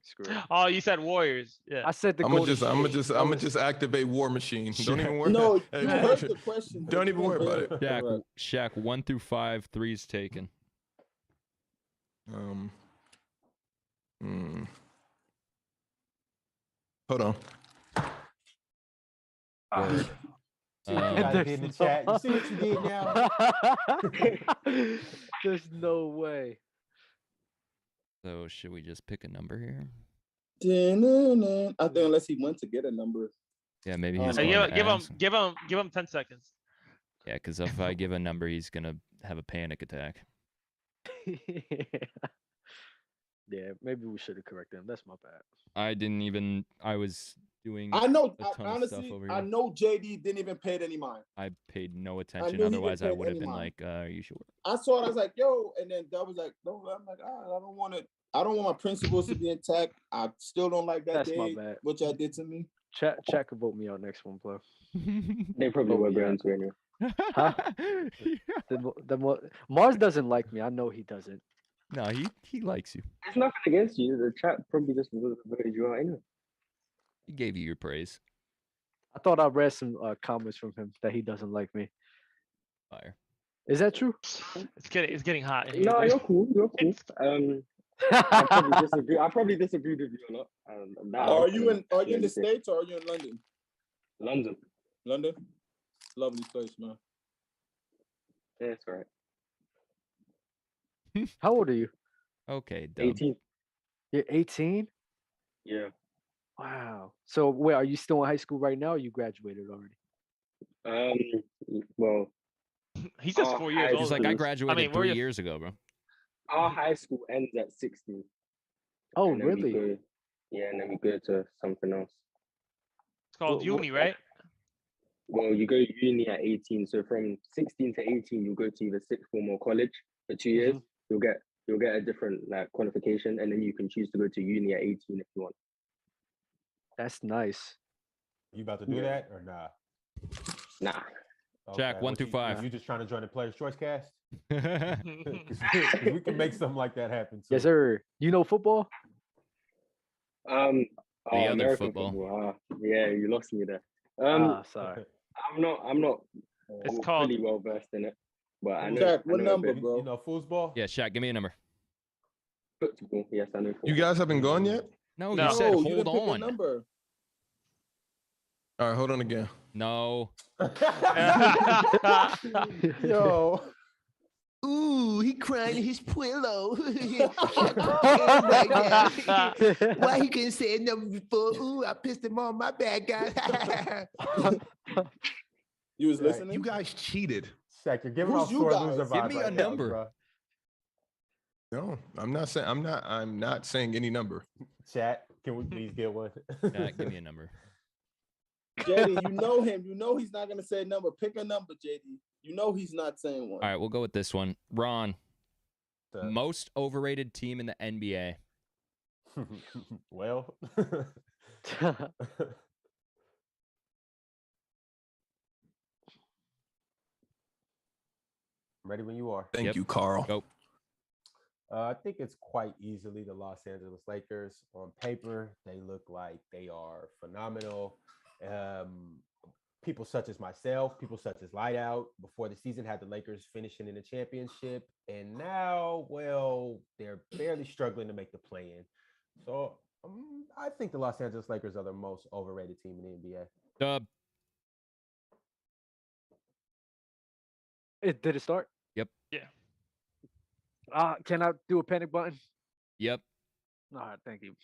screw it. Oh, you said Warriors. Yeah. I said the I'm Golden gonna State. just activate War Machine. Don't even worry. no, Hey, you heard the question. but Don't you even worry didn't about hear it. Shaq, Right. Shaq, 1 through 5, 3's taken. Hold on. Word. See what you guys did in the chat. You see what you did now? There's no way. So should we just pick a number here? I think unless he went to get a number. Yeah, maybe he's Hey, going to give ask. him 10 seconds. Yeah, because if I give a number, he's gonna have a panic attack. Yeah, maybe we should have corrected him. That's my bad. I didn't even. I was doing. I know. a ton of stuff Honestly, over I here. know JD didn't even pay it any mind. I paid no attention. knew he Otherwise, I didn't pay would have any been mind. like, "Are you sure?" I saw it. I was like, yo, and then Doug was like, no. I'm like, I don't want it. I don't want my principles to be intact. I still don't like that That's my day, bad. what y'all did to me. Chat could vote me out next one, bro. They probably Oh, were yeah. going to anyway. Huh? Mars doesn't like me. I know he doesn't. No, he likes you. There's nothing against you. The chat probably just voted you out anyway. He gave you your praise. I thought I read some comments from him that he doesn't like me. Fire. Is that true? It's getting hot. in here, No, dude. you're cool. You're cool. I probably disagreed with you a lot. Are you in the States or are you in London? London? London? Lovely place, man. Yeah, it's all right. How old are you? Okay, dumb. 18. You're 18? Yeah. Wow. So wait, are you still in high school right now or you graduated already? Well, He's just 4 years He's He's old. like, I I graduated mean, where 3 you- years ago, bro. our high school ends at 16. Oh, and then we really? go- yeah, and then we go to something else. It's called What- uni, right? Well, you go uni at 18. So from 16 to 18, you go to either sixth form or college for 2 years. You'll get a different like qualification, and then you can choose to go to uni at 18 if you want. That's nice. You about to do that or nah? Nah. Jack, 1 through 5. You just trying to join the Players Choice Cast? 'Cause we can make something like that happen. Too. Yes, sir. You know football? other American football. Yeah, you lost me there. Sorry. I'm not It's called- fully well versed in it, but I know. Jack, I what know a number, bit. bro? You know foosball? Yeah, Shaq, give me a number. Football, yes, I know. You football. guys haven't gone yet? No, No. you said you hold didn't pick a on. number. All right, hold on again. No. Yo. Ooh, he crying in his pillow. Why he couldn't say a number before? Ooh, I pissed him off. My bad, guys. You was Right. listening? You guys cheated. Shaq, you're giving Who's off you sore guys? loser Give vibes me a right now, number. bro. No, I'm not saying any number. Chat, can we please get one? Shaq, give me a number. JD, you know him. You know he's not gonna say a number. Pick a number, JD. You know he's not saying one. All right, we'll go with this one. Ron, The- most overrated team in the NBA. Well. Ready when you are. Thank Yep. you, Carl. Go. I think it's quite easily the Los Angeles Lakers. On paper, they look like they are phenomenal. People such as myself, people such as Lightout, before the season had the Lakers finishing in the championship. And now, well, they're barely struggling to make the play-in. So I think the Los Angeles Lakers are the most overrated team in the NBA. Dub. Did it start? Yep. Yeah. Can I do a panic button? Yep. All right, thank you.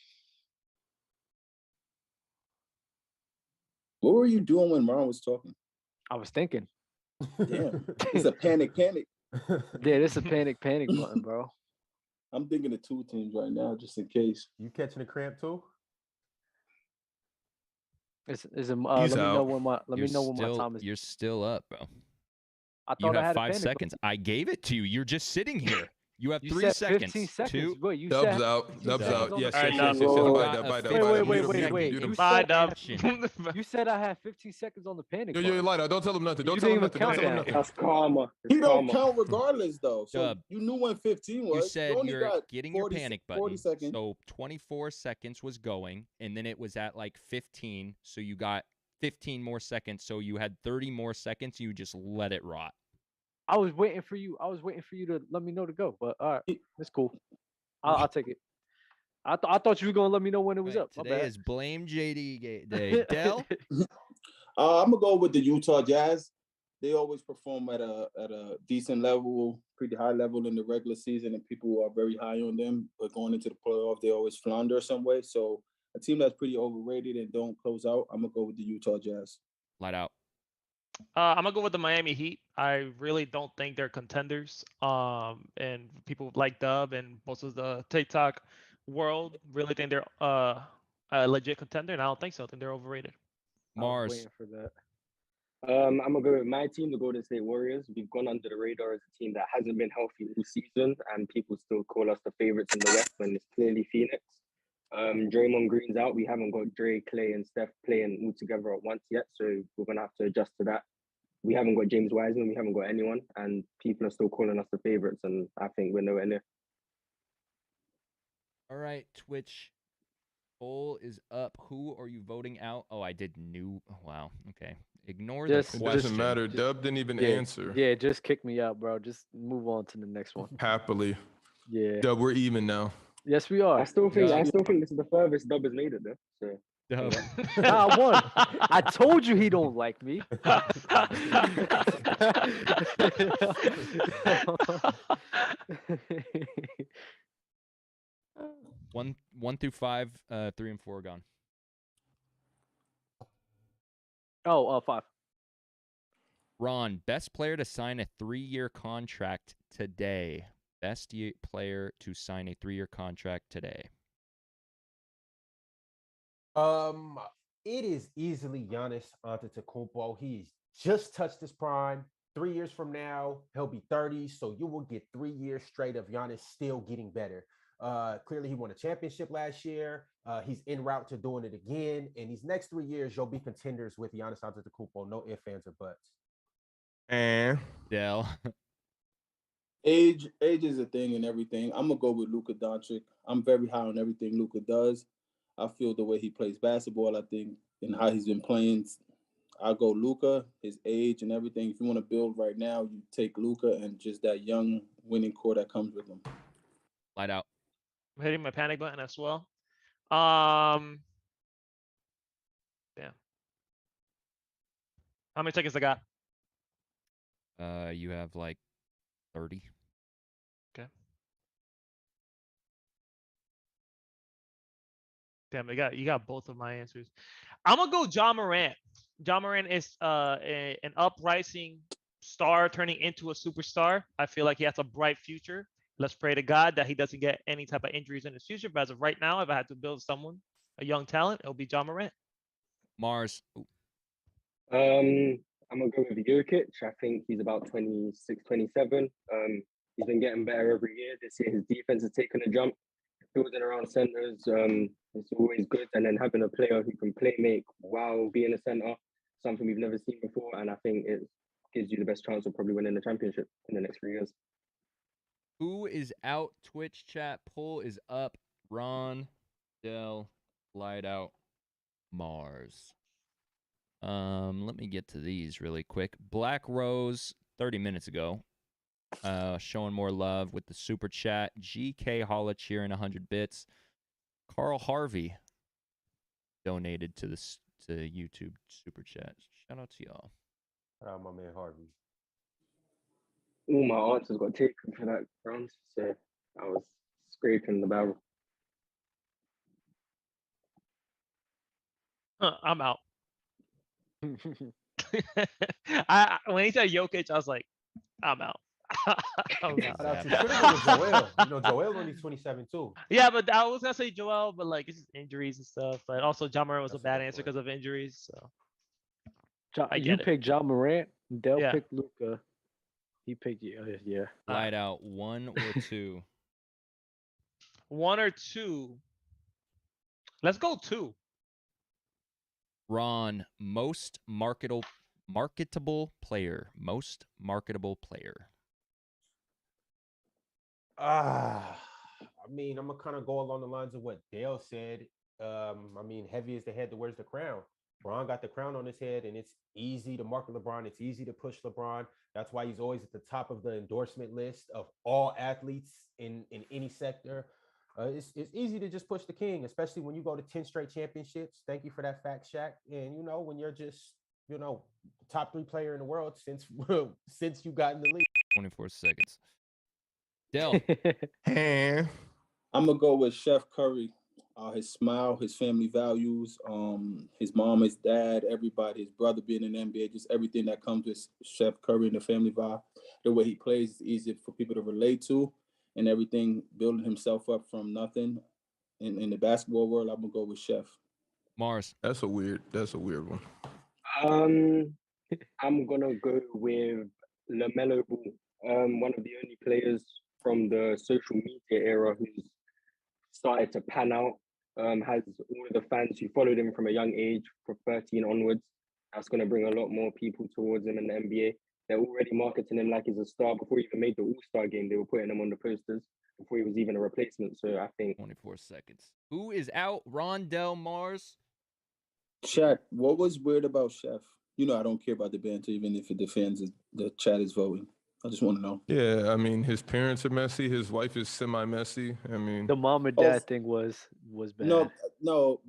What were you doing when Marlon was talking? I was thinking. Damn, it's a panic. Yeah, this a panic button, bro. I'm thinking of two teams right now, just in case. You catching a cramp too? Let He's me know out. when my time is. You're still up, bro. I You thought I have had a 5 panic seconds. I gave it to you. You're just sitting here. You have You 3 said seconds. 15 seconds. 2. Wait, you Dubs said out. 15 Dubs seconds out. on Yes, the yes, Alright, yes, yes, Dubs. yes. Whoa. Bye, Dub, bye, Dub, bye, Dub. Wait, Mute him, mute him, wait. mute him. You Bye, said I Dub. You said I had 15 seconds on the panic Yo, button. Lighter, don't tell him nothing. Don't You tell him didn't even nothing. Don't count tell him that. nothing. That's karma. He It's don't karma. count regardless, though. So Dub. you knew when 15 was. You said only you're got getting your 40 panic 40 button. seconds. So 24 seconds was going, and then it was at like 15. So you got 15 more seconds. So you had 30 more seconds. You just let it rot. I was waiting for you. I was waiting for you to let me know to go. But all right, it's cool. I'll take it. I thought you were gonna let me know when it was Right, up. My today bad. is Blame JD Day. Dell? I'm gonna go with the Utah Jazz. They always perform at a decent level, pretty high level in the regular season, and people are very high on them. But going into the playoff, they always flounder some way. So a team that's pretty overrated and don't close out, I'm gonna go with the Utah Jazz. Light out. I'm gonna go with the Miami Heat. I really don't think they're contenders. And people like Dub and most of the TikTok world really think they're a legit contender, and I don't think so. I think they're overrated. I was Mars. waiting for that. I'm gonna go with my team, the Golden State Warriors. We've gone under the radar as a team that hasn't been healthy all season, and people still call us the favorites in the West when it's clearly Phoenix. Draymond Green's out. We haven't got Dre, Clay, and Steph playing all together at once yet, so we're gonna have to adjust to that. We haven't got James Wiseman. We haven't got anyone, and people are still calling us the favorites, and I think we're nowhere near. All right, Twitch. Poll is up. Who are you voting out? Oh, I did new. Wow. Okay. Ignore Just- the It question. doesn't matter. Dub didn't even answer. Yeah, just kick me out, bro. Just move on to the next one. Happily. Yeah. Dub, we're even now. Yes, we are. I still think Yeah. this is the furthest Dub has made it though. So Dub. Nah, I won. I told you he don't like me. 1 through 5, 3 and 4 gone. Oh, 5. Ron, best player to sign a 3-year contract today. Best player to sign a 3-year contract today. it is easily Giannis Antetokounmpo. He's just touched his prime. 3 years from now, he'll be 30. So you will get 3 years straight of Giannis still getting better. Clearly, he won a championship last year. He's en route to doing it again. And these next 3 years, you'll be contenders with Giannis Antetokounmpo. No ifs, ands, or buts. And Dell. Age is a thing and everything. I'm gonna go with Luka Doncic. I'm very high on everything Luka does. I feel the way he plays basketball, I think, and how he's been playing. I'll go Luka, his age and everything. If you want to build right now, you take Luka and just that young winning core that comes with him. Light out. I'm hitting my panic button as well. Damn. How many seconds I got? You have like 30. Okay. Damn, you got both of my answers. I'm gonna go John Morant. John Morant is an uprising star turning into a superstar. I feel like he has a bright future. Let's pray to God that he doesn't get any type of injuries in his future. But as of right now, if I had to build someone, a young talent, it'll be John Morant. Mars. I'm gonna go with Jokic. I think he's about 26, 27. He's been getting better every year. This year, his defense has taken a jump. Building around centers, it's always good. And then having a player who can play make while being a center, something we've never seen before. And I think it gives you the best chance of probably winning the championship in the next 3 years. Who is out? Twitch chat poll is up. Ron, Dell, light out, Mars. Let me get to these really quick. Black Rose, 30 minutes ago. Showing more love with the super chat. GK Holla cheering 100 bits. Carl Harvey donated to YouTube super chat. Shout out to y'all. Shout out my man Harvey. All my answers got taken for that round, so I was scraping the barrel. I'm out. When he said Jokic, I was like, I'm out. I'm out. Shout out to Joel. You know, Joel only 27 too. Yeah, but I was gonna say Joel, but like it's just injuries and stuff. But also John Morant was That's a bad a good answer point. because of injuries. So You picked John Morant. Dell Yeah. picked Luka. He picked you. Yeah. Light out 1 or 2. 1 or 2. Let's go 2. Ron, most marketable player. Most marketable player. I mean, I'm gonna kind of go along the lines of what Dale said. I mean, heavy is the head that wears the crown. LeBron got the crown on his head, and it's easy to market LeBron. It's easy to push LeBron. That's why he's always at the top of the endorsement list of all athletes in any sector. It's easy to just push the king, especially when you go to 10 straight championships. Thank you for that fact, Shaq. And, you know, when you're just, you know, top 3 player in the world since you got in the league. 24 seconds. Dell. and I'm gonna go with Chef Curry. His smile, his family values, his mom, his dad, everybody, his brother being in the NBA, just everything that comes with Chef Curry and the family vibe. The way he plays is easy for people to relate to, and everything, building himself up from nothing in the basketball world. I'm gonna go with Chef. Mars. that's a weird one. I'm gonna go with LaMelo Ball, one of the only players from the social media era who's started to pan out. Has all of the fans who followed him from a young age, from 13 onwards. That's going to bring a lot more people towards him in the NBA. They're already marketing him like he's a star. Before he even made the All-Star game, they were putting him on the posters before he was even a replacement. So I think 24 seconds. Who is out? Ron, Dell, Mars. Shaq, what was weird about Chef? You know, I don't care about the banter, even if the fans, the chat is voting. I just want to know. Yeah, I mean, his parents are messy. His wife is semi-messy. I mean, The mom and dad thing was bad. No.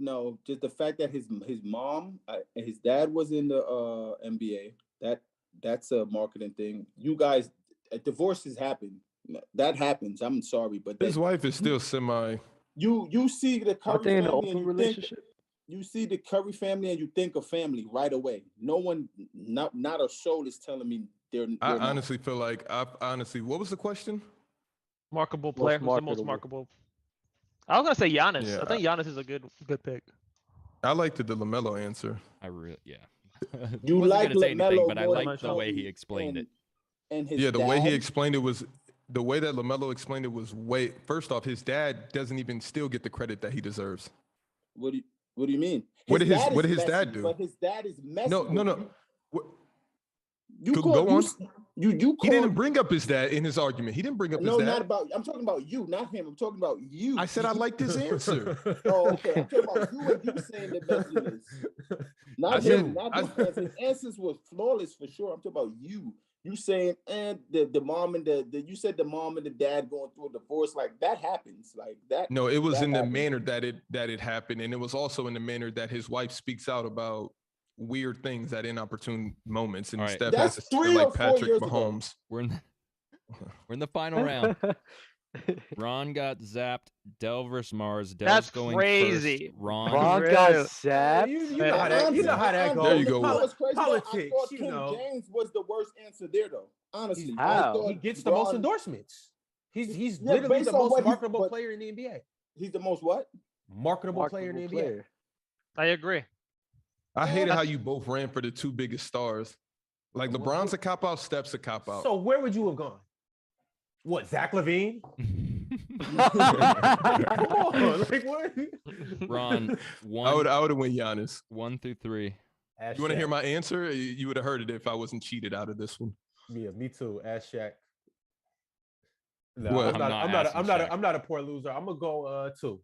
Just the fact that his mom and his dad was in the NBA. That's a marketing thing. You guys, divorces happen. That happens. I'm sorry, but his wife is still semi. You see the Curry Aren't they in an family open and relationship? you see the Curry family and you think of family right away. No one, not a soul is telling me they're I not. honestly feel like what was the question? Marketable player. Who's the most marketable? I was gonna say Giannis. Yeah, I think Giannis is a good pick. I liked the LaMelo answer. Yeah. You Wasn't like gonna say anything, LaMelo but I more liked than the way he Curry explained it. And his Yeah, the way he dad? explained it was the way that LaMelo explained it was way. First off, his dad doesn't even still get the credit that he deserves. What do you mean? What did his messy, dad do? But his dad is messy. No. You go on. You He didn't bring up his dad in his argument. He didn't bring up his dad. No, not about. I'm talking about you, not him. I'm talking about you. I said I liked his answer. Oh, okay. I'm talking about you and you saying the messiness. Not him. Not his answer. His answers was flawless for sure. I'm talking about you. You saying and the mom and the you said the mom and the dad going through a divorce, like that happens, like that. No, it was in happens. the manner that it happened, and it was also in the manner that his wife speaks out about weird things at inopportune moments, and Steph That's has to say like Patrick Mahomes. We're in the final round. Ron got zapped. Del versus Mars. Del's That's going crazy. first. Ron got zapped. You know how that goes. There you go. Politics, I thought King James was the worst answer there, though. Honestly, How? He gets the most endorsements. He's literally the most marketable player in the NBA. He's the most what? Marketable player in the NBA. I agree. I hated how you both ran for the two biggest stars. Like LeBron's a cop out, Steph's a cop out. So where would you have gone? What, Zach LaVine? Come on, like what? Ron, I would have went Giannis. 1 through 3. Ask You want to Shaq. hear my answer? You would have heard it if I wasn't cheated out of this one. Yeah, me too. Ask Shaq. No, What? I'm not a poor loser. I'm gonna go 2.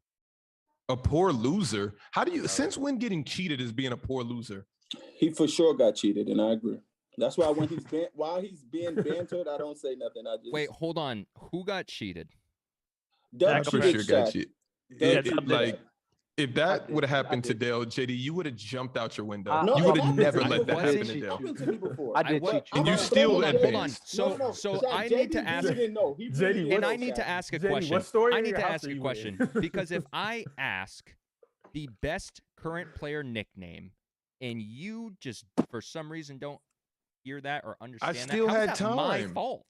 A poor loser? How do you? Since when getting cheated is being a poor loser? He for sure got cheated, and I agree. That's why when while he's being bantered, I don't say nothing. I just Wait, hold on. Who got cheated? Doug For cheated sure got Shaq. cheated. Doug If that would have happened to Dale, JD, you would have jumped out your window. No, You it would have happened never to me let that before. happen It to Dale. happened to me before. I did cheat And you you. still Hold on. advanced. So I Shaq, need to JD ask. didn't know. He really JD, And know I need to Shaq. ask a Jenny, question. what story I in need your to house ask are a you question in? because if I ask the best current player nickname and you just for some reason don't hear that or understand still that, how had is that my time. fault?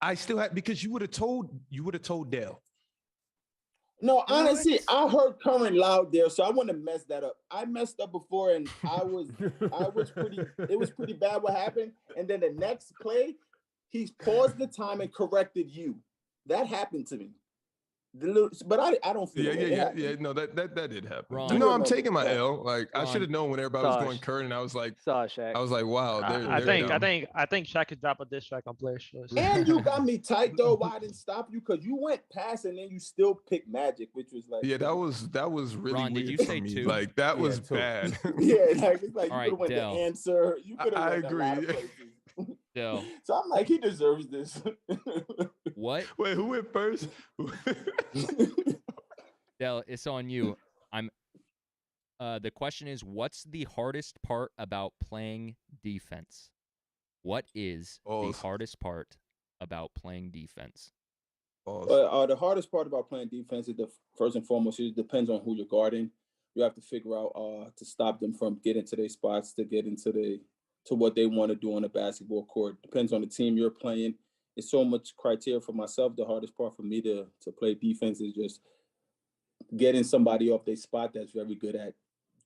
I still had because you would have told Dale. No, honestly, I heard current loud there, so I want to mess that up. I messed up before, and I was pretty. It was pretty bad what happened, and then the next play, he paused the time and corrected you. That happened to me. But I don't feel Yeah. No, that did happen. Ron. You know, I'm taking my L. Like I Ron. should have known when everybody was going current, and I was like, Shaq. wow. I think Shaq could drop a diss track on Players Choice. And you got me tight though. Why I didn't stop you? Because you went past and then you still picked Magic, which was like that was really Ron, weird did you for say me. 2? Like that Yeah, was 2. bad. yeah, like it's like All you right, could have went Dale. the answer. You could have I went a lot of agree. places. Del, So I'm like, he deserves this. what? Wait, who went first? Del, it's on you. The question is, what's the hardest part about playing defense? What is the hardest part about playing defense? The hardest part about playing defense is first and foremost, it depends on who you're guarding. You have to figure out to stop them from getting to their spots, to get into to what they want to do on the basketball court. Depends on the team you're playing. It's so much criteria for myself. The hardest part for me to play defense is just getting somebody off their spot that's very good at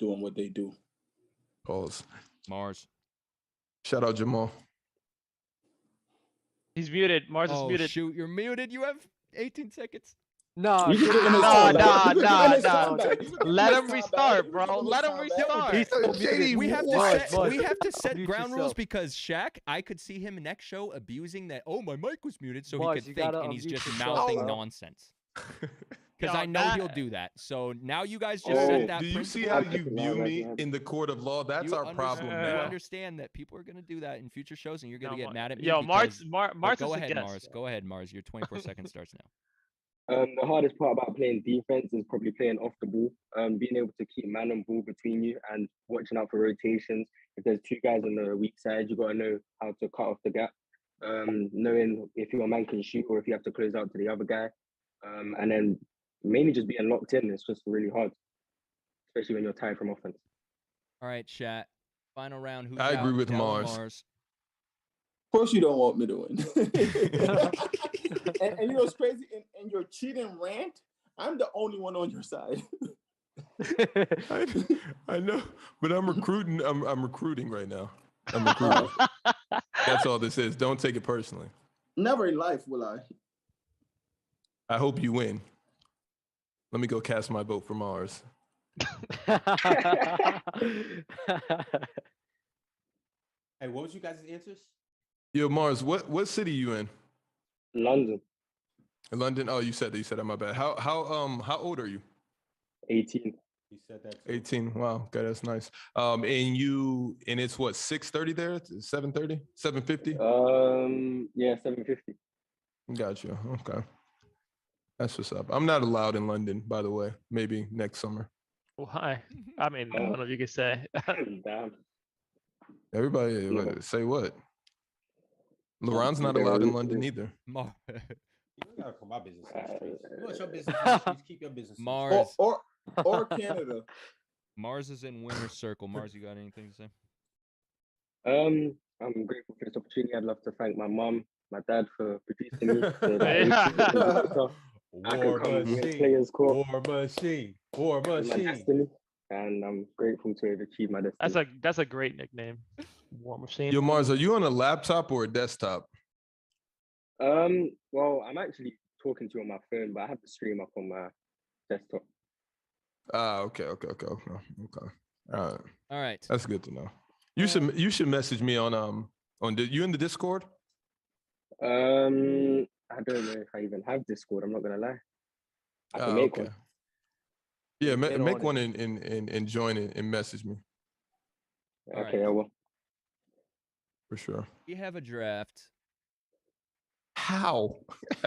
doing what they do. Pause. Mars. Shout out Jamal. He's muted. Mars is Oh, muted. shoot, you're muted. You have 18 seconds. No, You shoot could it in his Nah, time nah, back. nah, You could nah. do it in his time back. Let him restart, bro. Let him restart. JD, We have Mars, to set mute ground rules yourself. because Shaq, I could see him next show abusing that. Oh, my mic was muted, so Mars, he you could think, gotta and he's unmute just yourself, mouthing bro. nonsense. Because Yo, I know that- he'll do that. So now you guys just set that Do you see principle. how you view me in the court of law? That's You our problem You now. understand that people are going to do that in future shows, and you're going to No, get mad at me. Yo, because- Mars but is go a ahead, guest. Mars. Go ahead, Mars. Your 24 seconds starts now. The hardest part about playing defense is probably playing off the ball, being able to keep man and ball between you and watching out for rotations. If there's 2 guys on the weak side, you got to know how to cut off the gap, knowing if your man can shoot or if you have to close out to the other guy. And then mainly just being locked in. It's just really hard, especially when you're tired from offense. All right, chat. Final round. Who's I agree out? with Del or Mars. Of course, you don't want me to win. and you know what's crazy? In your cheating rant, I'm the only one on your side. I know, but I'm recruiting. I'm recruiting right now. I'm recruiting. That's all this is. Don't take it personally. Never in life will I. I hope you win. Let me go cast my vote for Mars. Hey, what was you guys' answers? Yo, Mars, what city you in? London, In London? Oh, you said that. You said that. My bad. How old are you? 18. He said that. Too. 18. Wow. Okay, that's nice. And it's what, 6:30 there? 7:30? 7:50? Yeah, 7:50. Gotcha. Okay. That's what's up. I'm not allowed in London, by the way. Maybe next summer. Why? I mean, I don't know if you could say. Damn. Everybody No. say what? LeBron's not allowed in London either. You gotta put my business in the streets. You want your business in the streets, keep your business in the Mars. Or Canada. Mars is in winner's circle. Mars, you got anything to say? I'm grateful for this opportunity. I'd love to thank my mom, my dad for producing me. So that I could come and win Players Court. War machine. My destiny, and I'm grateful to have achieved my destiny. That's a great nickname. War Machine. Yo, Mars, are you on a laptop or a desktop? Well, I'm actually talking to you on my phone, but I have the stream up on my desktop. Okay. All right. That's good to know. You should message me on you in the Discord? I don't know if I even have Discord. I'm not gonna lie. I can make one. Yeah, make one and join it and message me. Okay, I will. For sure. We have a draft. How?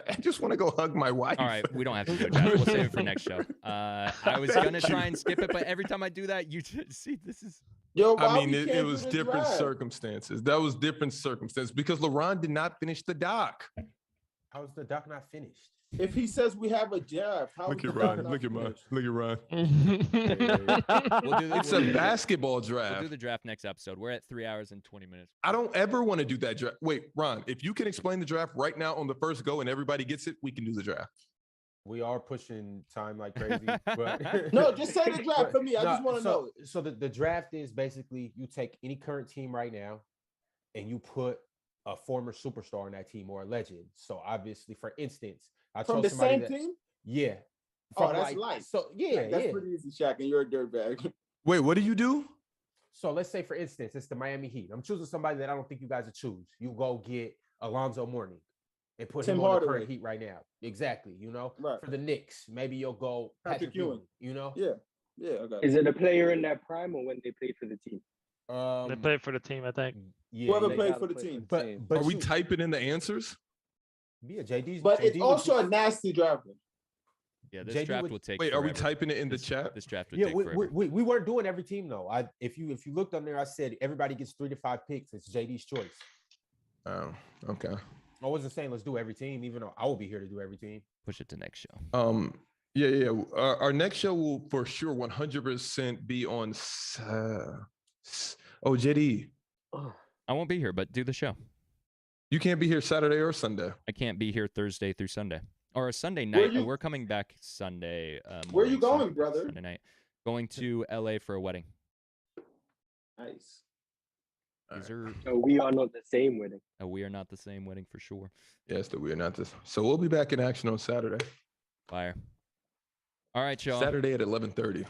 I just want to go hug my wife. All right, we don't have to do a draft. We'll save it for next show. I was gonna try and skip it, but every time I do that, you just see this is. Yo, I mean, it was different circumstances. That was different circumstances because LeBron did not finish the doc. How is the doc not finished? If he says we have a draft, how Look is at the doc Ron. not Look at Ron. finished? Look at Ron. It's a basketball We'll draft. do the draft next episode. We're at 3 hours and 20 minutes. I don't ever want to do that draft. Wait, Ron, if you can explain the draft right now on the first go and everybody gets it, we can do the draft. We are pushing time like crazy. But No, just say the draft for me. I just want to know. So the draft is basically you take any current team right now and you put a former superstar on that team or a legend. So obviously, for instance, I From told the somebody same team? Yeah. Oh, that's light. So yeah, That's pretty easy, Shaq, and you're a dirtbag. Wait, what do you do? So let's say, for instance, it's the Miami Heat. I'm choosing somebody that I don't think you guys would choose. You go get Alonzo Mourning and put him on the current Heat right now. Exactly. You know, right. For the Knicks, maybe you'll go Patrick Ewing. You know, yeah, I got it. Is it a player in their prime or when they played for the team? They played for the team, I think. Yeah, whoever played for the team. But are we typing in the answers? Yeah, JD's. But JD it's also a nasty draft. Yeah, this draft will take. Wait, forever. Are we typing it in the chat? This draft would take forever. We weren't doing every team though. If you looked on there, I said everybody gets 3 to 5 picks. It's JD's choice. Oh, okay. I wasn't saying let's do every team, even though I will be here to do every team. Push it to next show. Yeah. Our next show will for sure 100% be on. JD. I won't be here, but do the show. You can't be here Saturday or Sunday. I can't be here Thursday through Sunday or a Sunday night. We're coming back Sunday. Where are you going, brother? Sunday night. Going to LA for a wedding. Nice. So we are not the same wedding. We are not the same wedding for sure. Yes, that we are not this. So we'll be back in action on Saturday. Fire. All right, y'all. Saturday at 11:30.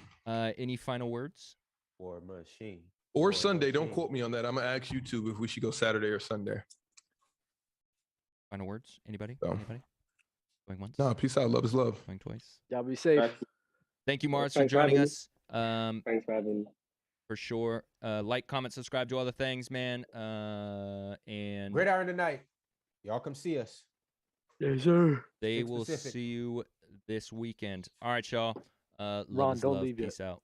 Any final words? Or machine. Or Sunday. Don't quote me on that. I'm gonna ask you two if we should go Saturday or Sunday. Final words? Anybody? No. Anybody? Going once? No, peace out. Love is love. Going twice. Y'all be safe. Thank you, Mars, for joining us. Thanks for having me. For sure. Like, comment, subscribe to all the things, man. And Great hour in the night. Y'all come see us. Yes, sir. They will see you this weekend. All right, y'all. Love Ron, is don't love. leave yet. Peace out.